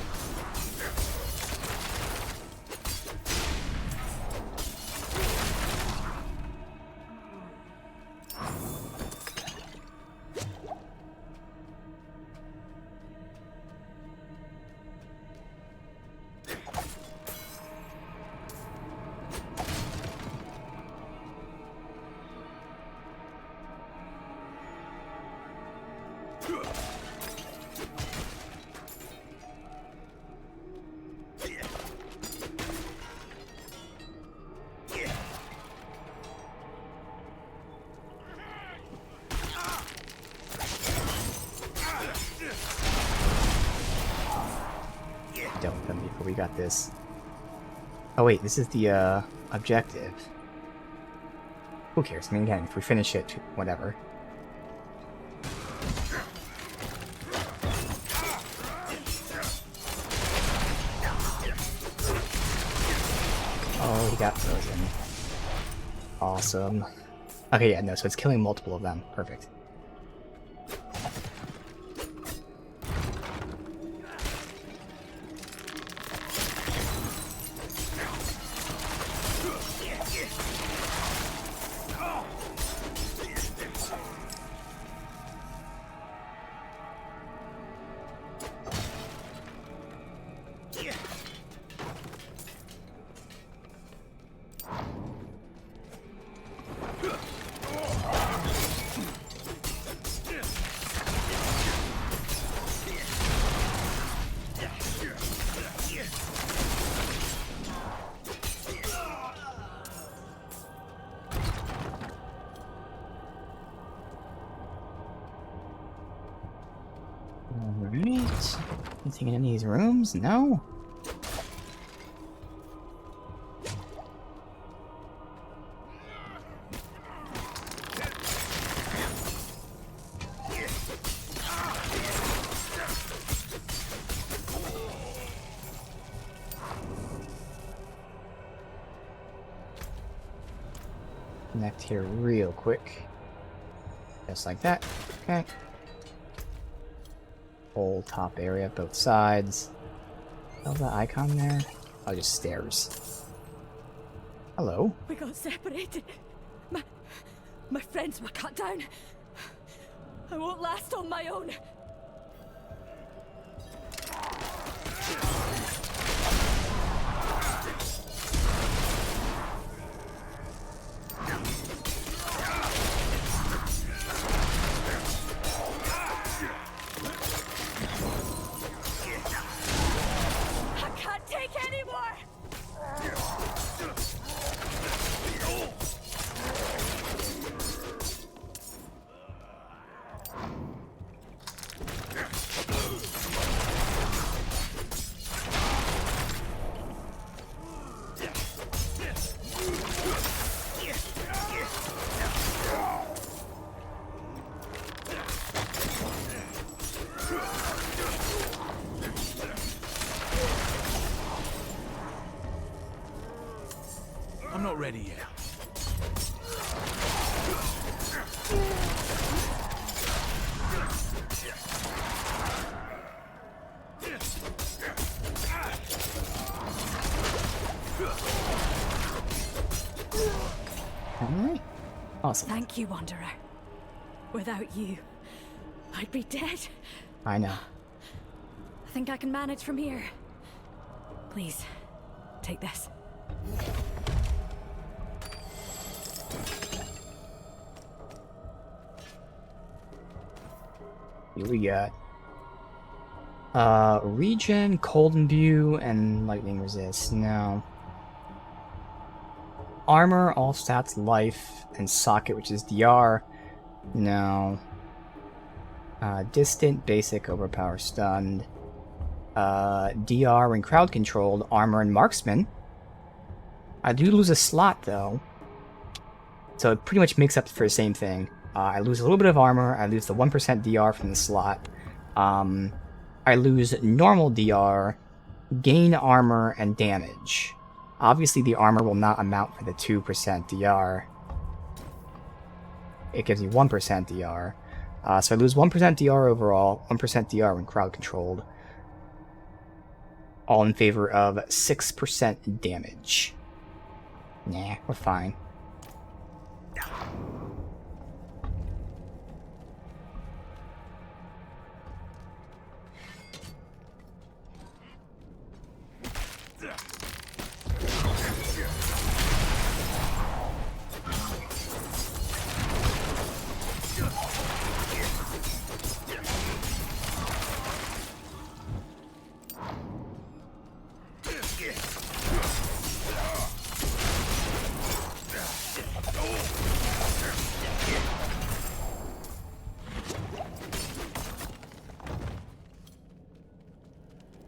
Dealt with them before we got this. Oh wait, this is the objective. Who cares? I mean, again, if we finish it, whatever. Oh, he got frozen. Awesome. Okay, yeah, no, so it's killing multiple of them. Perfect. Alright. Anything in any of these rooms? No? Connect here real quick. Just like that. Okay. Whole top area, both sides. Oh, the icon there? Oh, just stairs. Hello. We got separated. My friends were cut down. I won't last on my own. I can't take any more. I'm not ready yet. Alright. Awesome. Thank you, Wanderer. Without you, I'd be dead. I know. I think I can manage from here. Please, take this. Here we got regen, cold imbue, and lightning resist. No. Armor, all stats, life, and socket, which is DR. No. Distant, basic, overpower, stunned. DR when crowd controlled, armor and marksman. I do lose a slot though. So it pretty much makes up for the same thing. I lose a little bit of armor, I lose the 1% DR from the slot. I lose normal DR, gain armor, and damage. Obviously the armor will not amount for the 2% DR. It gives you 1% DR. So I lose 1% DR overall, 1% DR when crowd controlled. All in favor of 6% damage. Nah, we're fine.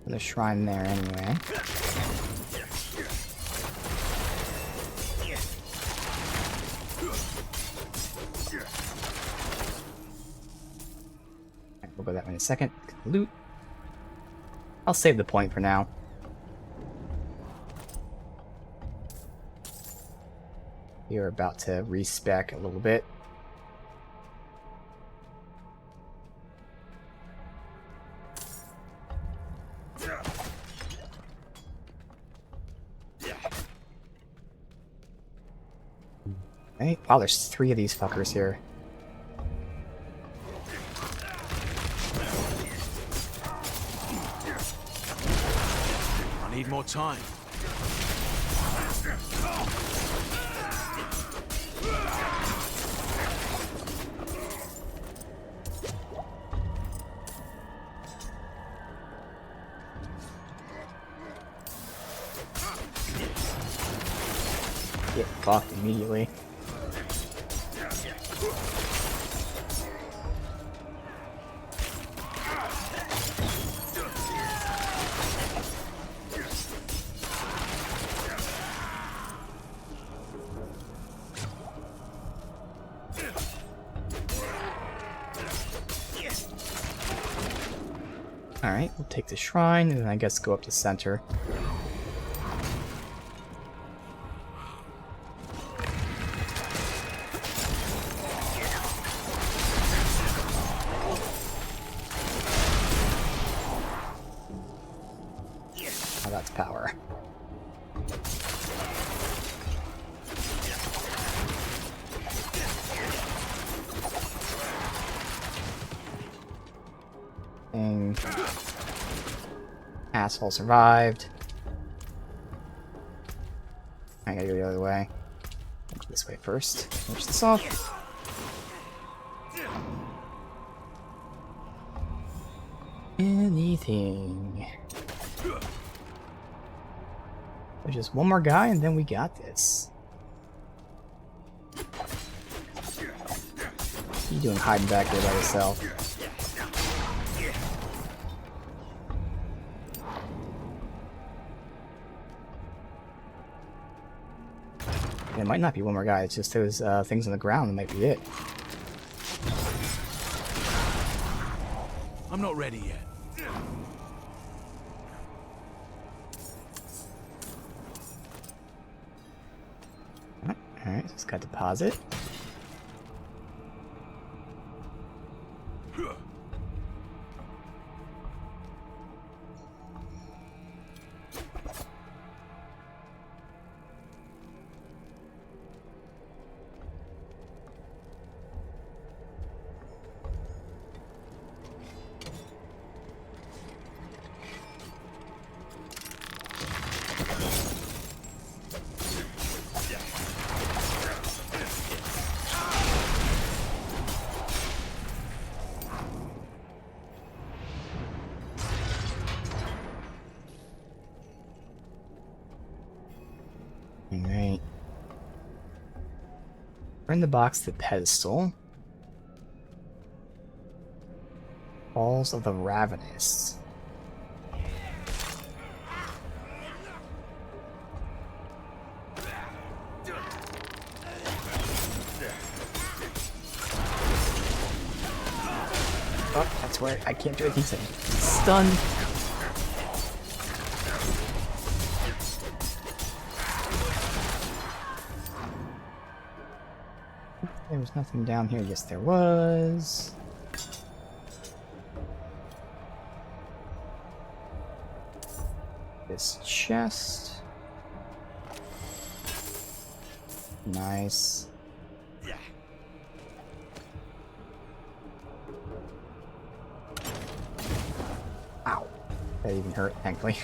The shrine there anyway. Right, we'll go that way in a second. Loot. I'll save the point for now. You're about to respec a little bit. Hey, wow, there's 3 of these fuckers here. I need more time. Get fucked immediately. Alright, we'll take the shrine and then I guess go up to center. that's power. And asshole survived. I gotta go the other way. Go this way first. Finish this off. Anything. There's just one more guy and then we got this. What are you doing hiding back there by yourself? It might not be one more guy, it's just those things on the ground that might be it. I'm not ready yet. Alright, so it's got deposit. Alright. Bring the box to the pedestal. Balls of the Ravenous. Oh, that's where I can't do anything. Stunned. There was nothing down here. Yes, there was. This chest. Nice. Ow. That even hurt, thankfully.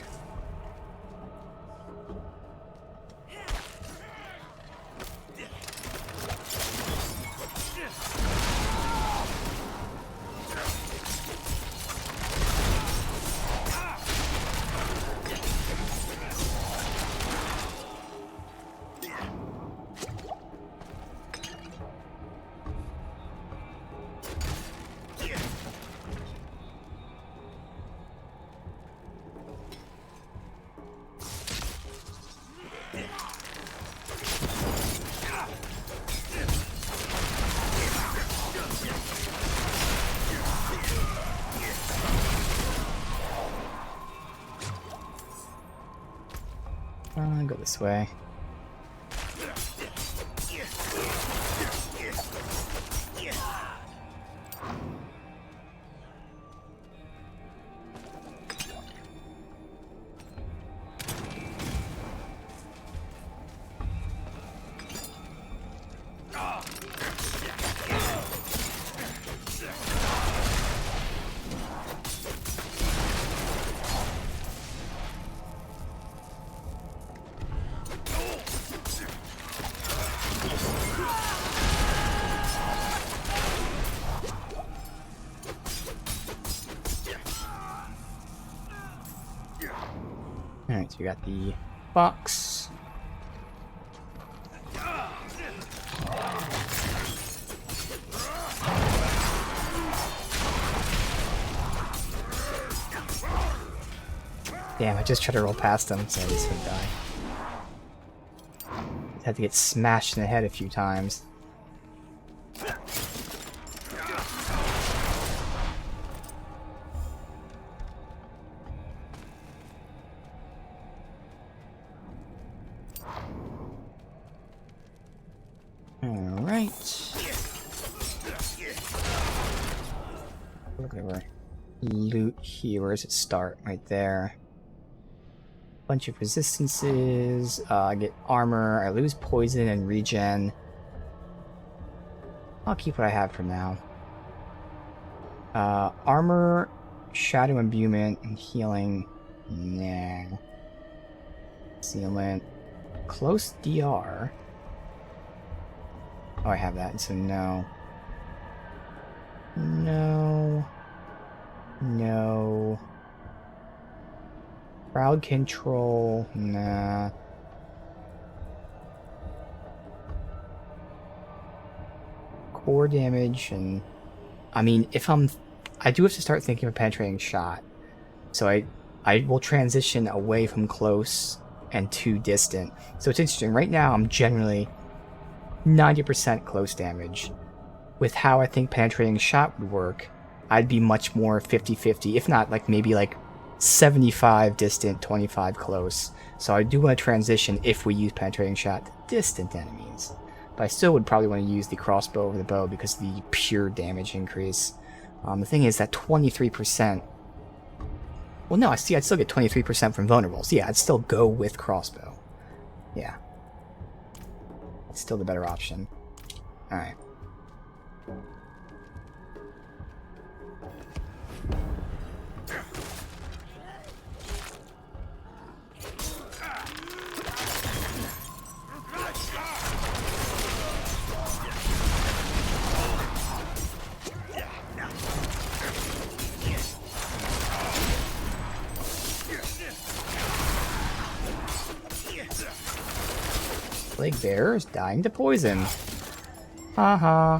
Go this way. Alright, so we got the box. Damn, I just tried to roll past him, so I just would die. Had to get smashed in the head a few times. Look at where loot here. Where does it start? Right there. Bunch of resistances. I get armor. I lose poison and regen. I'll keep what I have for now. Armor, Shadow Imbuement, and healing. Nah. Sealant. Close DR. Oh, I have that, so no. No. No. Crowd control. Nah. Core damage and... I mean, if I do have to start thinking of a penetrating shot. So I will transition away from close and to distant. So it's interesting. Right now, I'm generally 90% close damage. With how I think penetrating shot would work, I'd be much more 50-50, if not like maybe like 75 distant, 25 close. So I do want to transition if we use penetrating shot to distant enemies. But I still would probably want to use the crossbow over the bow because of the pure damage increase. The thing is that 23%... Well, no, I'd still get 23% from vulnerables. Yeah, I'd still go with crossbow. Yeah. It's still the better option. Alright. Plague Bearer is dying to poison. Haha.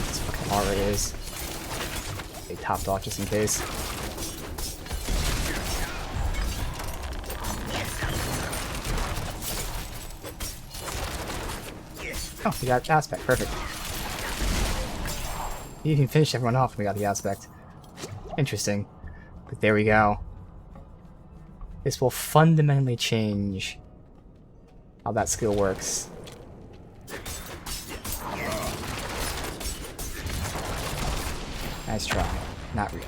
This fucking armor is. They topped off just in case. Oh, we got aspect. Perfect. You can finish everyone off when we got the aspect. Interesting. But there we go. This will fundamentally change how that skill works. Nice try. Not really.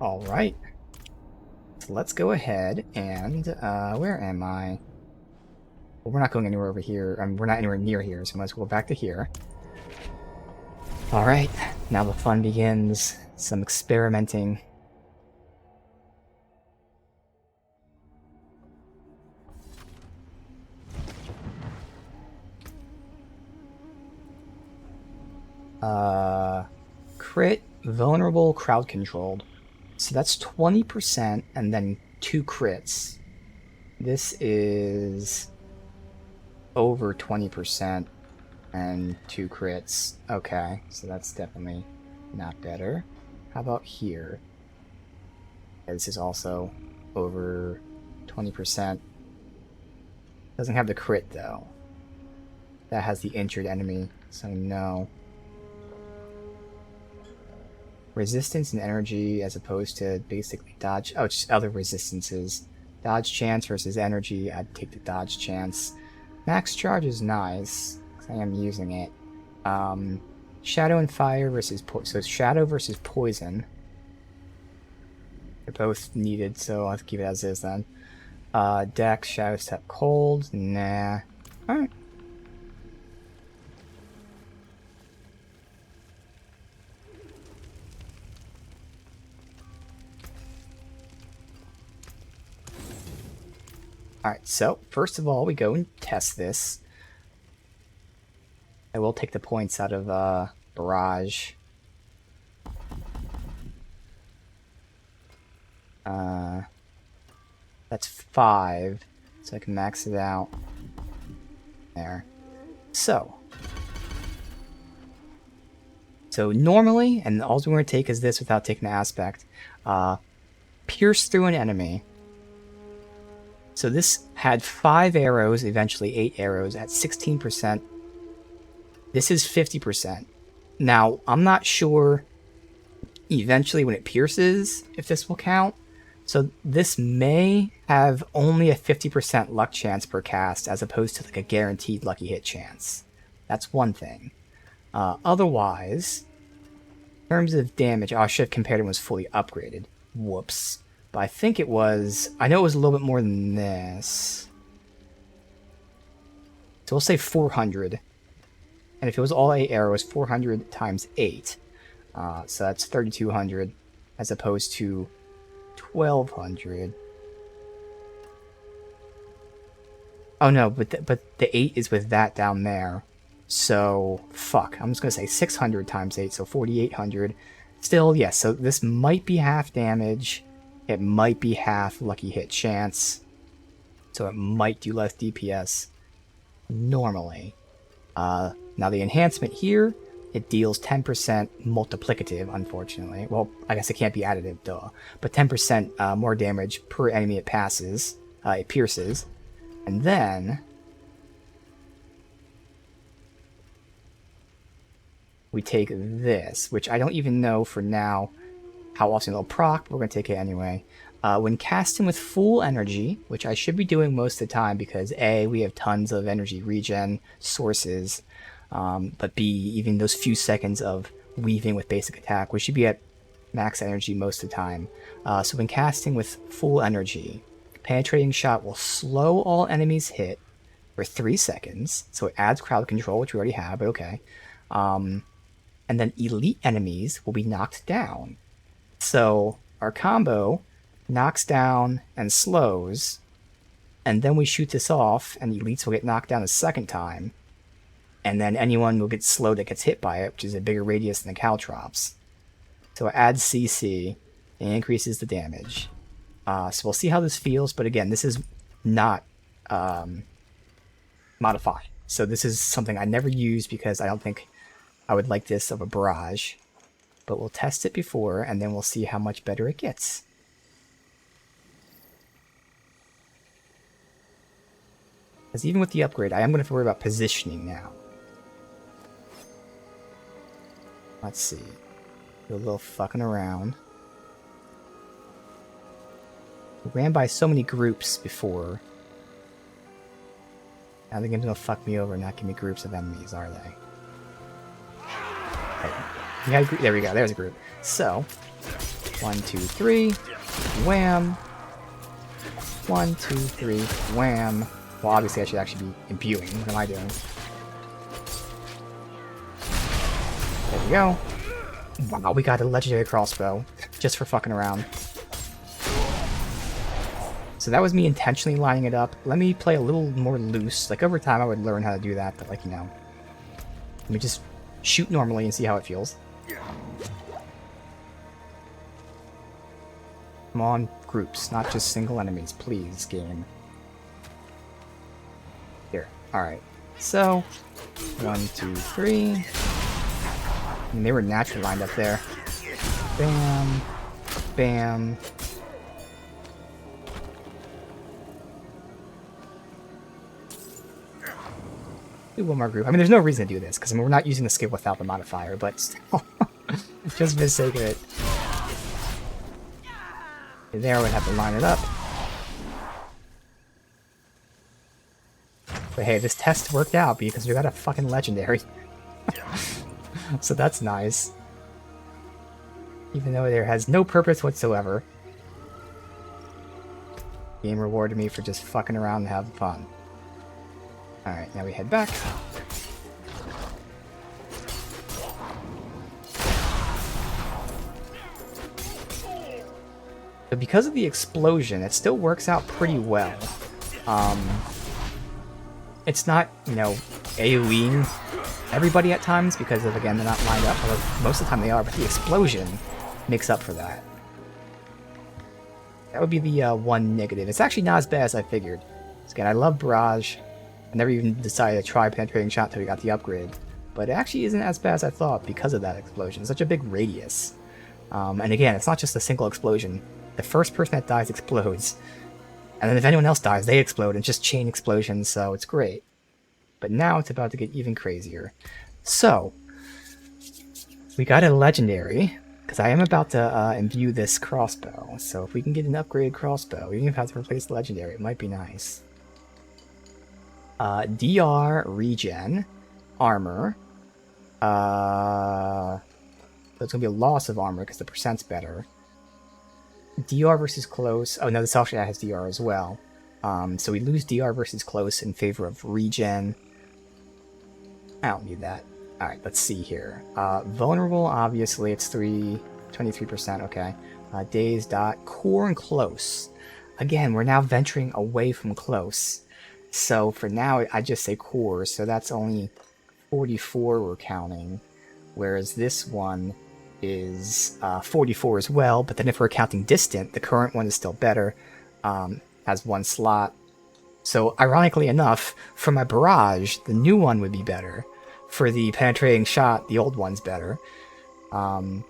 Alright. So let's go ahead and, where am I? Well, we're not going anywhere over here. We're not anywhere near here, so let's go back to here. Alright, now the fun begins. Some experimenting. Crit, vulnerable, crowd controlled. So that's 20% and then 2 crits. This is over 20% and 2 crits. Okay, so that's definitely not better. How about here? Yeah, this is also over 20%. Doesn't have the crit though. That has the injured enemy, so no. Resistance and energy as opposed to basically dodge. Oh, just other resistances. Dodge chance versus energy. I'd take the dodge chance. Max charge is nice, because I am using it. Shadow and fire versus so shadow versus poison. They're both needed, so I'll have to keep it as is then. Dex, shadow step cold. Nah. Alright. Alright, so first of all, we go and test this. I will take the points out of Barrage. That's 5, so I can max it out. There. So normally, and all we're going to take is this without taking the aspect, pierce through an enemy. So this had 5 arrows, eventually 8 arrows at 16%. This is 50%. Now, I'm not sure eventually when it pierces if this will count, So this may have only a 50% luck chance per cast as opposed to like a guaranteed lucky hit chance. That's one thing. Otherwise, in terms of damage, I should have compared it when it was fully upgraded. Whoops. But I think it was... I know it was a little bit more than this. So we'll say 400. And if it was all 8 arrows, 400 times 8. So that's 3,200 as opposed to 1,200. Oh no, but the 8 is with that down there. So, fuck. I'm just going to say 600 times 8, so 4,800. Still, yes, so this might be half damage. It might be half lucky hit chance. So it might do less DPS normally. Now the enhancement here, it deals 10% multiplicative, unfortunately. Well, I guess it can't be additive, duh. But 10% more damage per enemy it passes. It pierces. And then... we take this, which I don't even know for now how often it'll proc, but we're going to take it anyway. When casting with full energy, which I should be doing most of the time because A, we have tons of energy regen sources, but B, even those few seconds of weaving with basic attack, we should be at max energy most of the time. So when casting with full energy, penetrating shot will slow all enemies hit for 3 seconds, so it adds crowd control, which we already have, but okay. And then elite enemies will be knocked down. So our combo knocks down and slows, and then we shoot this off, and elites will get knocked down a second time, and then anyone will get slowed that gets hit by it, which is a bigger radius than the Caltrops. So it adds CC and increases the damage. So we'll see how this feels, but again, this is not modified. So this is something I never use because I don't think I would like this of a Barrage, but we'll test it before, and then we'll see how much better it gets. Because even with the upgrade, I am going to have to worry about positioning now. Let's see. Do a little fucking around. We ran by so many groups before. Now the game's going to fuck me over and not give me groups of enemies, are they? Yeah, there we go. There's a group. So, 1, 2, 3, wham. 1, 2, 3, wham. Well, obviously I should actually be imbuing. What am I doing? There we go. Wow, we got a legendary crossbow just for fucking around. So that was me intentionally lining it up. Let me play a little more loose. Like over time I would learn how to do that, but like, you know. Let me just shoot normally and see how it feels. Come on, groups, not just single enemies, please, game. Here, alright. So, 1, 2, 3. And they were naturally lined up there. Bam. Bam. Do one more group. I mean, there's no reason to do this, because I mean, we're not using the skill without the modifier, but still. Just for the sake of it. There, we'd have to line it up. But hey, this test worked out because we got a fucking legendary. So that's nice. Even though there has no purpose whatsoever. Game rewarded me for just fucking around and having fun. Alright, now we head back. But because of the explosion, it still works out pretty well. It's not, you know, AoEing everybody at times because of, again, they're not lined up. Although most of the time they are, but the explosion makes up for that. That would be the one negative. It's actually not as bad as I figured. So again, I love Barrage. I never even decided to try penetrating shot until we got the upgrade. But it actually isn't as bad as I thought because of that explosion. It's such a big radius. And again, it's not just a single explosion. The first person that dies explodes. And then if anyone else dies, they explode. It's just chain explosions, so it's great. But now it's about to get even crazier. So, we got a legendary. Because I am about to imbue this crossbow, so if we can get an upgraded crossbow, even if I have to replace the legendary, it might be nice. DR, regen, armor. So it's going to be a loss of armor because the percent's better. DR versus close. Oh no, this actually has DR as well. So we lose DR versus close in favor of regen. I don't need that. Alright, let's see here. Vulnerable, obviously, it's 23%, okay. Dazed, dot, core and close. Again, we're now venturing away from close. So for now, I just say core, so that's only 44 we're counting. Whereas this one is 44 as well, but then if we're counting distant, the current one is still better. Has 1 slot. So ironically enough, for my barrage, the new one would be better. For the penetrating shot, the old one's better. And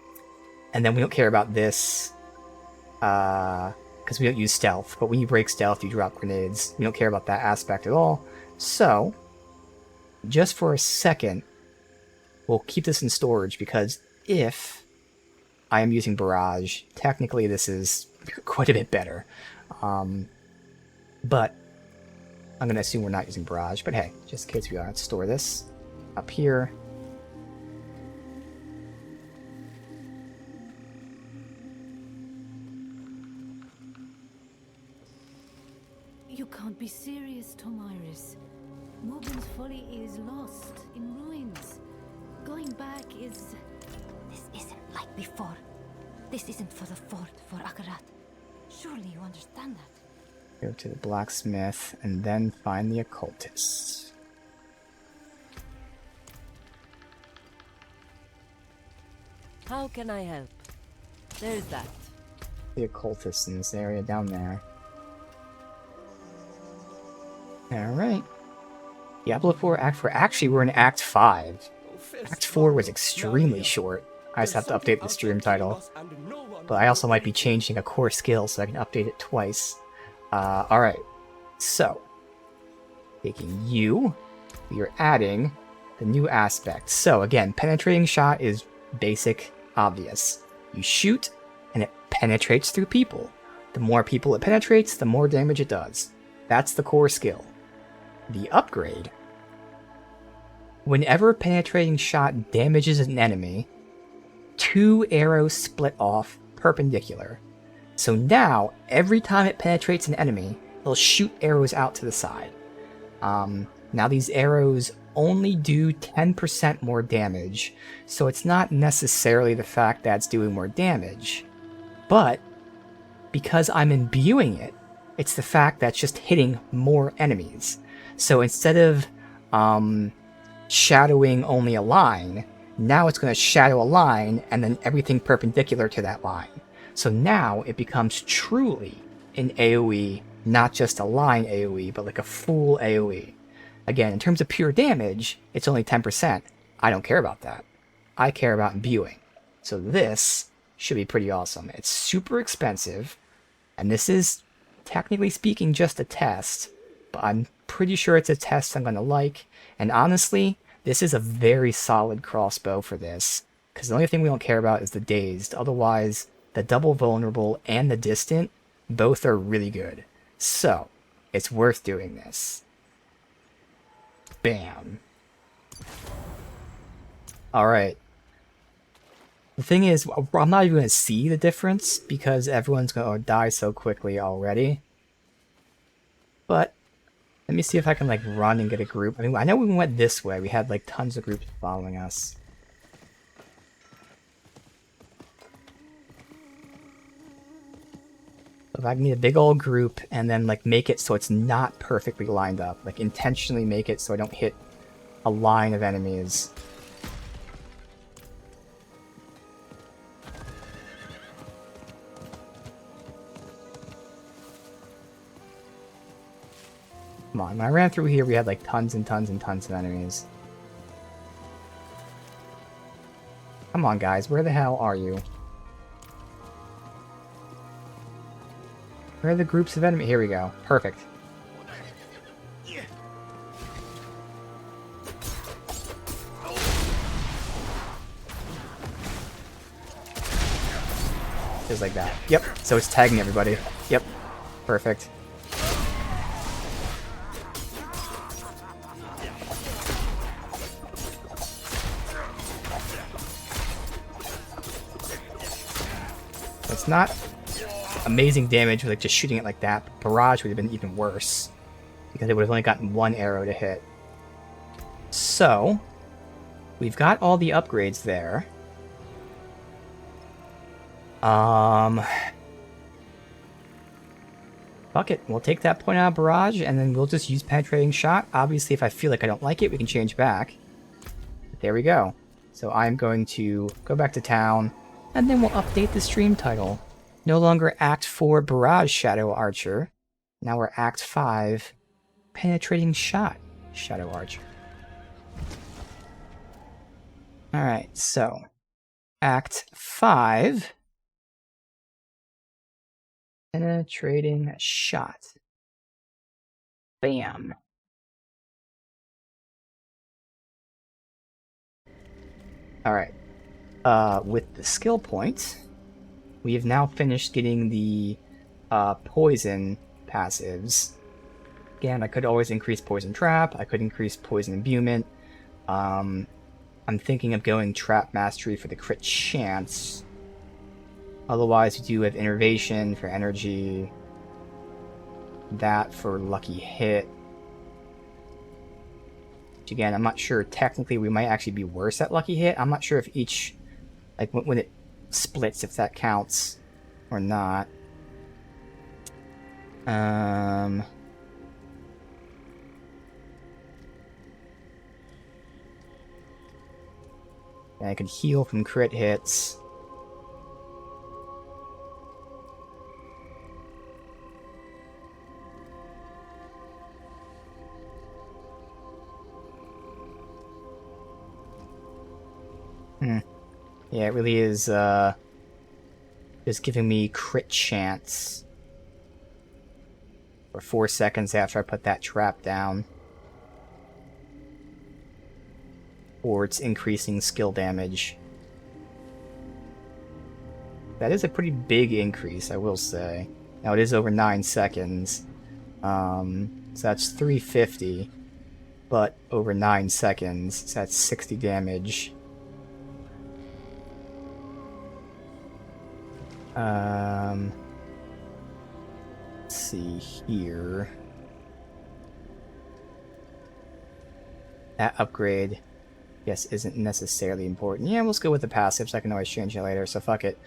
then we don't care about this because we don't use stealth. But when you break stealth, you drop grenades. We don't care about that aspect at all. So, just for a second, we'll keep this in storage because if I am using Barrage, technically this is quite a bit better. But I'm going to assume we're not using Barrage. But hey, just in case we are, let's store this up here. You can't be serious, Tomiris. Morgan's folly is lost, in ruins. Going back is... This isn't like before. This isn't for the fort, for Akarat. Surely you understand that. Go to the blacksmith and then find the occultists. How can I help? There's that. The occultists in this area down there. Alright. Diablo IV Act 4. Actually, we're in Act 5. Act 4 was extremely short. I just have to update the stream title. But I also might be changing a core skill so I can update it twice. Alright. So, taking you, we are adding the new aspect. So again, penetrating shot is basic, obvious. You shoot, and it penetrates through people. The more people it penetrates, the more damage it does. That's the core skill. The upgrade. Whenever a penetrating shot damages an enemy, 2 arrows split off perpendicular. So now, every time it penetrates an enemy, it'll shoot arrows out to the side. Now these arrows only do 10% more damage, so it's not necessarily the fact that it's doing more damage, but because I'm imbuing it, it's the fact that it's just hitting more enemies. So instead of shadowing only a line, now it's going to shadow a line and then everything perpendicular to that line. So now it becomes truly an AoE, not just a line AoE, but like a full AoE. Again, in terms of pure damage, it's only 10%. I don't care about that. I care about imbuing. So this should be pretty awesome. It's super expensive, and this is, technically speaking, just a test, but I'm pretty sure it's a test I'm going to like, and honestly, this is a very solid crossbow for this, because the only thing we don't care about is the dazed. Otherwise, the double vulnerable and the distant, both are really good. So, it's worth doing this. Bam. Alright. The thing is, I'm not even going to see the difference because everyone's going to die so quickly already. But, let me see if I can, like, run and get a group. I mean, I know we went this way. We had, like, tons of groups following us. If I can get a big old group and then, like, make it so it's not perfectly lined up. Like, intentionally make it so I don't hit a line of enemies. Come on, when I ran through here, we had, like, tons and tons and tons of enemies. Come on, guys, where the hell are you? Where are the groups of enemies? Here we go. Perfect. Just like that. Yep. So it's tagging everybody. Yep. Perfect. It's not amazing damage with like just shooting it like that. But Barrage would have been even worse because it would have only gotten one arrow to hit. So we've got all the upgrades there. Fuck it. We'll take that point out of Barrage, and then we'll just use Penetrating Shot. Obviously, if I feel like I don't like it, we can change back. But there we go. So I'm going to go back to town, and then we'll update the stream title. No longer Act 4 Barrage Shadow Archer. Now we're Act 5 Penetrating Shot Shadow Archer. Alright, so Act 5 Penetrating Shot. Bam. Alright. With the skill point, we have now finished getting the poison passives. Again, I could always increase Poison Trap, I could increase Poison Imbuement. I'm thinking of going Trap Mastery for the crit chance. Otherwise, we do have Innervation for energy. That for lucky hit. Which again, I'm not sure. Technically, we might actually be worse at lucky hit. I'm not sure if each, like when it splits, if that counts or not. And I could heal from crit hits. Yeah, it really is just giving me crit chance for 4 seconds after I put that trap down. Or it's increasing skill damage. That is a pretty big increase, I will say. Now it is over 9 seconds. So that's 350. But over 9 seconds, so that's 60 damage. Let's see here. That upgrade, yes, isn't necessarily important. Yeah, let's go with the passives. I can always change it later, so fuck it.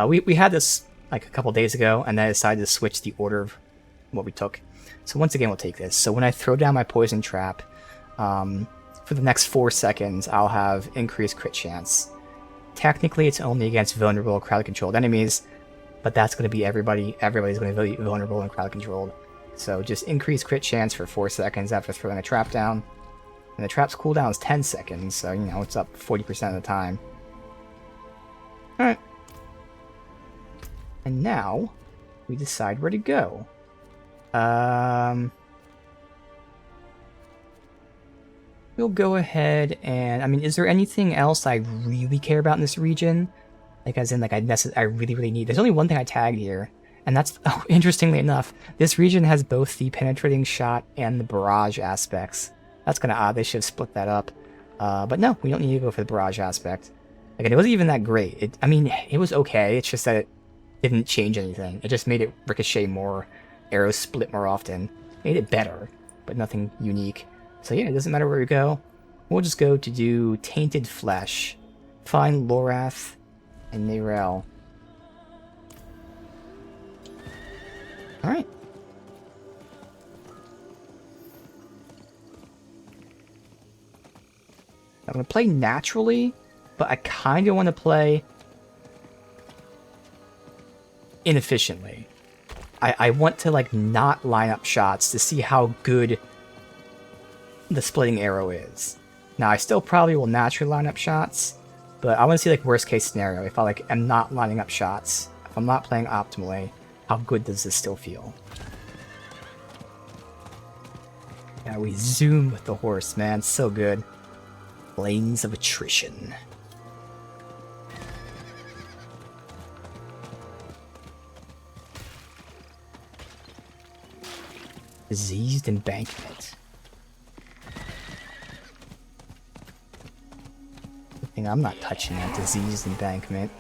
We had this like a couple days ago, and then I decided to switch the order of what we took. So once again, we'll take this. So when I throw down my Poison Trap, for the next 4 seconds, I'll have increased crit chance. Technically, it's only against vulnerable crowd-controlled enemies, but that's going to be everybody. Everybody's going to be vulnerable and crowd-controlled. So just increase crit chance for 4 seconds after throwing a trap down. And the trap's cooldown is 10 seconds, so, you know, it's up 40% of the time. Alright. And now, we decide where to go. We'll go ahead and... I mean, is there anything else I really care about in this region? Like, as in, like, I really need... There's only one thing I tagged here, and that's... Oh, interestingly enough, this region has both the Penetrating Shot and the Barrage aspects. That's kind of odd. They should have split that up. But no, we don't need to go for the Barrage aspect. Like, it wasn't even that great. I mean, it was okay. It's just that it didn't change anything. It just made it ricochet more. Arrows split more often. Made it better, but nothing unique. So yeah, it doesn't matter where we go. We'll just go to do Tainted Flesh. Find Lorath and Neyrelle. Alright. I'm going to play naturally, but I kind of want to play inefficiently. I want to, like, not line up shots to see how good the splitting arrow is. Now, I still probably will naturally line up shots, but I want to see, like, worst case scenario. If I, like, am not lining up shots, if I'm not playing optimally, how good does this still feel? Yeah, we zoom with the horse, man. So good. Lanes of Attrition. Diseased Embankment. Good thing I'm not touching that Diseased Embankment.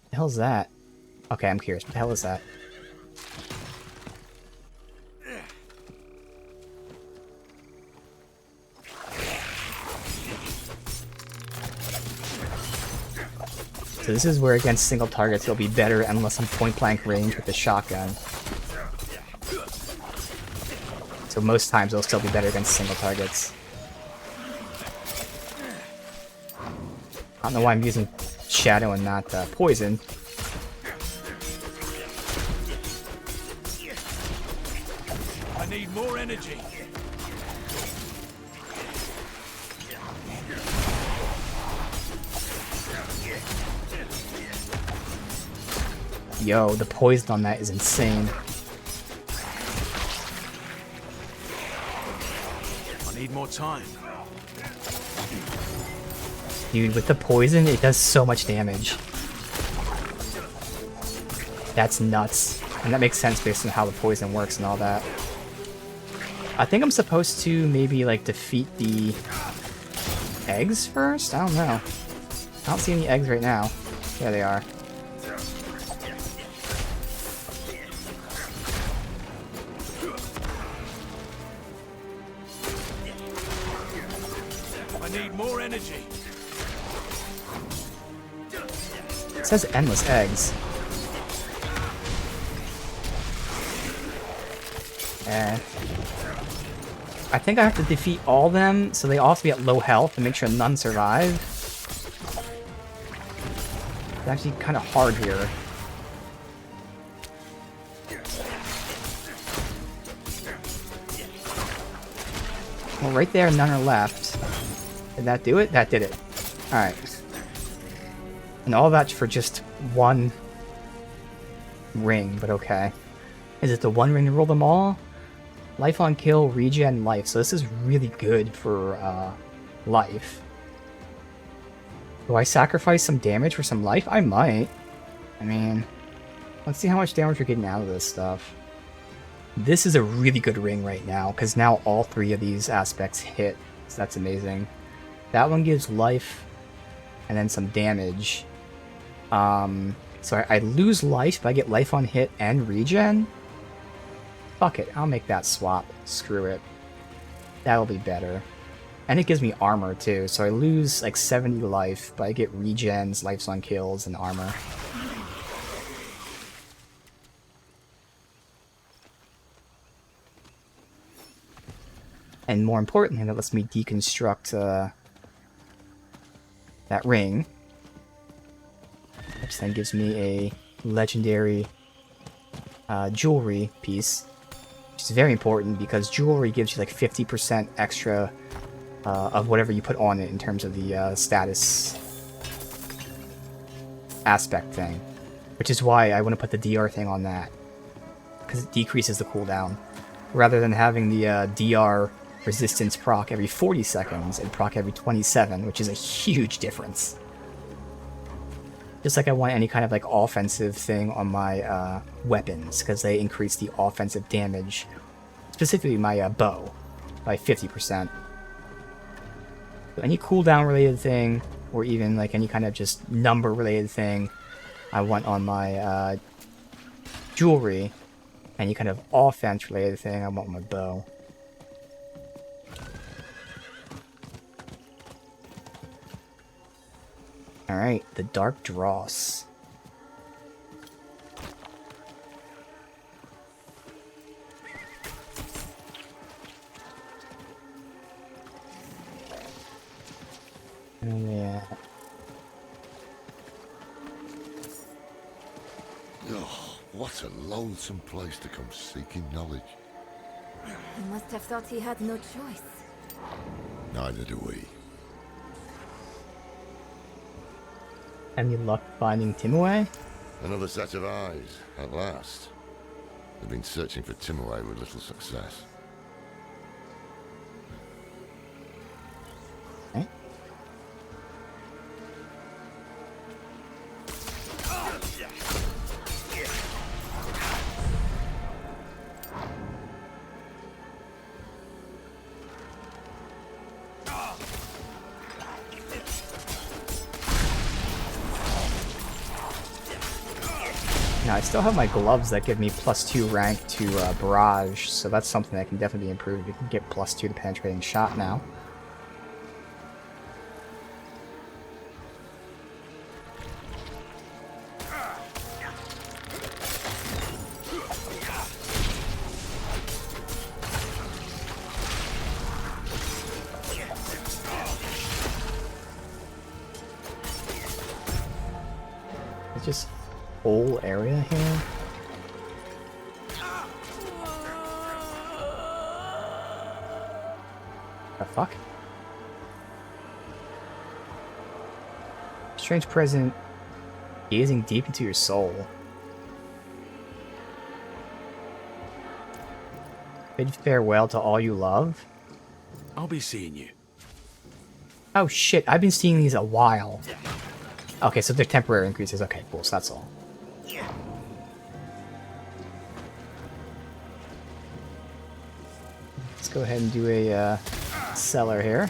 What the hell's that? Okay, I'm curious. What the hell is that? So this is where against single targets it'll be better unless I'm point blank range with the shotgun. So most times it'll still be better against single targets. I don't know why I'm using Shadow and not Poison. I need more energy. Yo, the poison on that is insane. I need more time. Dude, with the poison, it does so much damage. That's nuts. And that makes sense based on how the poison works and all that. I think I'm supposed to maybe, like, defeat the eggs first? I don't know. I don't see any eggs right now. There they are. I need more energy. It says endless eggs. I think I have to defeat all of them, so they all have to be at low health and make sure none survive. It's actually kind of hard here. Well, right there, none are left. Did that do it? That did it. Alright. And all that for just one ring, but okay. Is it the one ring to roll them all? Life on kill, regen, life. So this is really good for life. Do I sacrifice some damage for some life? I might. I mean, let's see how much damage we're getting out of this stuff. This is a really good ring right now, because now all three of these aspects hit. So that's amazing. That one gives life, and then some damage. So I lose life, but I get life on hit and regen. Fuck it, I'll make that swap. Screw it. That'll be better. And it gives me armor too, so I lose like 70 life, but I get regens, lives on kills, and armor. And more importantly, that lets me deconstruct that ring. Which then gives me a legendary jewelry piece. Which is very important because jewelry gives you like 50% extra of whatever you put on it in terms of the status aspect thing. Which is why I want to put the DR thing on that. Because it decreases the cooldown. Rather than having the DR resistance proc every 40 seconds and proc every 27, which is a huge difference. Just like I want any kind of like offensive thing on my weapons, because they increase the offensive damage, specifically my bow, by 50%. So any cooldown related thing, or even like any kind of just number related thing I want on my jewelry, any kind of offense related thing I want on my bow. Alright, the Dark Dross. Yeah. Oh, what a lonesome place to come seeking knowledge. He must have thought he had no choice. Neither do we. Any luck finding Timaway? Another set of eyes, at last. They've been searching for Timaway with little success. Okay. Now, I still have my gloves that give me +2 rank to Barrage, so that's something that can definitely be improved. You can get +2 to penetrating shot now. It's just whole area here. The fuck? Strange present gazing deep into your soul. Bid farewell to all you love. I'll be seeing you. Oh shit, I've been seeing these a while. Okay, so they're temporary increases. Okay, cool, so that's all. Let's go ahead and do a cellar here.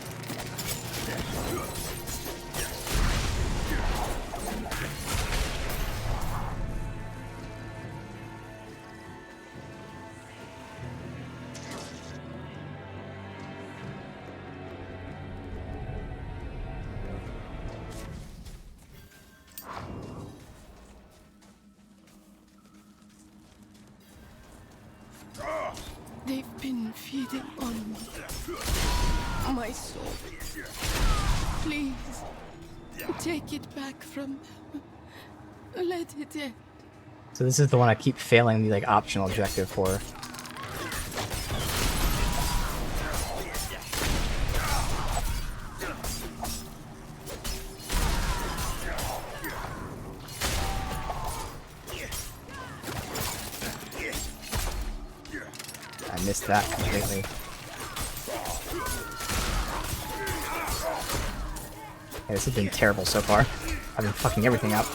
They've been feeding on me. My soul. Please, take it back from them. Let it end. So this is the one I keep failing the like optional objective for. I missed that completely. Yeah, this has been terrible so far. I've been fucking everything up.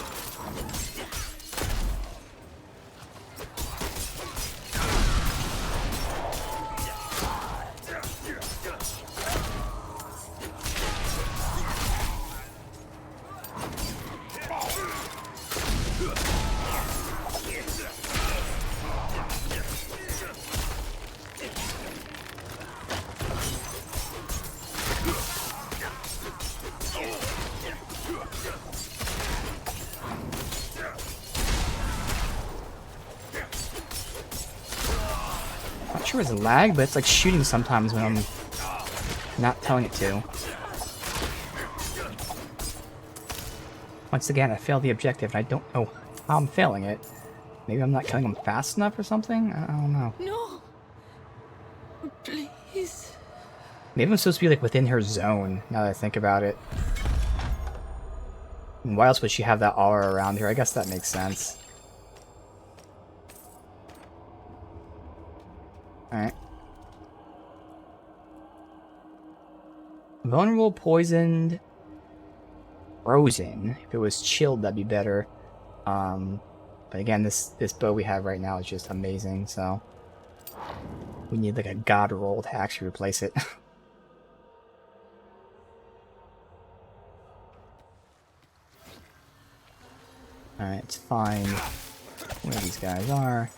Not sure it's lag, but it's like shooting sometimes when I'm not telling it to. Once again, I failed the objective and I don't know how I'm failing it. Maybe I'm not killing them fast enough or something? I don't know. No. Please. Maybe I'm supposed to be like within her zone, now that I think about it. And why else would she have that aura around her? I guess that makes sense. Alright. Vulnerable, poisoned, frozen. If it was chilled, that'd be better. But again, this bow we have right now is just amazing, so we need like a god roll to actually replace it. Alright, let's find where these guys are.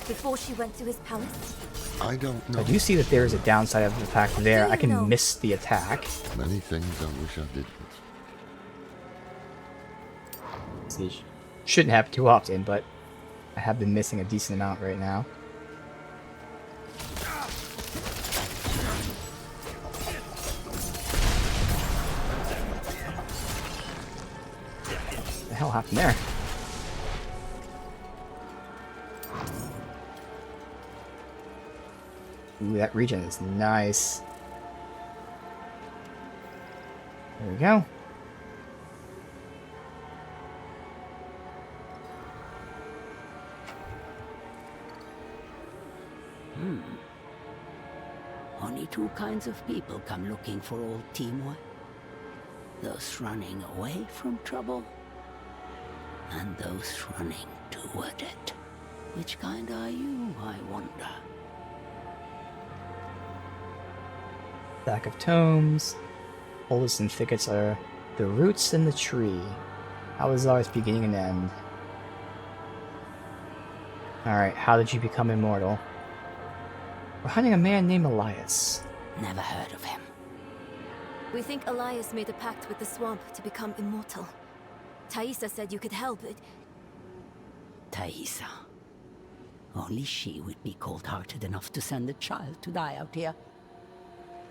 Before she went to his palace? I don't know. I do see that there is a downside of the fact there. I can miss the attack. Many things I wish I didn't. See, shouldn't happen too often, but I have been missing a decent amount right now. What the hell happened there? Ooh, that region is nice. There we go. Only two kinds of people come looking for old Timor. Those running away from trouble, and those running toward it. Which kind are you, I wonder? Stack of tomes. Oldest and thickets are the roots in the tree. How is always beginning and end? Alright, how did you become immortal? We're hunting a man named Elias. Never heard of him. We think Elias made a pact with the swamp to become immortal. Thaisa said you could help it. Thaisa. Only she would be cold-hearted enough to send a child to die out here.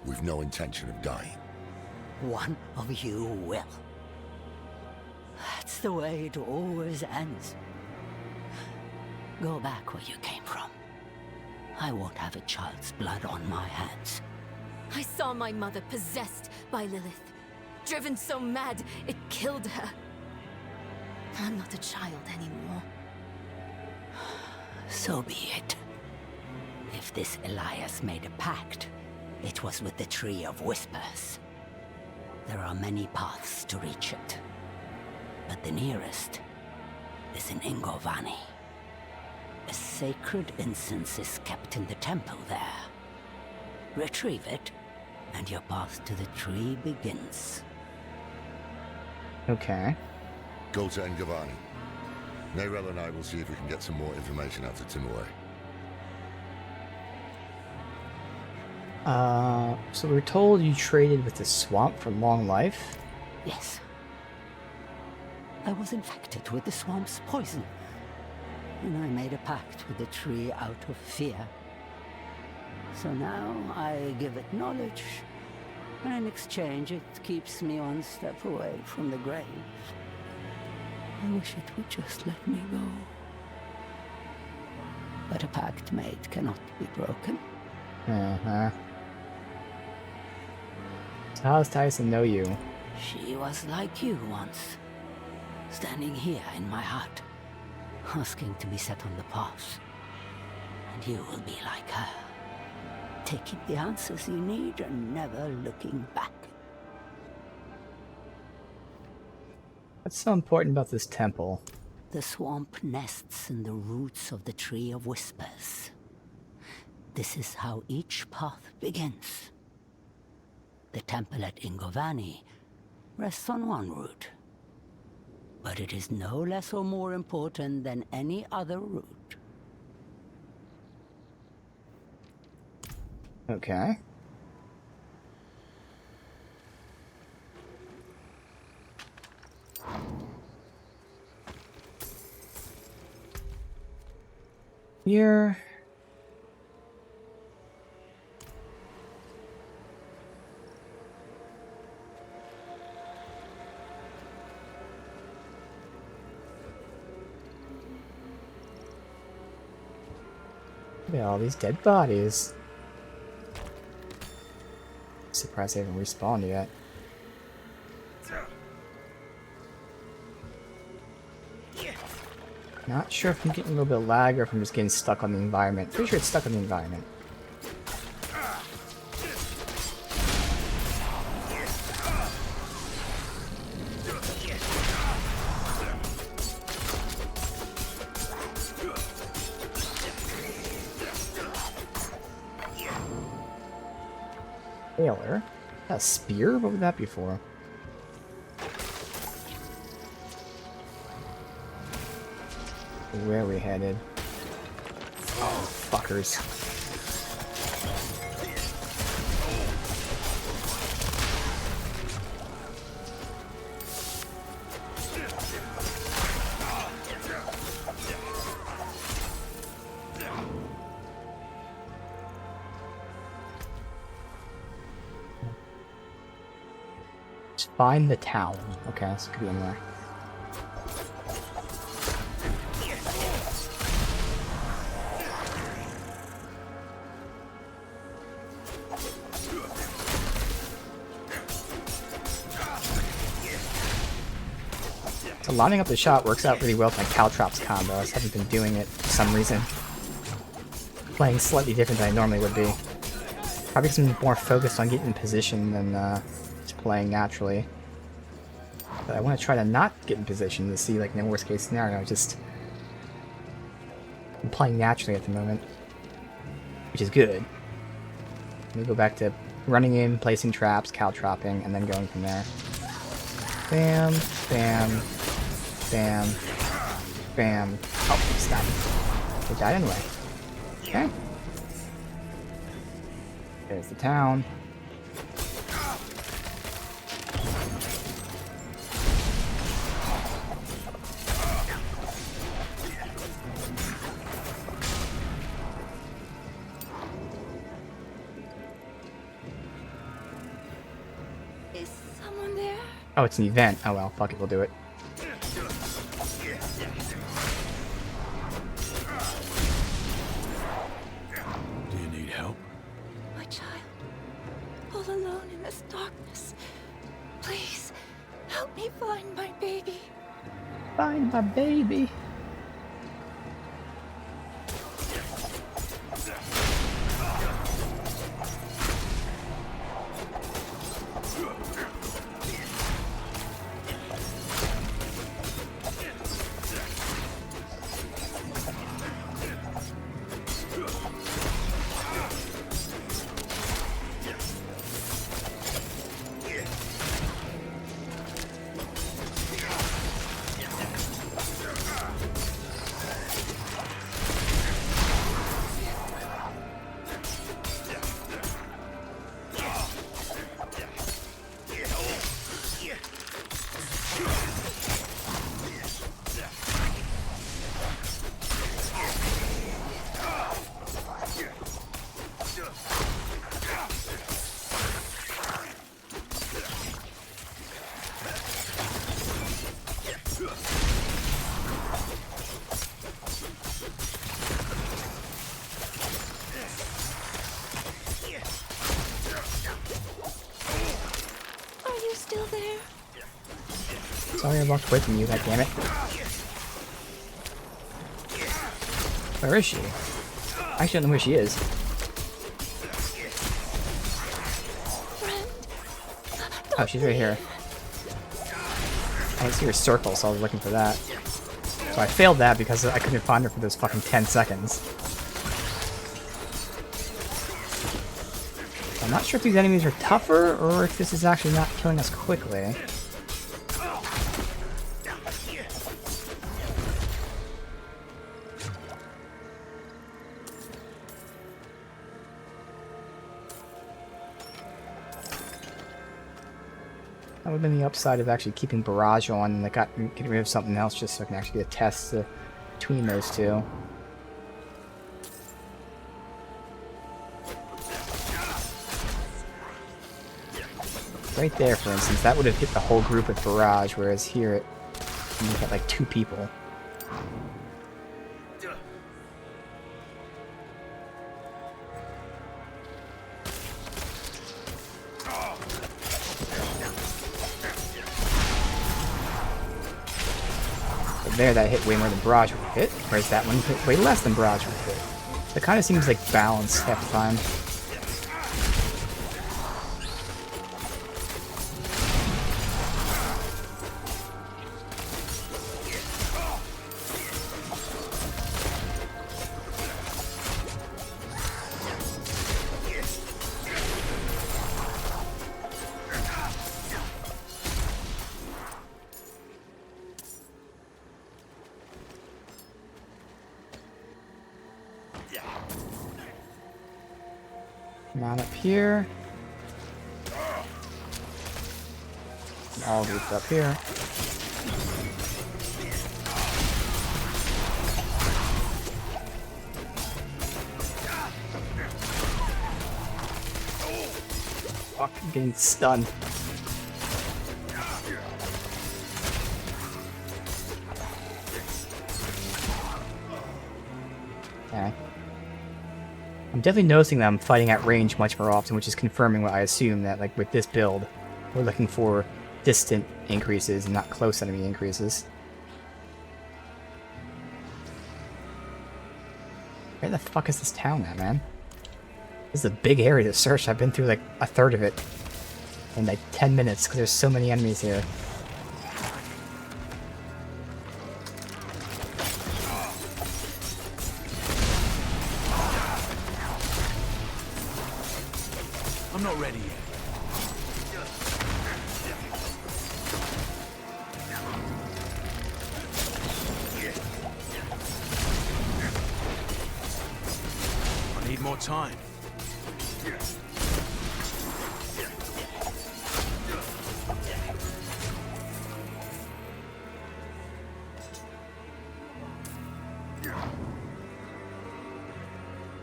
We've no intention of dying. One of you will. That's the way it always ends. Go back where you came from. I won't have a child's blood on my hands. I saw my mother possessed by Lilith. Driven so mad, it killed her. I'm not a child anymore. So be it. If this Elias made a pact, it was with the Tree of Whispers. There are many paths to reach it, but the nearest is in Ingovani. A sacred incense is kept in the temple there. Retrieve it, and your path to the tree begins. Okay. Go to Ngavani. Neyrel and I will see if we can get some more information out of Timaway. So we're told you traded with the swamp for long life? Yes. I was infected with the swamp's poison, and I made a pact with the tree out of fear. So now I give it knowledge, and in exchange it keeps me one step away from the grave. I wish it would just let me go. But a pact made cannot be broken. Uh-huh. So how does Tyson know you? She was like you once, standing here in my heart, asking to be set on the path. And you will be like her, taking the answers you need and never looking back. What's so important about this temple? The swamp nests in the roots of the Tree of Whispers. This is how each path begins. The temple at Ingovani rests on one route, but it is no less or more important than any other route. Okay. Here. Look at all these dead bodies. Surprised they haven't respawned yet. Not sure if I'm getting a little bit of lag or if I'm just getting stuck on the environment. Pretty sure it's stuck on the environment. Taylor? A spear? What would that be for? Where are we headed? Oh, fuckers. Just find the town. Okay, this could be in there. So lining up the shot works out really well with my Caltrops combo. I just haven't been doing it for some reason. Playing slightly different than I normally would be. Probably some more focused on getting in position than just playing naturally. But I want to try to not get in position to see, like, in the worst case scenario. I'm playing naturally at the moment, which is good. Let me go back to running in, placing traps, caltropping, and then going from there. Bam, bam, bam, bam. Oh, stop. They died anyway. Okay. There's the town. Is someone there? Oh, it's an event. Oh well, fuck it, we'll do it. Do you need help? My child, all alone in this darkness. Please, help me find my baby. Find my baby. Sorry I walked away from you, goddammit. Where is she? I actually don't know where she is. Oh, she's right here. I didn't see her circle, so I was looking for that. So I failed that because I couldn't find her for those fucking 10 seconds. I'm not sure if these enemies are tougher, or if this is actually not killing us quickly. That would have been the upside of actually keeping Barrage on and getting rid of something else just so I can actually get a test between those two. Right there, for instance, that would have hit the whole group with Barrage, whereas here you got like 2 people. There, that hit way more than Barrage would hit, whereas that one hit way less than Barrage would hit. So it kind of seems like balanced half the time. Come on up here. All grouped up here. Fuck, I'm getting stunned. Okay. I'm definitely noticing that I'm fighting at range much more often, which is confirming what I assume, that like with this build, we're looking for distant increases and not close enemy increases. Where the fuck is this town at, man? This is a big area to search. I've been through like a third of it in like 10 minutes because there's so many enemies here. I'm not ready yet. I need more time.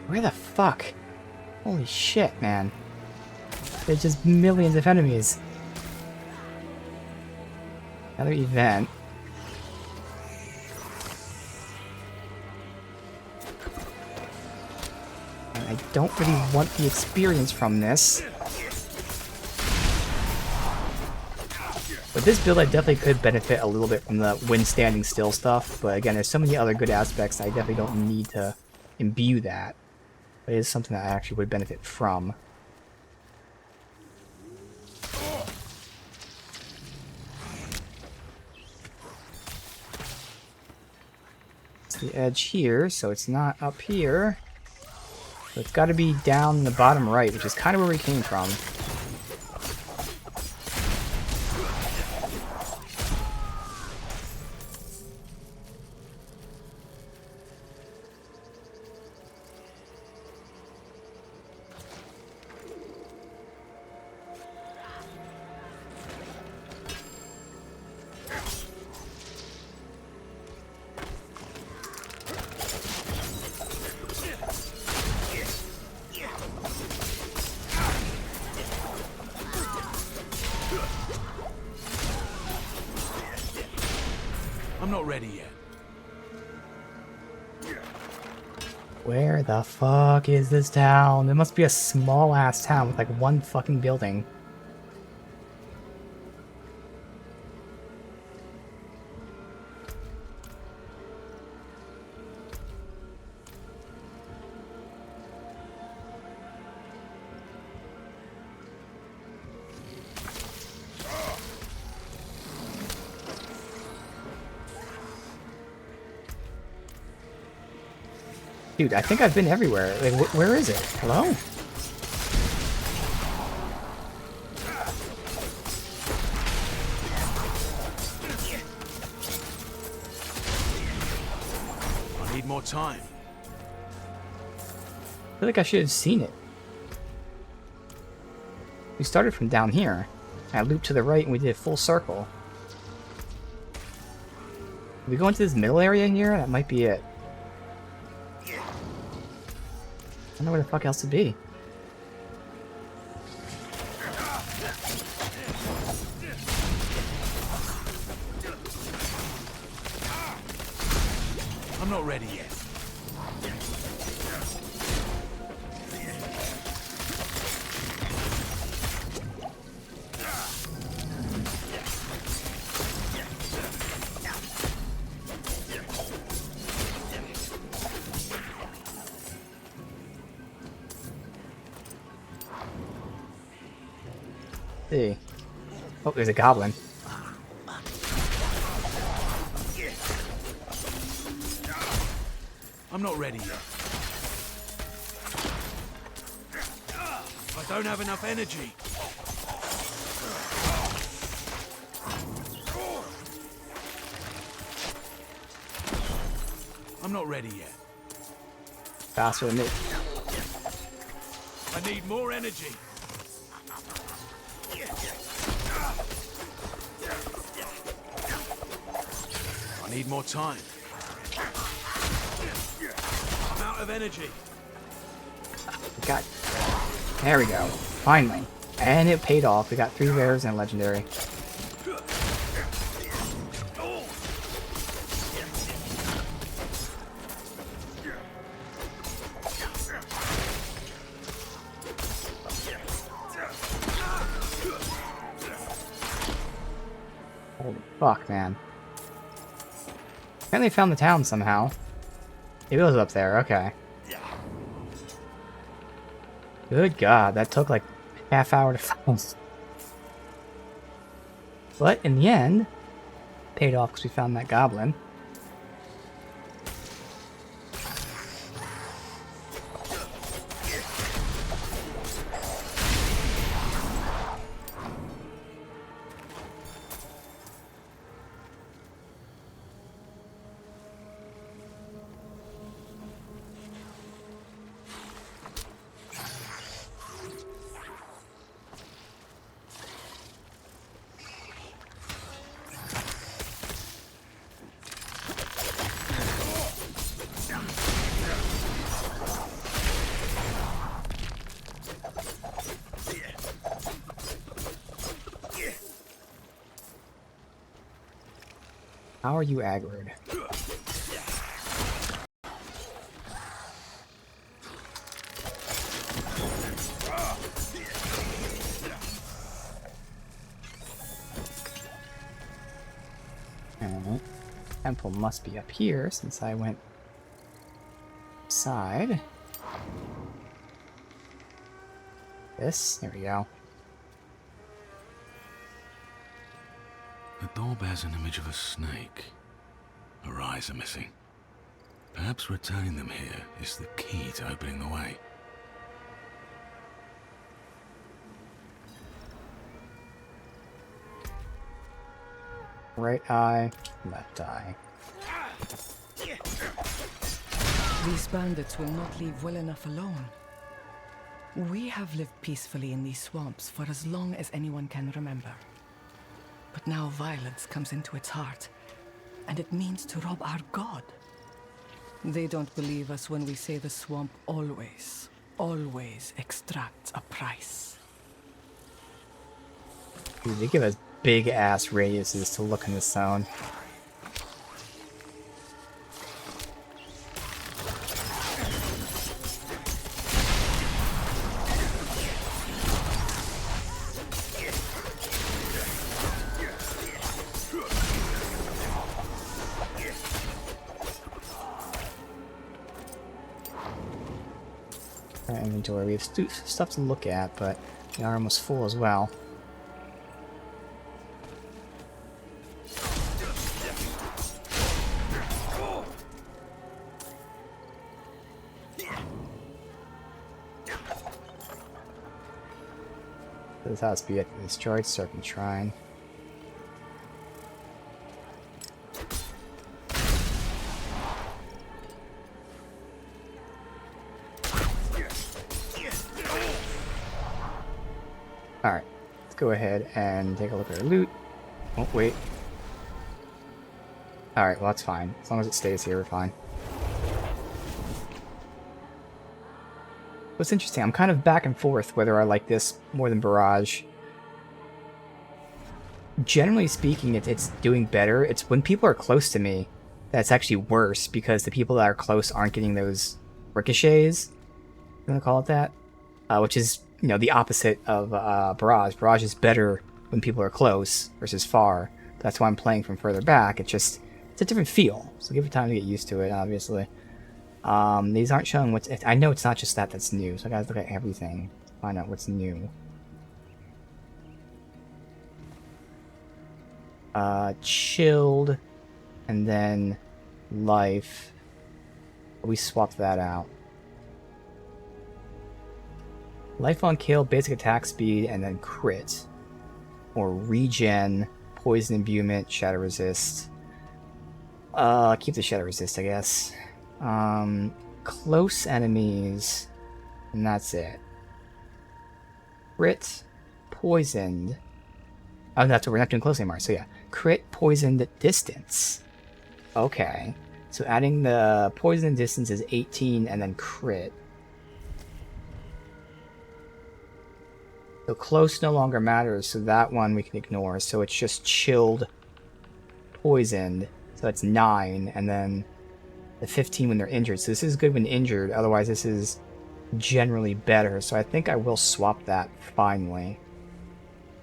Where the fuck? Holy shit, man. There's just millions of enemies. Another event. And I don't really want the experience from this. With this build, I definitely could benefit a little bit from the wind standing still stuff, but again, there's so many other good aspects I definitely don't need to imbue that. But it is something that I actually would benefit from. It's the edge here, so it's not up here. So it's got to be down in the bottom right, which is kind of where we came from. I'm not ready yet. Where the fuck is this town? It must be a small ass town with like one fucking building. Dude, I think I've been everywhere. Like, where is it? Hello? I need more time. I feel like I should have seen it. We started from down here. I looped to the right and we did a full circle. If we go into this middle area here, that might be it. I don't know where the fuck else to be. I'm not ready yet. See. Oh, there's a goblin. I'm not ready yet. I don't have enough energy. I'm not ready yet. Faster than me. I need more energy. I need more time. I'm out of energy. There we go. Finally. And it paid off. We got 3 rares and a legendary. Holy fuck, man. Apparently found the town somehow. Maybe it was up there, okay. Good God, that took like half hour to find. But in the end, paid off because we found that goblin. How are you aggroed? Temple must be up here since I went side. This, there we go. The door bears an image of a snake. Her eyes are missing. Perhaps returning them here is the key to opening the way. Right eye, left eye. These bandits will not leave well enough alone. We have lived peacefully in these swamps for as long as anyone can remember. But now violence comes into its heart, and it means to rob our god. They don't believe us when we say the swamp always, always extracts a price. Dude, they give us big ass radiuses to look in this zone. Our inventory, we have stuff to look at, but we are almost full as well. This has to be at the destroyed serpent shrine. Alright, let's go ahead and take a look at our loot. Oh, wait. Alright, well that's fine. As long as it stays here, we're fine. What's interesting, I'm kind of back and forth whether I like this more than Barrage. Generally speaking, it's doing better. It's when people are close to me that's actually worse, because the people that are close aren't getting those ricochets. You want to call it that? Which is, you know, the opposite of Barrage. Barrage is better when people are close versus far. That's why I'm playing from further back. It's a different feel. So give it time to get used to it, obviously. These aren't showing what's... I know it's not just that's new, so I gotta look at everything to find out what's new. Chilled, and then life. We swapped that out. Life on kill, basic attack speed, and then crit. Or regen, poison imbuement, shadow resist. Keep the shadow resist, I guess. Close enemies, and that's it. Crit, poisoned. Oh, that's what we're not doing close anymore. So yeah, crit, poisoned, distance. Okay, so adding the poison distance is 18, and then crit. So close no longer matters, so that one we can ignore. So it's just chilled, poisoned. So that's 9, and then the 15 when they're injured. So this is good when injured, otherwise this is generally better. So I think I will swap that finally.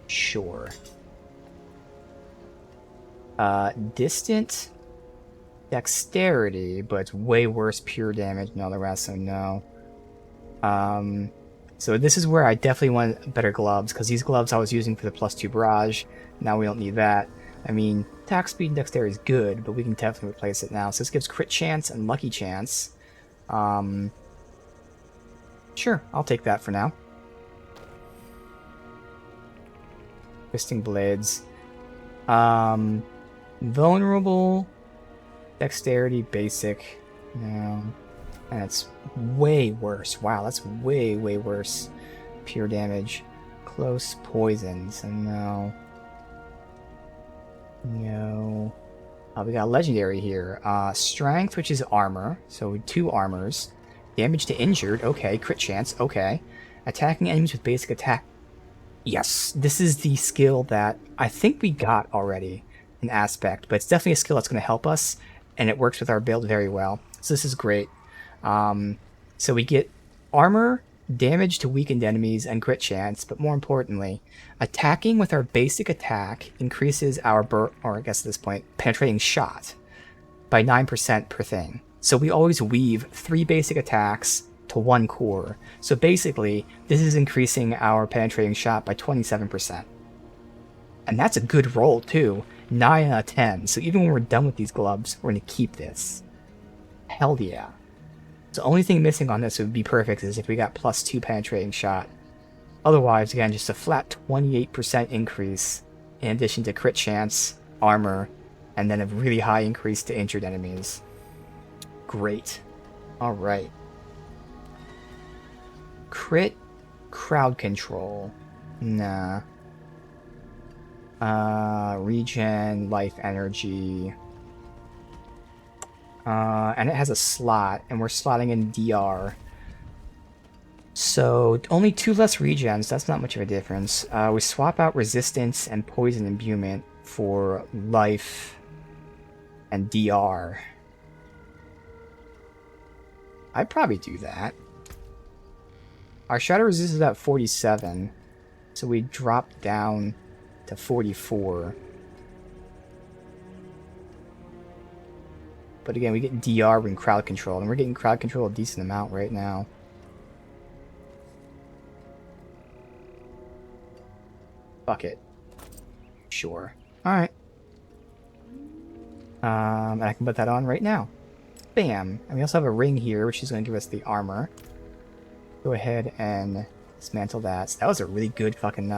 Sure. Distant dexterity, but it's way worse pure damage than all the rest, so no. So this is where I definitely want better gloves, because these gloves I was using for the +2 barrage. Now we don't need that. I mean, attack speed and dexterity is good, but we can definitely replace it now. So this gives crit chance and lucky chance. Sure, I'll take that for now. Twisting blades. Vulnerable. Dexterity, basic. No. And it's way worse. Wow, that's way, way worse. Pure damage. Close poisons. No. No. We got a legendary here. Strength, which is armor. So 2 armors. Damage to injured. Okay. Crit chance. Okay. Attacking enemies with basic attack. Yes. This is the skill that I think we got already. An aspect. But it's definitely a skill that's going to help us. And it works with our build very well. So this is great. So we get armor, damage to weakened enemies, and crit chance, but more importantly, attacking with our basic attack increases our or I guess at this point, penetrating shot by 9% per thing. So we always weave 3 basic attacks to 1 core. So basically, this is increasing our penetrating shot by 27%. And that's a good roll too, 9 out of 10. So even when we're done with these gloves, we're going to keep this. Hell yeah. The only thing missing on this would be perfect is if we got +2 penetrating shot. Otherwise, again, just a flat 28% increase in addition to crit chance, armor, and then a really high increase to injured enemies. Great. Alright. Crit crowd control. Nah. Regen, life energy. And it has a slot, and we're slotting in DR. So, only 2 less regens, that's not much of a difference. We swap out resistance and poison imbuement for life and DR. I'd probably do that. Our shadow resist is at 47, so we drop down to 44. But again, we get DR when crowd control, and we're getting crowd control a decent amount right now. Fuck it. Sure. Alright. And I can put that on right now. Bam! And we also have a ring here, which is going to give us the armor. Go ahead and dismantle that. So that was a really good fucking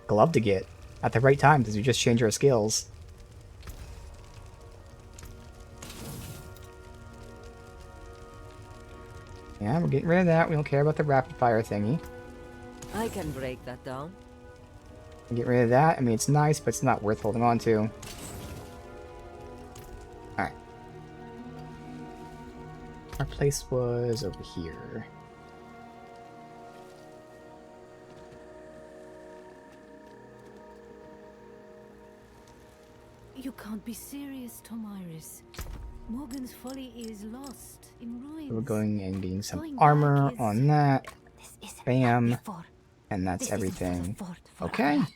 glove to get at the right time, because we just changed our skills. Yeah, we're getting rid of that. We don't care about the rapid fire thingy. I can break that down. Get rid of that. I mean, it's nice, but it's not worth holding on to. Alright. Our place was over here. You can't be serious, Tomiris. Morgan's folly is lost in ruins. We're going and getting some Going armor back is- on that. Bam. before. And that's This isn't everything. for sport, for Okay. Arad.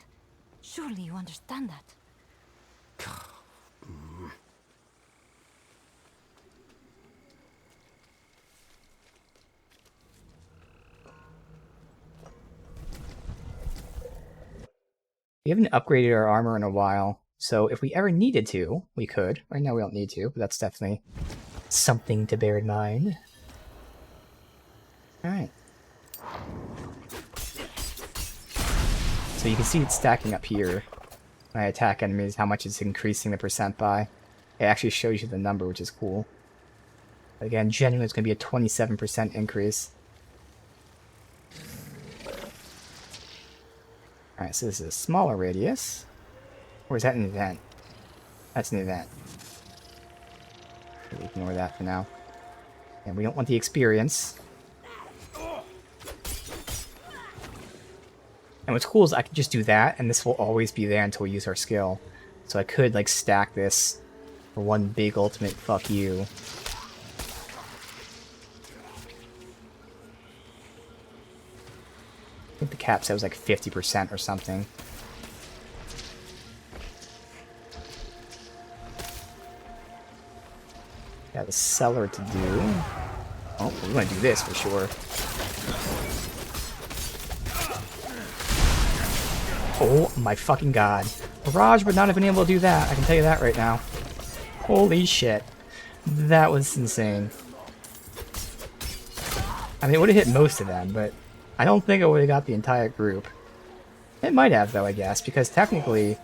Surely you understand that. We haven't upgraded our armor in a while, so if we ever needed to, we could. Right now we don't need to, but that's definitely something to bear in mind. Alright. So you can see it's stacking up here. When I attack enemies, how much it's increasing the percent by. It actually shows you the number, which is cool. But again, generally it's going to be a 27% increase. Alright, so this is a smaller radius. Or is that an event? That's an event. We'll ignore that for now. And we don't want the experience. And what's cool is I can just do that, and this will always be there until we use our skill. So I could, like, stack this for one big ultimate fuck you. I think the cap said it was like 50% or something. Got a cellar to do. Oh, we want to do this for sure. Oh my fucking god. Barrage would not have been able to do that, I can tell you that right now. Holy shit. That was insane. I mean, it would have hit most of them, but I don't think it would have got the entire group. It might have, though, I guess, because technically,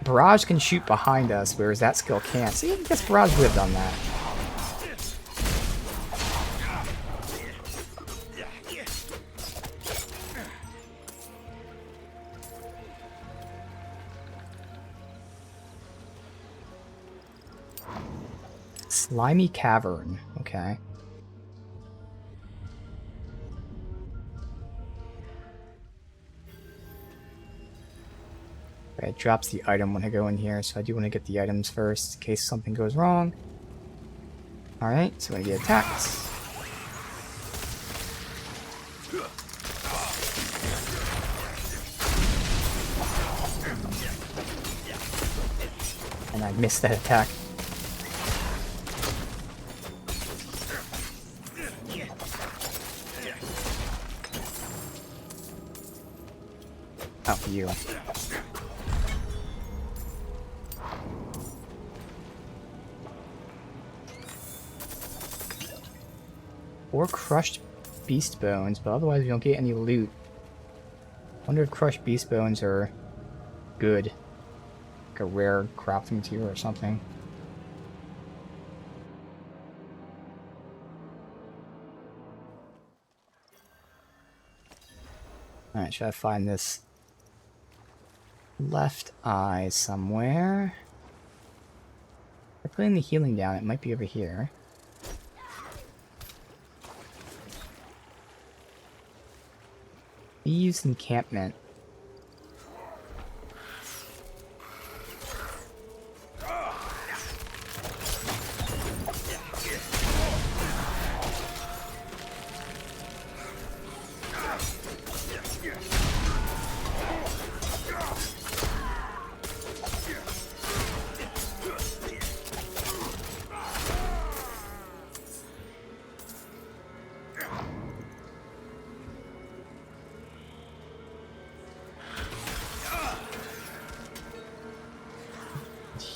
Barrage can shoot behind us, whereas that skill can't. See, I guess Barrage would have done that. Slimy Cavern, okay. It drops the item when I go in here, so I do want to get the items first in case something goes wrong. Alright, so I'm going to get attacked. And I missed that attack. Oh, you. Or crushed beast bones, but otherwise we don't get any loot. Wonder if crushed beast bones are good. Like a rare crafting material or something. Alright, should I find this left eye somewhere? We're putting the healing down, it might be over here. Thieves' encampment.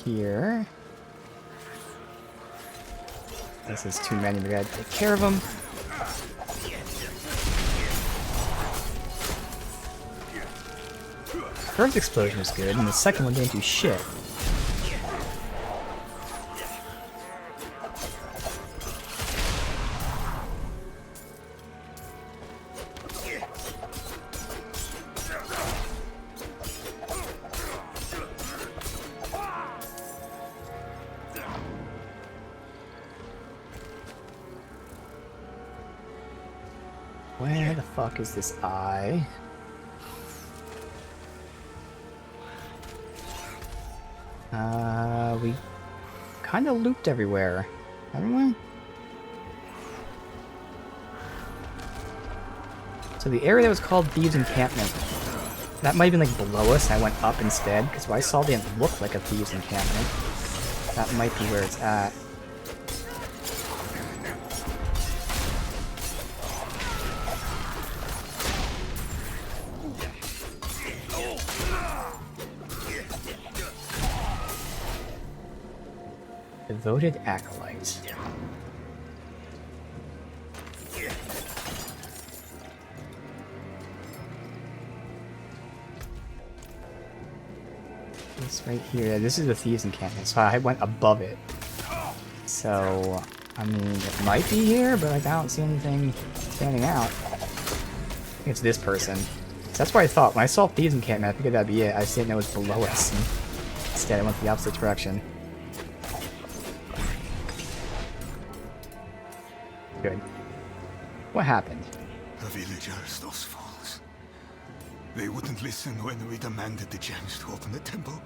Here. This is too many, we gotta take care of them. First explosion was good, and the second one didn't do shit. Where the fuck is this eye? We kind of looped everywhere, haven't we? So the area that was called Thieves' Encampment, that might have been like below us, and I went up instead, because what I saw didn't look like a Thieves' Encampment. That might be where it's at. Devoted Acolyte. This right here, this is the Thieves' Encampment, so I went above it. So, I mean, it might be here, but like, I don't see anything standing out. I think it's this person. So that's what I thought. When I saw Thieves' Encampment, I figured that'd be it. I just didn't know it was below us. And instead, I went the opposite direction. Good. What happened? The villagers, those fools. They wouldn't listen when we demanded the gems to open the temple.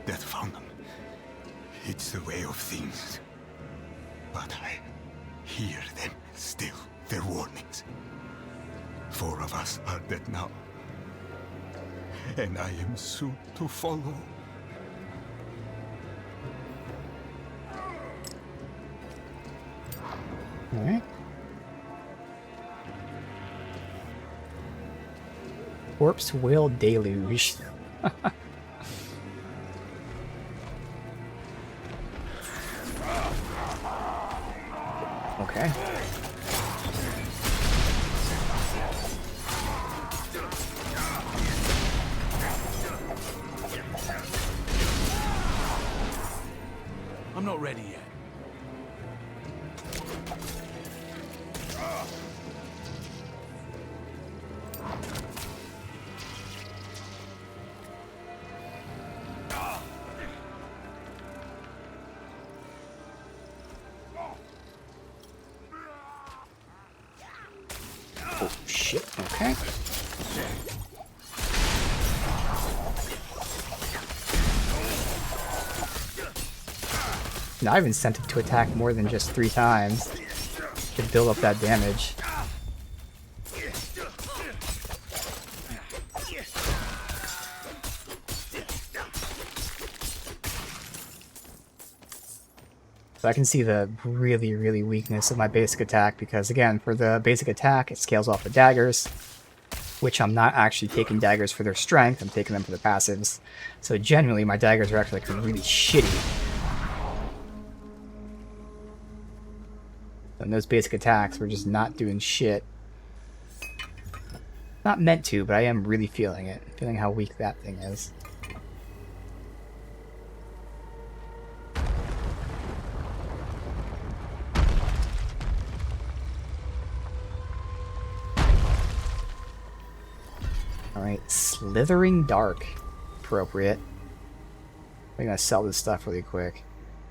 Death found them. It's the way of things. But I hear them still, their warnings. 4 of us are dead now. And I am soon to follow. Alright. Corpse Whale Deluge. Okay. I'm not ready yet. Oh shit, okay. Now I have incentive to attack more than just 3 times to build up that damage. So I can see the really weakness of my basic attack, because again, for the basic attack, it scales off the daggers, which I'm not actually taking daggers for their strength, I'm taking them for the passives. So generally, my daggers are actually like really shitty. And those basic attacks were just not doing shit. Not meant to, but I am really feeling it. Feeling how weak that thing is. Alright, Slithering Dark. Appropriate. I'm gonna sell this stuff really quick.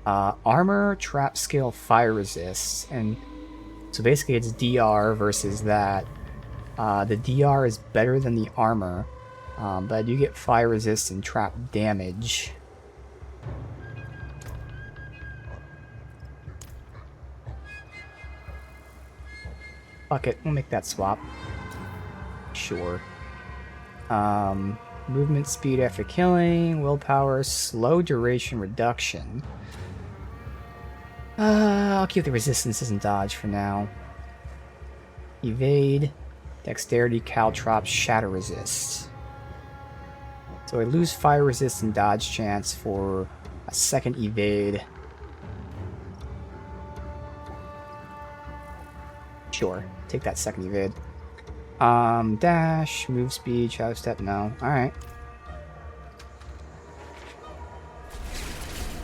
Armor, trap scale, fire resist. And so basically it's DR versus that. The DR is better than the armor, but I do get fire resist and trap damage. Fuck it, we'll make that swap. Sure. Movement speed after killing, willpower, slow duration reduction. I'll keep the resistances and dodge for now. Evade, dexterity, caltrops, shadow resist. So I lose fire resist and dodge chance for a second evade. Sure, take that second evade. Dash, move speed, shadow step, no. Alright.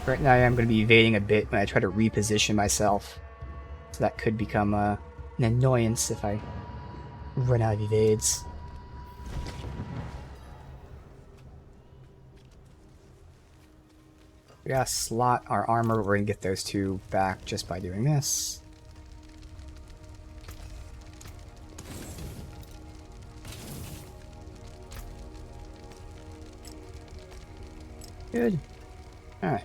Right now I am going to be evading a bit when I try to reposition myself. So that could become an annoyance if I run out of evades. We gotta slot our armor, we're going to get those two back just by doing this. Good. Alright.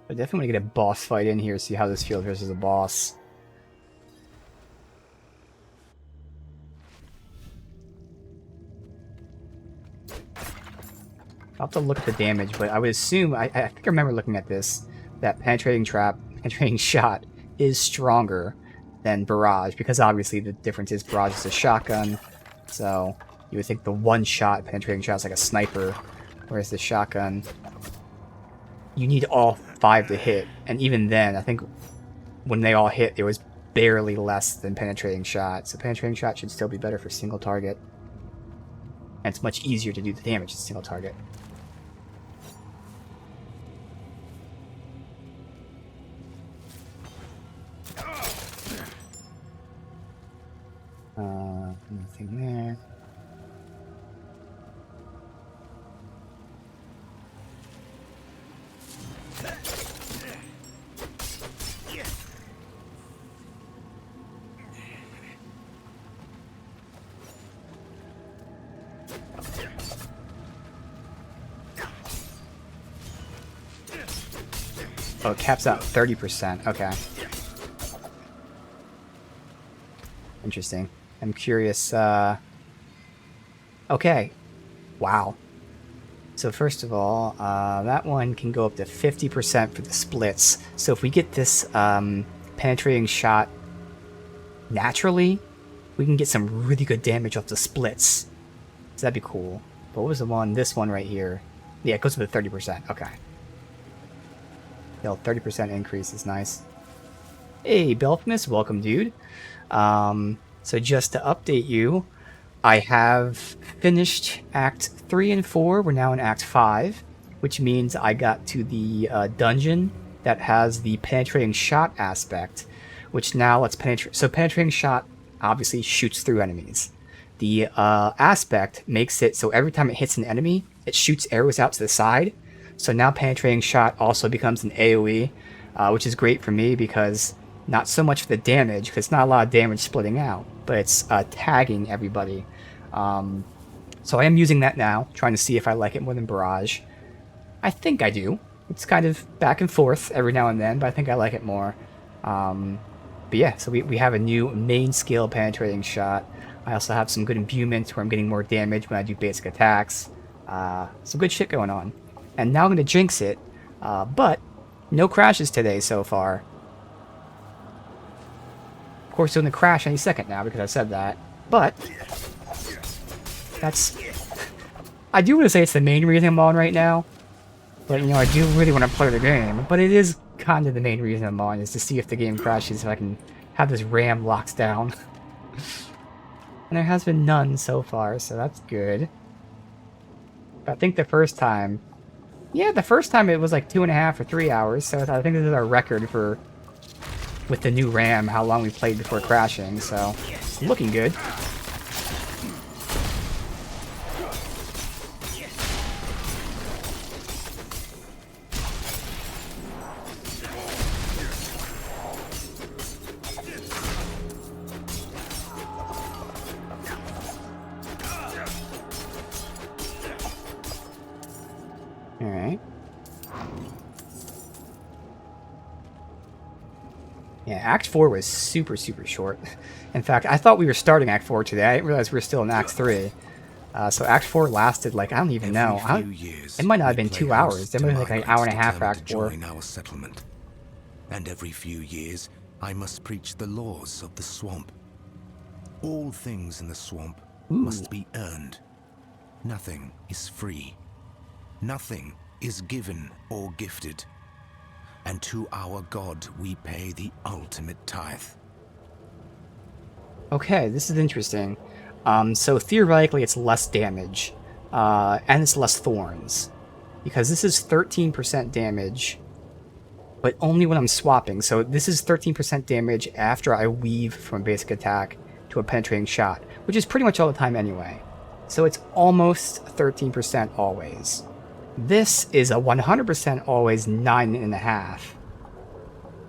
I definitely want to get a boss fight in here, see how this feels versus a boss. I'll have to look at the damage, but I would assume, I think I remember looking at this, that penetrating shot is stronger than Barrage, because obviously the difference is Barrage is a shotgun, so you would think the one-shot penetrating shot is like a sniper, whereas the shotgun, you need all 5 to hit, and even then, I think when they all hit, it was barely less than penetrating shot, so penetrating shot should still be better for single target, and it's much easier to do the damage in single target. Nothing there. Oh, it caps out 30%. Okay. Interesting. I'm curious, okay. Wow. So So first of all, that one can go up to 50% for the splits. So if we get this penetrating shot naturally, we can get some really good damage off the splits. So that'd be cool. But what was the one? This one right here. Yeah, it goes with 30%. Okay. Yo, 30% increase is nice. Hey, Belphmus, welcome, dude. So just to update you, I have finished Act 3 and 4. We're now in Act 5, which means I got to the dungeon that has the penetrating shot aspect, which now lets penetrate. So penetrating shot obviously shoots through enemies. The aspect makes it so every time it hits an enemy, it shoots arrows out to the side. So now penetrating shot also becomes an AoE, which is great for me because not so much for the damage, because it's not a lot of damage splitting out, but it's tagging everybody. So I am using that now, trying to see if I like it more than Barrage. I think I do. It's kind of back and forth every now and then, but I think I like it more. But yeah, so we have a new main skill penetrating shot. I also have some good imbuements where I'm getting more damage when I do basic attacks. Some good shit going on. And now I'm going to jinx it, but no crashes today so far. Of course, it's going to crash any second now because I said that, but that's... I do want to say it's the main reason I'm on right now, but, you know, I do really want to play the game, but it is kind of the main reason I'm on, is to see if the game crashes, if I can have this RAM locked down. And there has been none so far, so that's good. But I think the first time... Yeah, the first time it was like 2.5 or 3 hours, so I think this is our record for... with the new RAM, how long we played before crashing, so... it's looking good. Alright. Yeah, Act 4 was super short. In fact, I thought we were starting Act 4 today. I didn't realize we were still in Act 3. So Act 4 lasted, like, I don't even know. It might not have been 2 hours. It might have been like an hour and a half for Act 4. Our settlement. And every few years, I must preach the laws of the swamp. All things in the swamp must be earned. Nothing is free. Nothing is given or gifted. And to our God we pay the ultimate tithe. Okay, this is interesting. So theoretically it's less damage, and it's less thorns. Because this is 13% damage, but only when I'm swapping. So this is 13% damage after I weave from a basic attack to a penetrating shot, which is pretty much all the time anyway. So it's almost 13% always. This is a 100% always 9.5.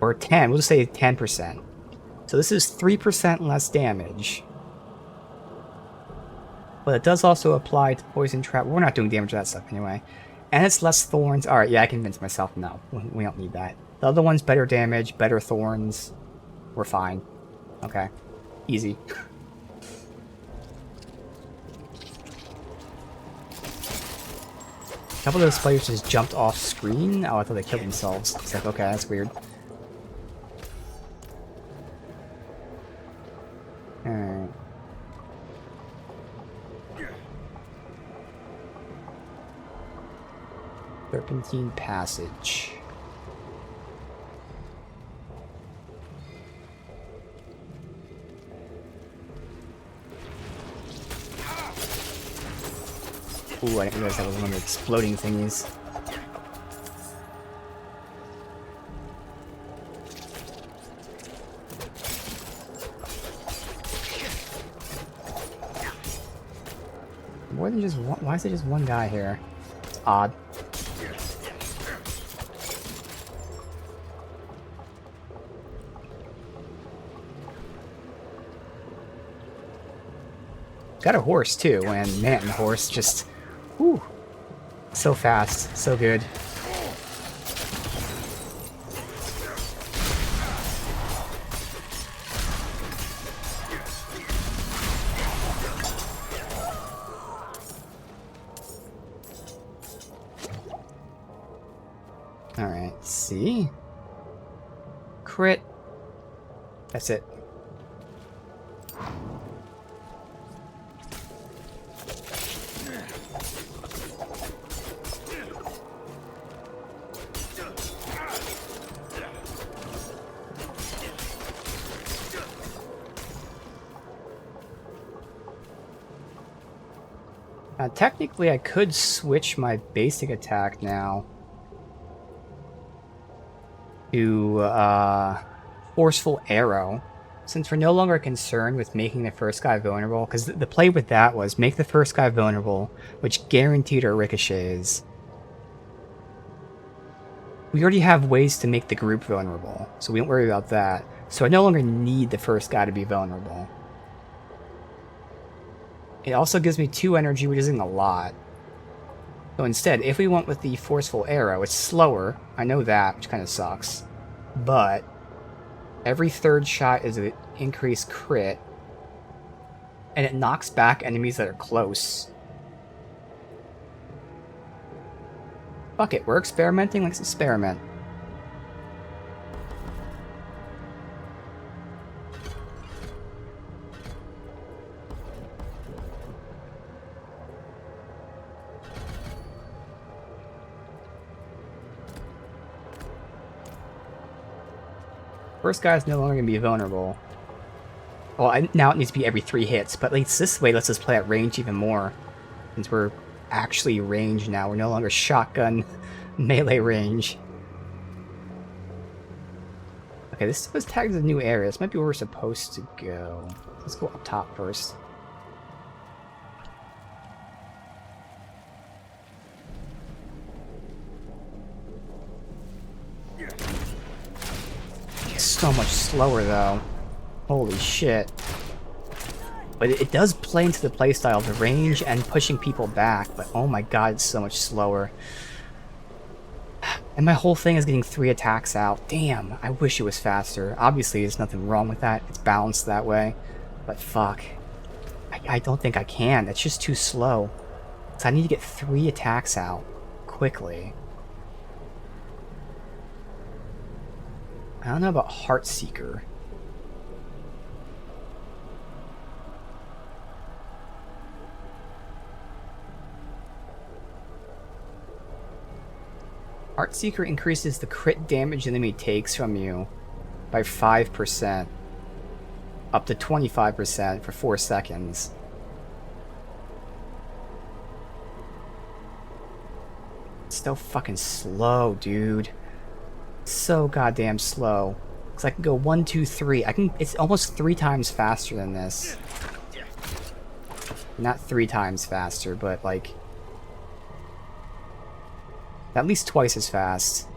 Or 10, we'll just say 10%. So this is 3% less damage. But it does also apply to Poison Trap. We're not doing damage to that stuff anyway. And it's less thorns. Alright, yeah, I convinced myself, no. We don't need that. The other one's better damage, better thorns. We're fine. Okay. Easy. A couple of those players just jumped off screen. Oh, I thought they killed themselves. It's like, okay, that's weird. Alright. Serpentine Passage. Ooh, I didn't realize that was one of the exploding thingies. More than just one, why is it just one guy here? It's odd. Got a horse too, and man, the horse just, whew, so fast, so good. Alright, see? Crit. That's it. Technically, I could switch my basic attack now to Forceful Arrow, since we're no longer concerned with making the first guy vulnerable, because the play with that was make the first guy vulnerable, which guaranteed our ricochets. We already have ways to make the group vulnerable, so we don't worry about that. So I no longer need the first guy to be vulnerable. It also gives me 2 energy, which isn't a lot. So instead, if we went with the Forceful Arrow, it's slower. I know that, which kind of sucks. But every third shot is an increased crit. And it knocks back enemies that are close. Fuck it, we're experimenting, let's experiment. First guy is no longer going to be vulnerable. Well, now it needs to be every 3 hits, but at least this way lets us play at range even more. Since we're actually range now, we're no longer shotgun melee range. Okay, this was tagged as a new area. This might be where we're supposed to go. Let's go up top first. So much slower though. Holy shit. But it does play into the playstyle, the range and pushing people back, but oh my god, it's so much slower. And my whole thing is getting 3 attacks out. Damn, I wish it was faster. Obviously, there's nothing wrong with that. It's balanced that way. But fuck. I don't think I can. It's just too slow. So I need to get 3 attacks out quickly. I don't know about Heartseeker. Heartseeker increases the crit damage the enemy takes from you by 5%, up to 25% for 4 seconds. It's so fucking slow, dude. So goddamn slow. Cause I can go 1, 2, 3. It's almost 3 times faster than this. Not 3 times faster, but like at least twice as fast.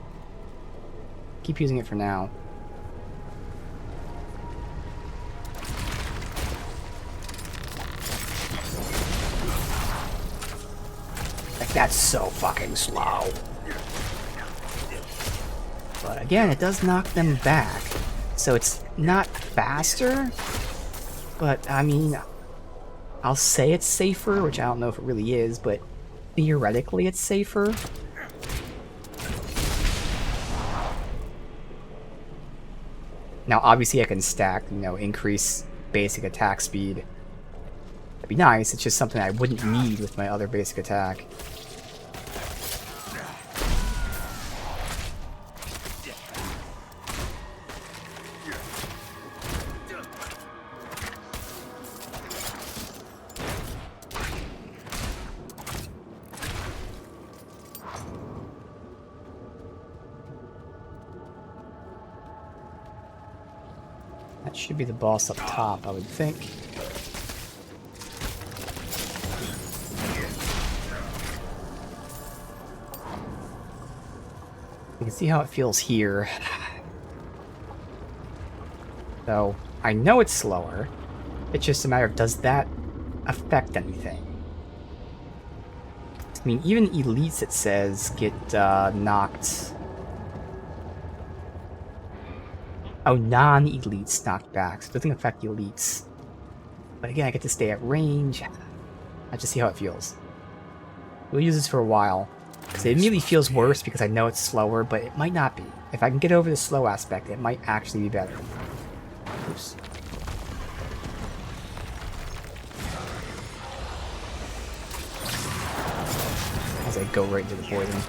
Keep using it for now. Like, that's so fucking slow. But again, it does knock them back. So it's not faster, but I mean, I'll say it's safer, which I don't know if it really is, but theoretically it's safer. Now, obviously I can stack, increase basic attack speed. That'd be nice, it's just something I wouldn't need with my other basic attack. That should be the boss up top, I would think. You can see how it feels here. So, I know it's slower. It's just a matter of, does that affect anything? I mean, even elites, it says, get knocked... Oh, non-elites knocked back, so it doesn't affect the elites. But again, I get to stay at range. I just see how it feels. We'll use this for a while. Because it immediately feels worse because I know it's slower, but it might not be. If I can get over the slow aspect, it might actually be better. Oops. As I go right into the poison.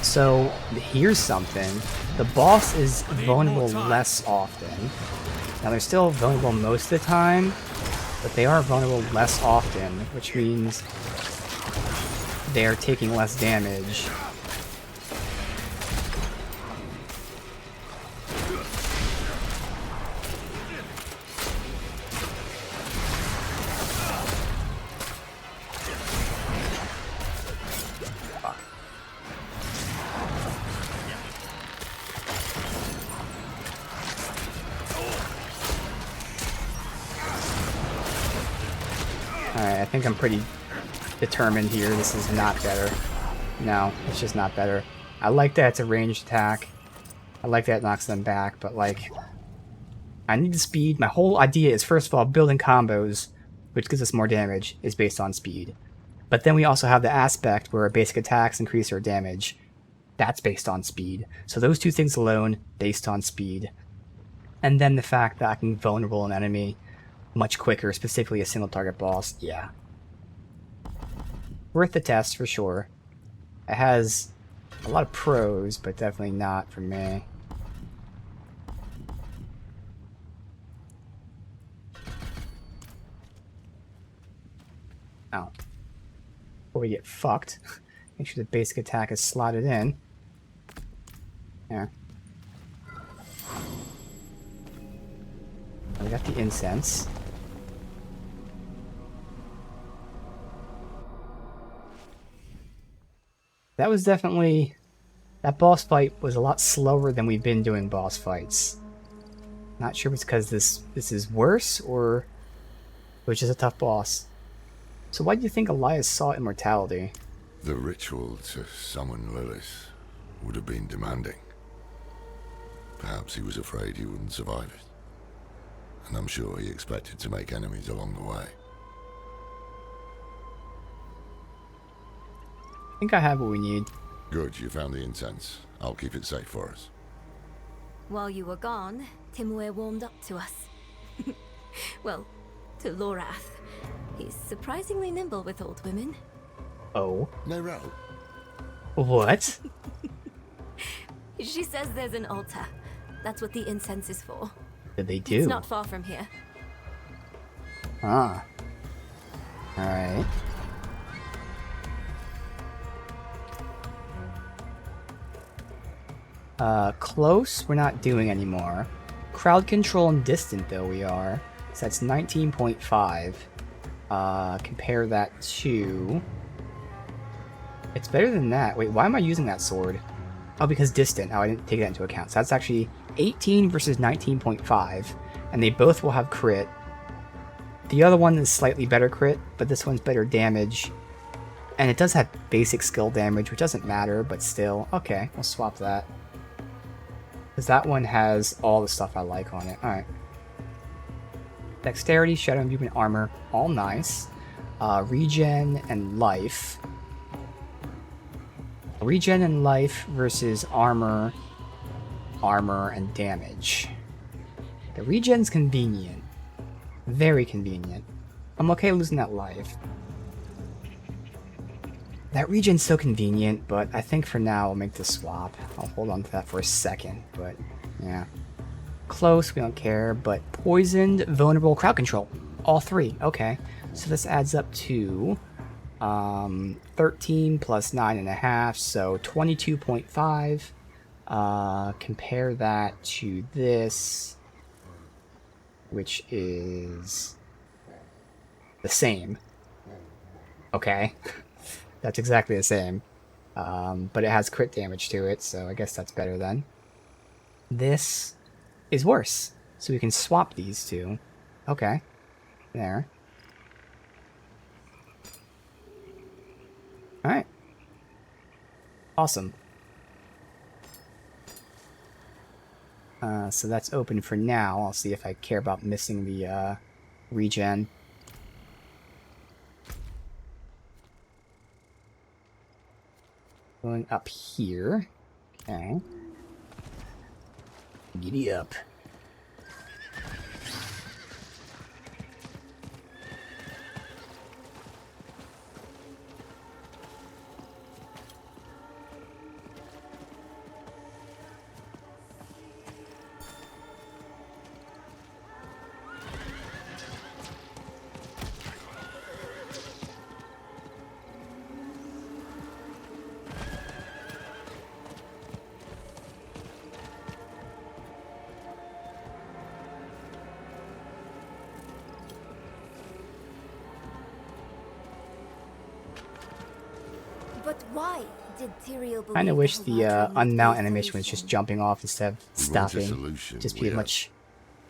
So, here's something. The boss is vulnerable less often. Now, they're still vulnerable most of the time, but they are vulnerable less often, which means they're taking less damage. Alright, I think I'm pretty determined here. This is not better. No, it's just not better. I like that it's a ranged attack. I like that it knocks them back, but like, I need the speed. My whole idea is, first of all, building combos, which gives us more damage, is based on speed. But then we also have the aspect where our basic attacks increase our damage. That's based on speed. So those two things alone, based on speed. And then the fact that I can vulnerable an enemy much quicker, specifically a single target boss, yeah. Worth the test for sure. It has a lot of pros, but definitely not for me. Oh. Before we get fucked, make sure the basic attack is slotted in. There. We got the incense. That was definitely... That boss fight was a lot slower than we've been doing boss fights. Not sure if it's because this is worse, or it was just a tough boss. So why do you think Elias sought immortality? The ritual to summon Lilith would have been demanding. Perhaps he was afraid he wouldn't survive it. And I'm sure he expected to make enemies along the way. I think I have what we need. Good, you found the incense. I'll keep it safe for us. While you were gone, Timur warmed up to us. Well, to Lorath. He's surprisingly nimble with old women. Oh. No. What? She says there's an altar. That's what the incense is for. Did they do? It's not far from here. Ah. Alright. Close, we're not doing anymore. Crowd control and distant, though, we are. So that's 19.5. Compare that to... It's better than that. Wait, why am I using that sword? Oh, because distant. Oh, I didn't take that into account. So that's actually 18 versus 19.5. And they both will have crit. The other one is slightly better crit, but this one's better damage. And it does have basic skill damage, which doesn't matter, but still. Okay, we'll swap that. Because that one has all the stuff I like on it. Alright. Dexterity, Shadow and Imbuement armor, all nice. Regen and life. Regen and life versus armor, and damage. The regen's convenient. Very convenient. I'm okay losing that life. That regen's so convenient, but I think for now I'll make the swap. I'll hold on to that for a second, but yeah. Close, we don't care, but poisoned, vulnerable, crowd control. All three, okay. So this adds up to 13 plus 9.5, so 22.5. Compare that to this, which is the same. Okay. That's exactly the same. But it has crit damage to it, so I guess that's better then. This is worse. So we can swap these two. Okay. There. Alright. Awesome. So that's open for now. I'll see if I care about missing the regen. Going up here. Okay. Giddy up. But why did Tyrael Kind of believe wish the the Haradrim would unmount be animation was just jumping off instead of We want a stopping. solution, Just be a we much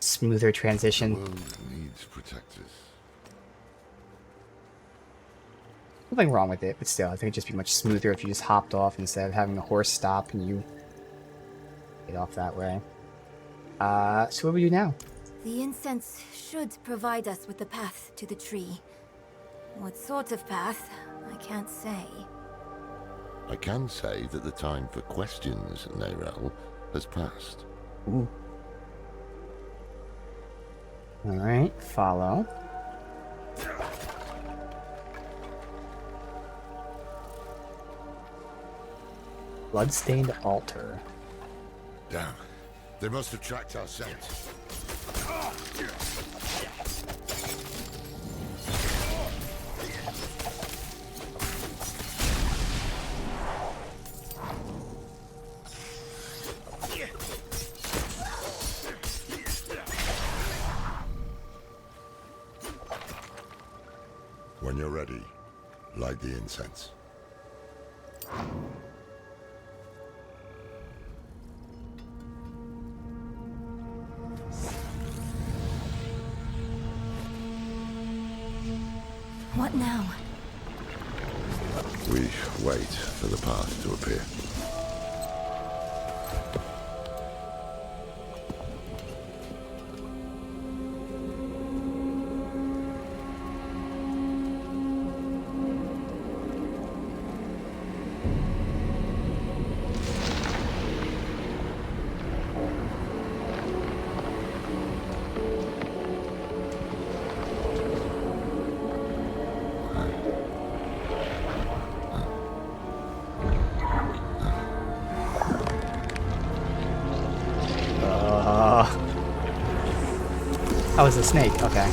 smoother transition. The world needs protectors. Nothing wrong with it, but still, I think it'd just be much smoother if you just hopped off instead of having the horse stop and you get off that way. So what do we do now? The incense should provide us with the path to the tree. What sort of path, I can't say. I can say that the time for questions, Neyrel, has passed. Ooh. Alright, follow. Bloodstained altar. Damn. They must have tracked our scent. When you're ready, light the incense. What now? We wait for the path to appear. Oh, it's a snake. Okay.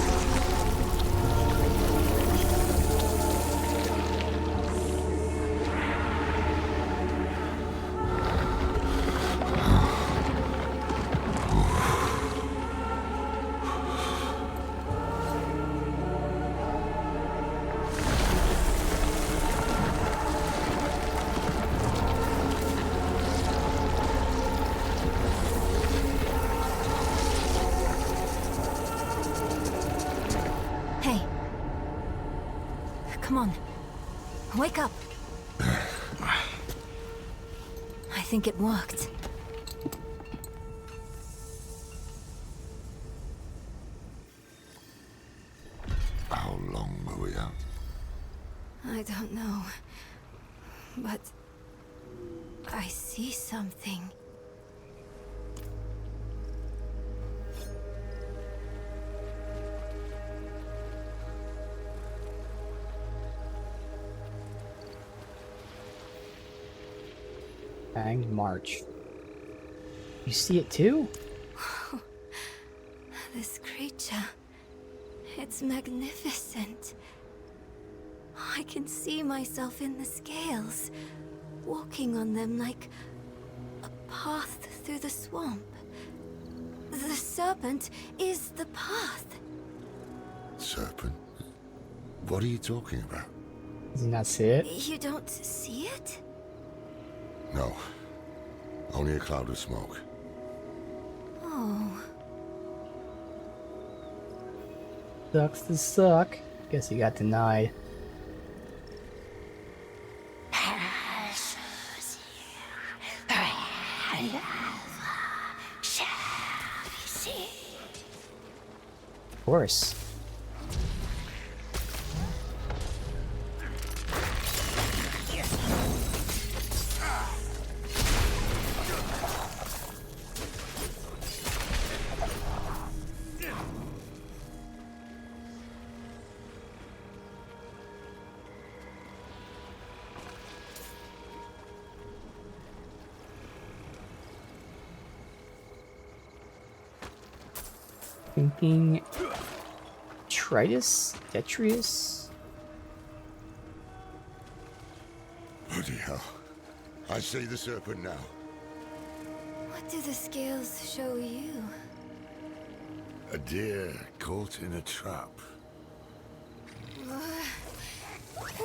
Come on. Wake up. I think it worked. How long were we out? I don't know. But I see something. Fanged March. You see it too? This creature. It's magnificent. I can see myself in the scales, walking on them like a path through the swamp. The serpent is the path. Serpent? What are you talking about? Does he not see it? You don't see it? No. Only a cloud of smoke. Oh. Sucks to suck. Guess he got denied. Of course. Thinking Tritus? Detrius? Bloody hell. I see the serpent now. What do the scales show you? A deer caught in a trap.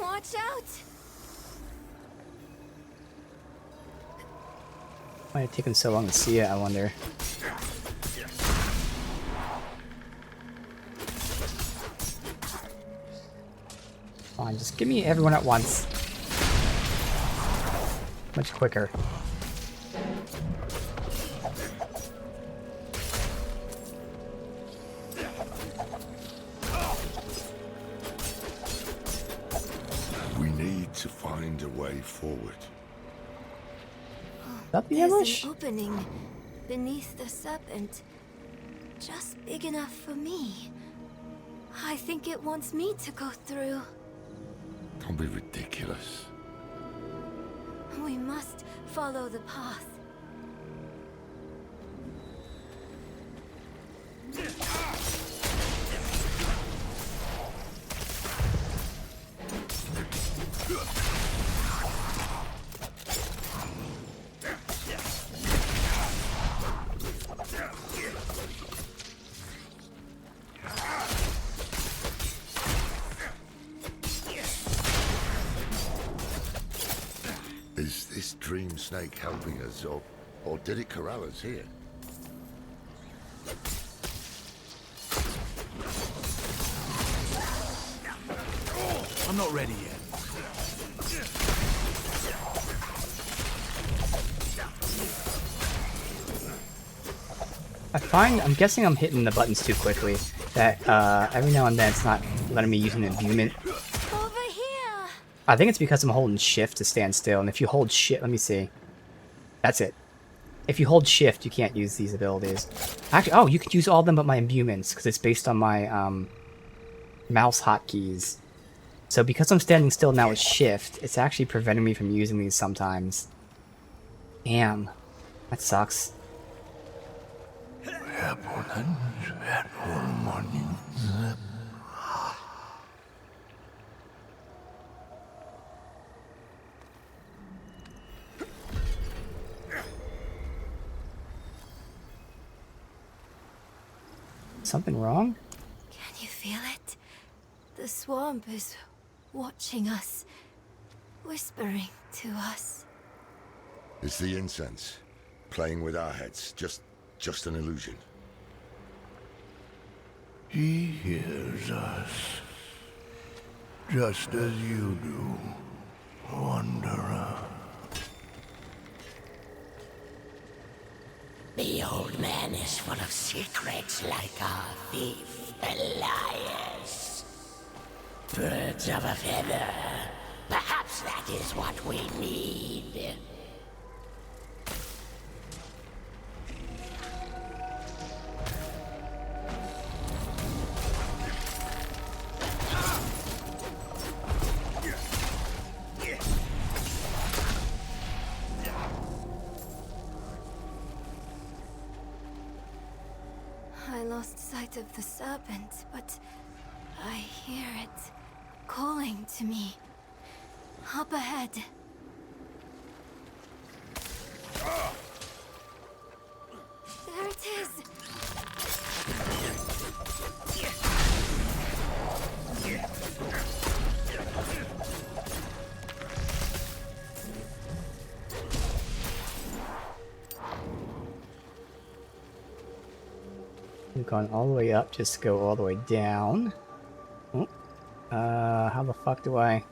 Watch out! Why did it take him so long to see it, I wonder. Come on, just give me everyone at once. Much quicker. We need to find a way forward. Is that the There's ambush? an opening beneath the serpent, just big enough for me. I think it wants me to go through. Don't be ridiculous. We must follow the path. Is this dream snake helping us, or did it corral us here? I'm not ready yet. I'm guessing I'm hitting the buttons too quickly. That every now and then it's not letting me use an imbuement. Over here. I think it's because I'm holding shift to stand still, and if you hold shift, let me see. That's it. If you hold shift, you can't use these abilities. Actually, oh, you could use all of them but my imbuements, because it's based on my mouse hotkeys. So because I'm standing still now with shift, it's actually preventing me from using these sometimes. Damn. That sucks. Something wrong? Can you feel it? The swamp is watching us, whispering to us. It's the incense, playing with our heads, just an illusion. He hears us, just as you do, Wanderer. The old man is full of secrets like our thief, Elias. Birds of a feather. Perhaps that is what we need. I lost sight of the serpent, but I hear it calling to me. Up ahead. There it is! We've gone all the way up, just go all the way down. Oh. How the fuck do I...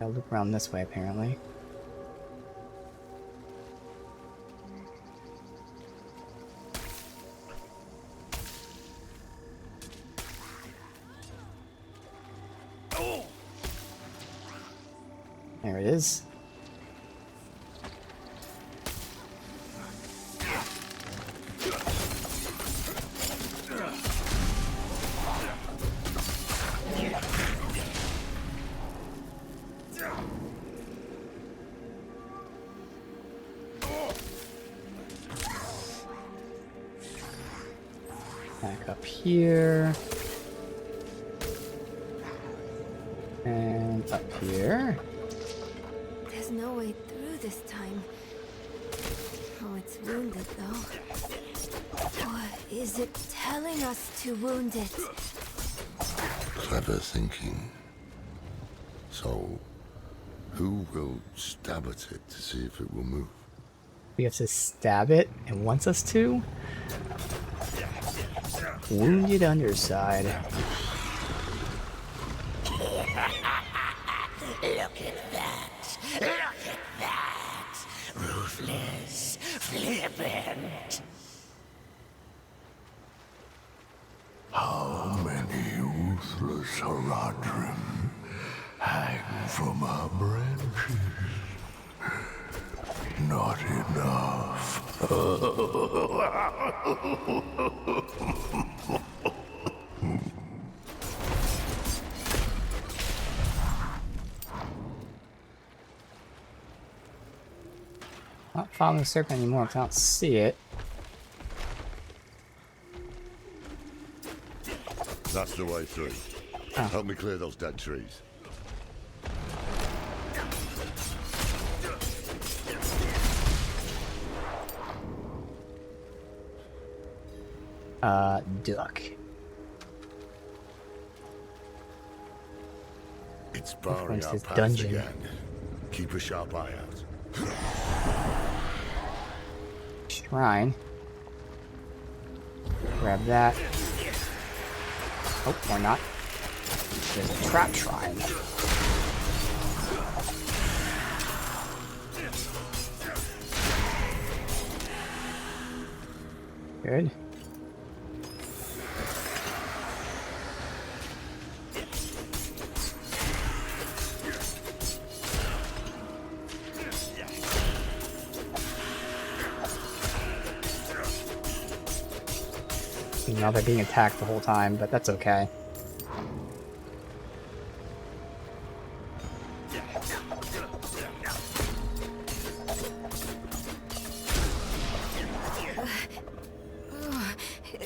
I'll loop around this way, apparently. There it is. Back up here. And up here. There's no way through this time. Oh, it's wounded though. Or is it telling us to wound it? Clever thinking. So, who will stab at it to see if it will move? We have to stab it. It wants us to. Wounded underside. Look at that! Look at that! Ruthless, flippant. How many ruthless Haradrim hang from our branches? Not enough. Not following the serpent anymore because I don't see it. That's the way through. Oh. Help me clear those dead trees. Duck. It's barring our his path dungeon. again. Keep a sharp eye out. Shrine. Grab that. Oh, or not. There's a trap shrine. Good. Now they're being attacked the whole time, but that's okay.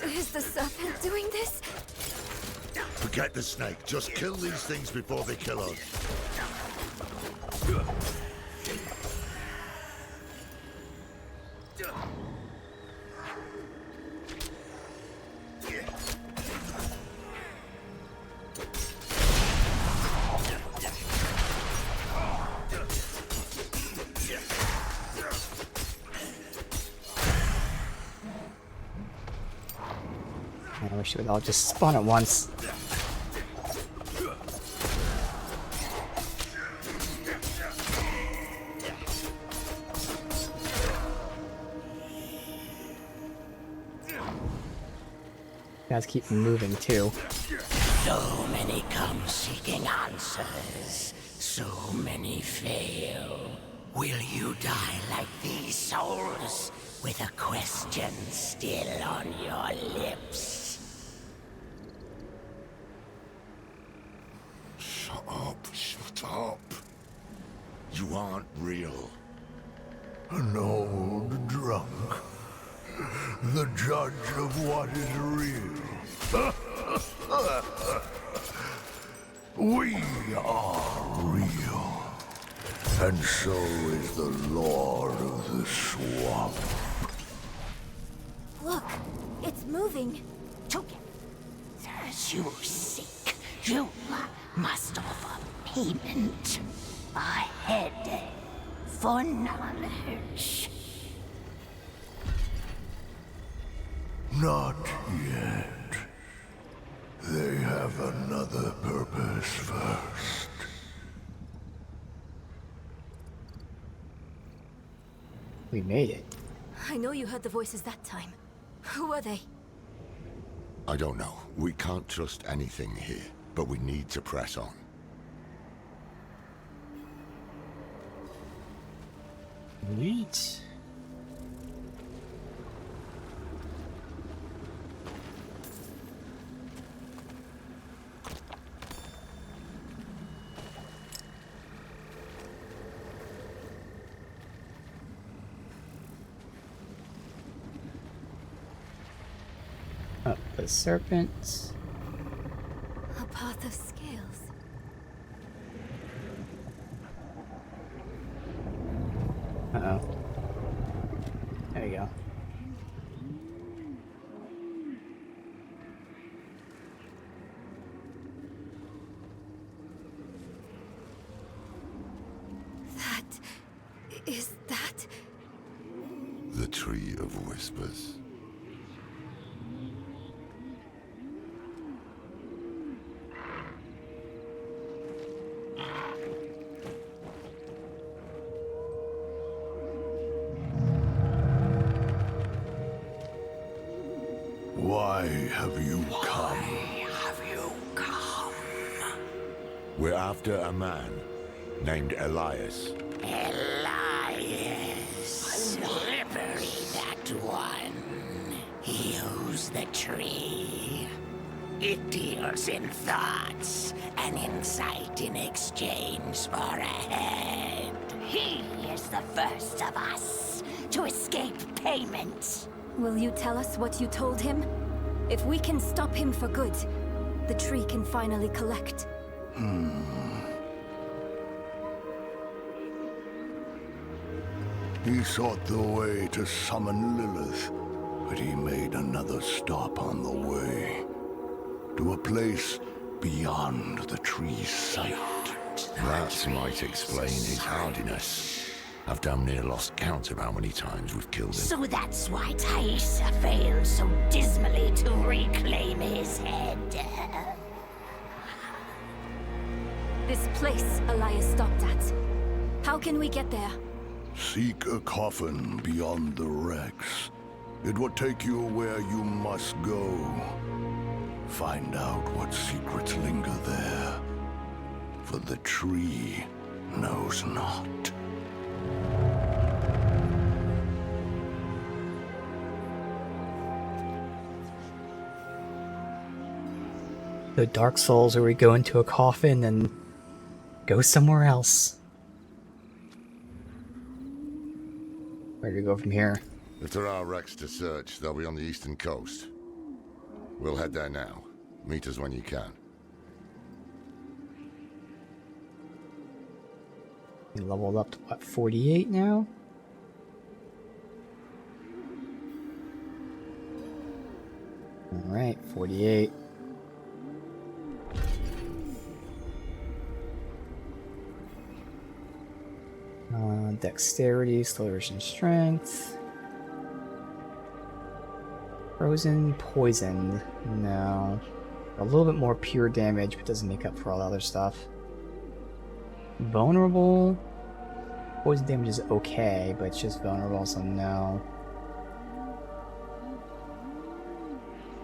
Is the serpent doing this? Forget the snake. Just kill these things before they kill us. I wish it would all just spawn at once. Guys keep moving too. So many come seeking answers. So many fail. Will you die like these souls, with a question still on your lips? Shut up. Shut up. You aren't real. An old drunk. The judge of what is real. We are real. And so is the Lord of the Swamp. Look, it's moving. Together, as you seek, you must offer payment. A head for knowledge. Not yet. They have another purpose first. We made it. I know you heard the voices that time. Who are they? I don't know. We can't trust anything here, but we need to press on. Neat. Up the serpent. A path of scales. Uh-oh. There you go. Is that... The Tree of Whispers. Why have you come? We're after a man named Elias. Elias. Slippery, that one. He owns the tree. It deals in thoughts and insight in exchange for a head. He is the first of us to escape payment. Will you tell us what you told him? If we can stop him for good, the tree can finally collect. He sought the way to summon Lilith, but he made another stop on the way. To a place beyond the tree's sight. That might explain his hardiness. I've damn near lost count of how many times we've killed him. So that's why Taissa failed so dismally to reclaim his head. This place Elias stopped at. How can we get there? Seek a coffin beyond the wrecks. It will take you where you must go. Find out what secrets linger there. For the tree knows not. The Dark Souls where we go into a coffin and go somewhere else. Where do we go from here? If there are wrecks to search, they'll be on the eastern coast. We'll head there now. Meet us when you can. We leveled up to what, 48 now? Alright, 48. Dexterity, acceleration, strength. Frozen, poisoned. No. A little bit more pure damage, but doesn't make up for all the other stuff. Vulnerable. Poison damage is okay, but it's just vulnerable, so no.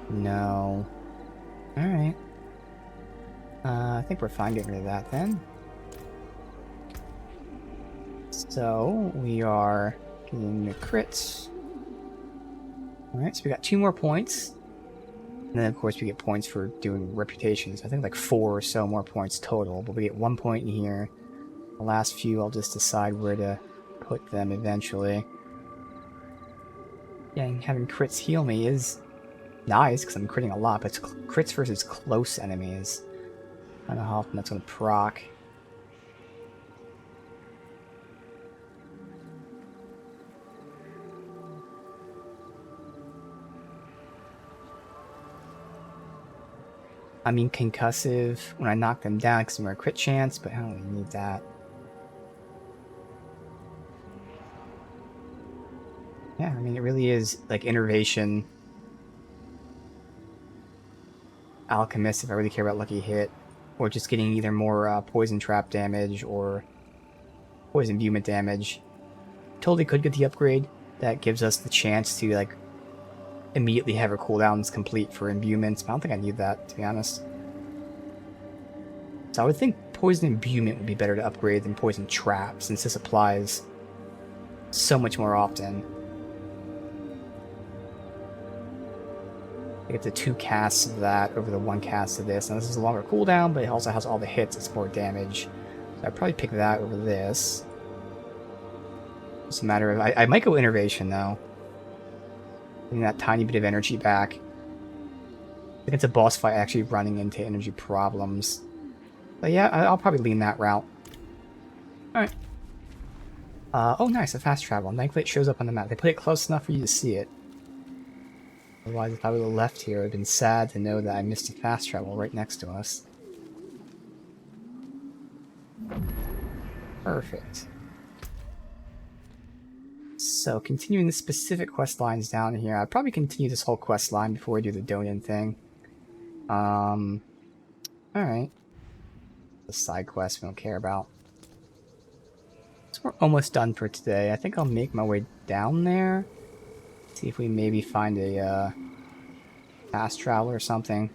No. Alright. I think we're fine getting rid of that then. So, we are getting the crits. Alright, so we got 2 more points. And then, of course, we get points for doing reputations. I think like 4 or so more points total, but we get 1 point in here. The last few, I'll just decide where to put them eventually. Yeah, and having crits heal me is nice, because I'm critting a lot, but it's crits versus close enemies. I don't know how often that's going to proc. I mean concussive when I knock them down because we're a crit chance, but I don't really need that. Yeah, I mean it really is like innervation Alchemist if I really care about Lucky Hit, or just getting either more Poison Trap damage or Poison Imbuement damage. Totally could get the upgrade that gives us the chance to like immediately have our cooldowns complete for Imbuements, but I don't think I need that, to be honest. So I would think Poison Imbuement would be better to upgrade than Poison Trap, since this applies so much more often. I get the 2 casts of that over the 1 cast of this. Now this is a longer cooldown, but it also has all the hits, it's more damage. So I'd probably pick that over this. It's a matter of... I might go Innervation, though. Getting that tiny bit of energy back. I think it's a boss fight actually running into energy problems. But yeah, I'll probably lean that route. Alright. Oh nice, a fast travel. Thankfully it shows up on the map. They put it close enough for you to see it. Otherwise, if I would have left here, it would have been sad to know that I missed a fast travel right next to us. Perfect. So, continuing the specific quest lines down here, I'd probably continue this whole quest line before we do the Donin thing. Alright. The side quest we don't care about. So we're almost done for today. I think I'll make my way down there. See if we maybe find a fast travel or something.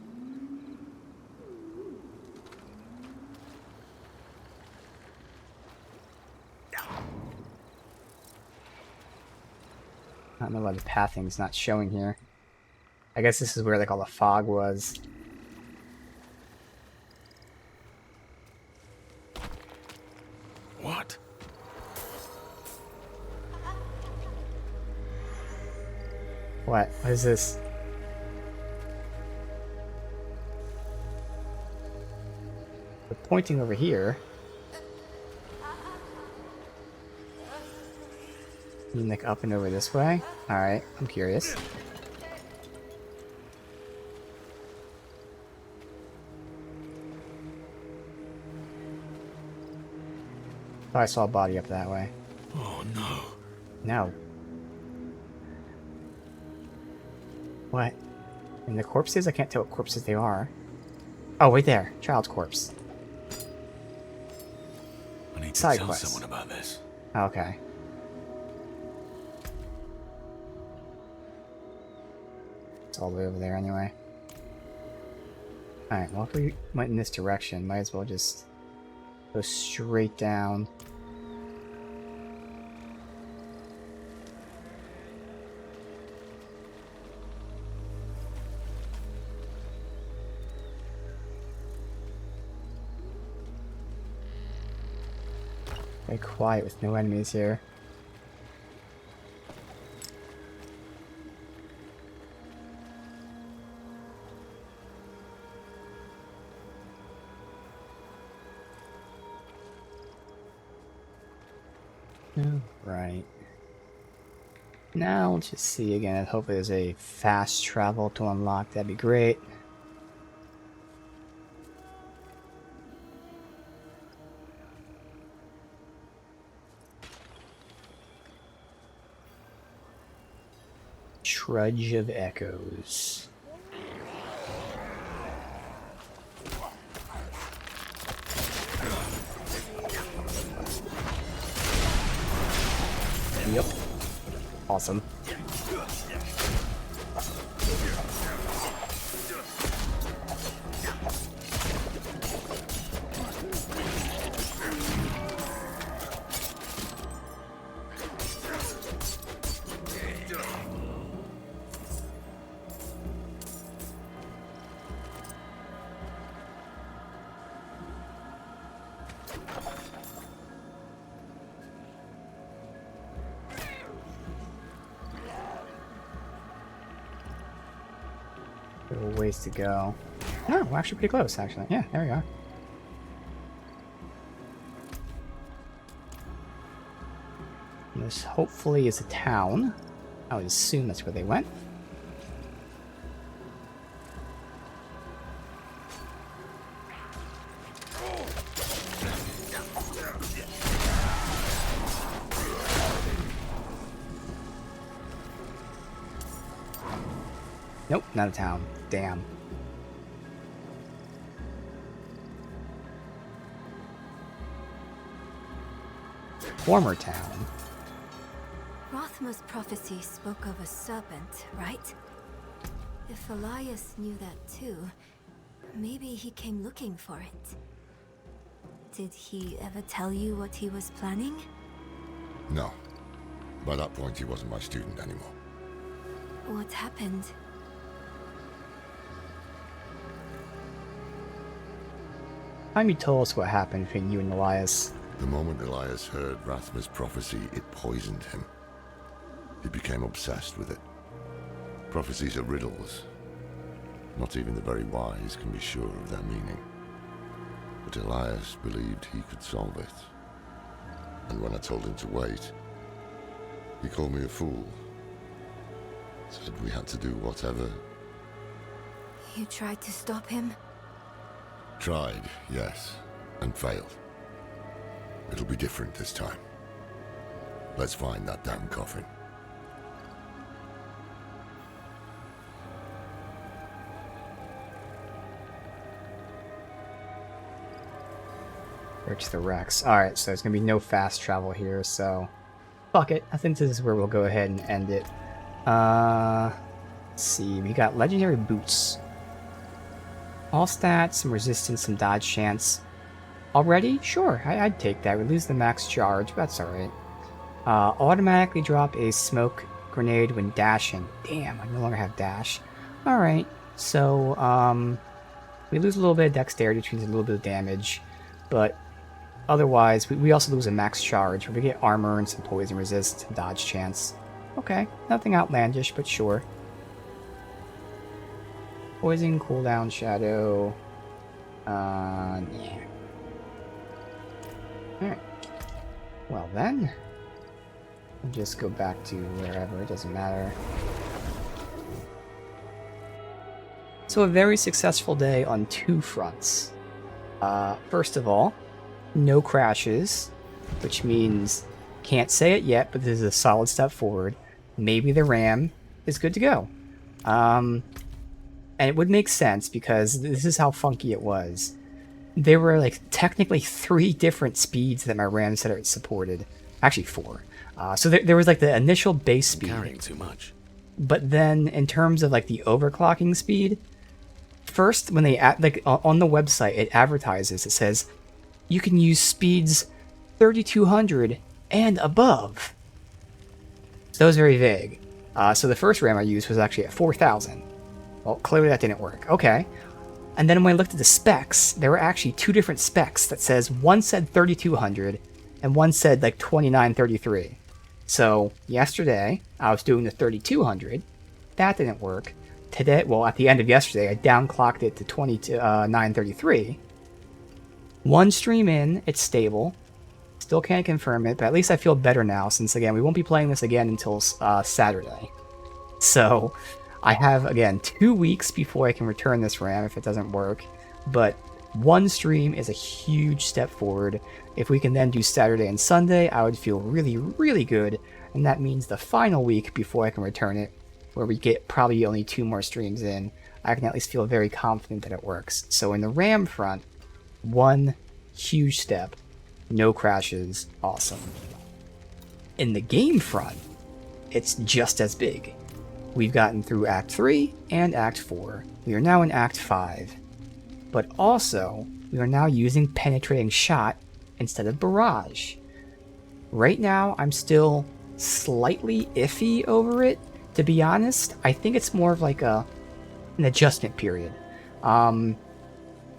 I don't know why the pathing's not showing here. I guess this is where like all the fog was. What? What? What is this? We're pointing over here. You mean like up and over this way? Alright, I'm curious. Oh, I saw a body up that way. Oh no. No. What? And the corpses? I can't tell what corpses they are. Oh, wait there. Child's corpse. I need to Side tell quest. someone about this. Okay. It's all the way over there anyway. Alright, well if we went in this direction, might as well just go straight down. Very quiet with no enemies here. Right. Now let's just see again. Hopefully there's a fast travel to unlock. That'd be great. Trudge of Echoes. Yep. Awesome. A ways to go. Oh, we're actually pretty close, actually. Yeah, there we are. This hopefully is a town. I would assume that's where they went. Nope, not a town. Damn. former town. Rothma's prophecy spoke of a serpent, right? If Elias knew that too, maybe he came looking for it. Did he ever tell you what he was planning? No. By that point, he wasn't my student anymore. What happened? Time you told us what happened between you and Elias. The moment Elias heard Rathma's prophecy, it poisoned him. He became obsessed with it. Prophecies are riddles. Not even the very wise can be sure of their meaning. But Elias believed he could solve it. And when I told him to wait, he called me a fool. Said we had to do whatever. You tried to stop him? Tried, yes, and failed. It'll be different this time. Let's find that damn coffin. Search the Rex. Alright, so there's gonna be no fast travel here, so fuck it. I think this is where we'll go ahead and end it. Let's see, we got legendary boots. All stats, some resistance, some dodge chance. Already? Sure, I'd take that. We lose the max charge, but that's alright. Automatically drop a smoke grenade when dashing. Damn, I no longer have dash. Alright, so we lose a little bit of dexterity, which means a little bit of damage, but otherwise, we also lose a max charge, where we get armor and some poison resist, dodge chance. Okay, nothing outlandish, but sure. Poison, cooldown, shadow. Yeah. Alright. Well then, we'll just go back to wherever, it doesn't matter. So a very successful day on two fronts. First of all, no crashes, which means, can't say it yet, but this is a solid step forward. Maybe the RAM is good to go. And it would make sense because this is how funky it was. There were like technically 3 different speeds that my RAM said it supported. Actually 4. So there was like the initial base speed. Carrying too much. But then in terms of like the overclocking speed, first when they on the website it advertises, it says you can use speeds 3200 and above. So that was very vague. So the first RAM I used was actually at 4000. Well, clearly that didn't work. Okay. And then when I looked at the specs, there were actually 2 different specs that says one said 3200 and one said like 2933. So yesterday I was doing the 3200. That didn't work. Today, well, at the end of yesterday, I downclocked it to 2933. One stream in, it's stable. Still can't confirm it, but at least I feel better now since, again, we won't be playing this again until Saturday. So I have, again, 2 weeks before I can return this RAM if it doesn't work. But one stream is a huge step forward. If we can then do Saturday and Sunday, I would feel really, really good. And that means the final week before I can return it, where we get probably only 2 more streams in, I can at least feel very confident that it works. So in the RAM front, one huge step. No crashes. Awesome. In the game front, it's just as big. We've gotten through Act 3 and Act 4. We are now in Act 5. But also, we are now using Penetrating Shot instead of Barrage. Right now, I'm still slightly iffy over it. To be honest, I think it's more of like an adjustment period.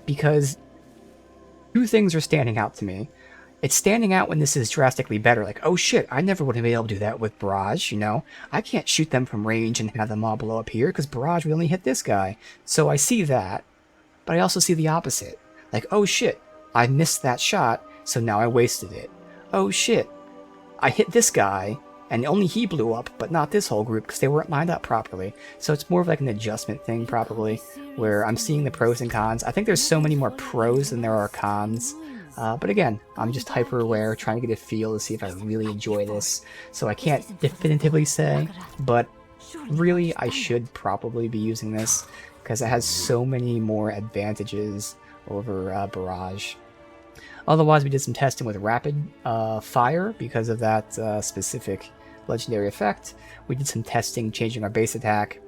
Because 2 things are standing out to me. It's standing out when this is drastically better. Like, oh shit, I never would have been able to do that with Barrage, you know? I can't shoot them from range and have them all blow up here, because Barrage will only hit this guy. So I see that, but I also see the opposite. Like, oh shit, I missed that shot, so now I wasted it. Oh shit, I hit this guy, and only he blew up, but not this whole group, because they weren't lined up properly. So it's more of like an adjustment thing, probably, where I'm seeing the pros and cons. I think there's so many more pros than there are cons. But again, I'm just hyper aware, trying to get a feel to see if I really enjoy this. So I can't definitively say, but really I should probably be using this, because it has so many more advantages over Barrage. Otherwise, we did some testing with rapid fire because of that specific legendary effect. We did some testing changing our base attack,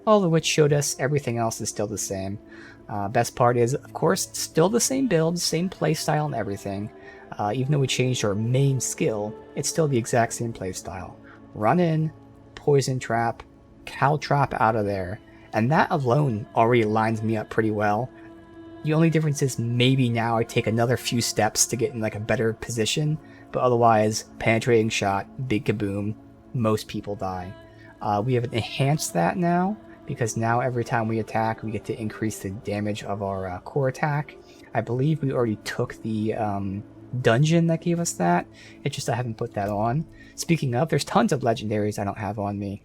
all of which showed us everything else is still the same. Best part is, of course, still the same build, same playstyle and everything. Even though we changed our main skill, it's still the exact same playstyle. Run in, Poison Trap, Caltrop out of there, and that alone already lines me up pretty well. The only difference is maybe now I take another few steps to get in like a better position, but otherwise, Penetrating Shot, Big Kaboom, most people die. We have enhanced that now, because now every time we attack, we get to increase the damage of our core attack. I believe we already took the dungeon that gave us that. It's just I haven't put that on. Speaking of, there's tons of legendaries I don't have on me.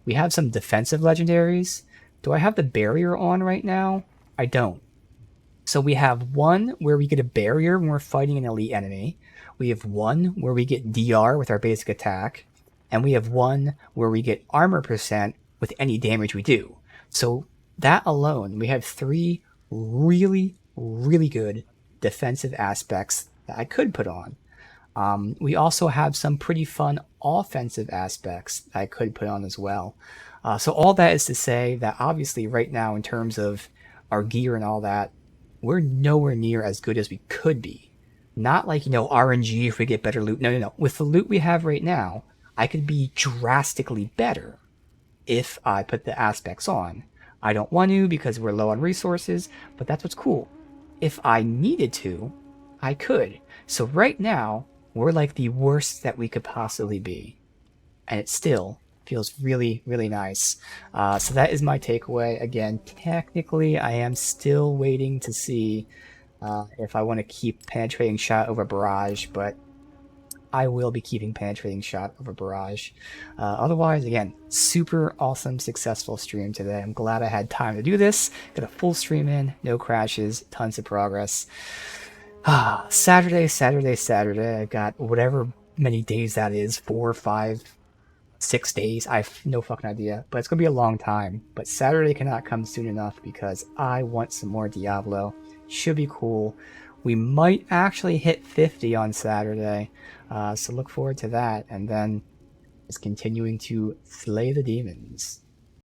We have some defensive legendaries. Do I have the barrier on right now? I don't. So we have one where we get a barrier when we're fighting an elite enemy. We have one where we get DR with our basic attack. And we have one where we get armor percent with any damage we do. So that alone, we have 3 really, really good defensive aspects that I could put on. We also have some pretty fun offensive aspects that I could put on as well. So all that is to say that obviously right now in terms of our gear and all that, we're nowhere near as good as we could be. Not like, RNG if we get better loot. No. With the loot we have right now, I could be drastically better if I put the aspects on. I don't want to because we're low on resources, but that's what's cool. If I needed to, I could. So right now, we're like the worst that we could possibly be. And it still feels really, really nice. So that is my takeaway. Again, technically, I am still waiting to see if I want to keep Penetrating Shot over Barrage, but I will be keeping Penetrating Shot over Barrage. Otherwise, again, super awesome, successful stream today. I'm glad I had time to do this. Got a full stream in, no crashes, tons of progress. Saturday. I've got whatever many days that is, 4, 5, 6 days. I have no fucking idea, but it's going to be a long time. But Saturday cannot come soon enough because I want some more Diablo. Should be cool. We might actually hit 50 on Saturday, so look forward to that, and then just continuing to slay the demons.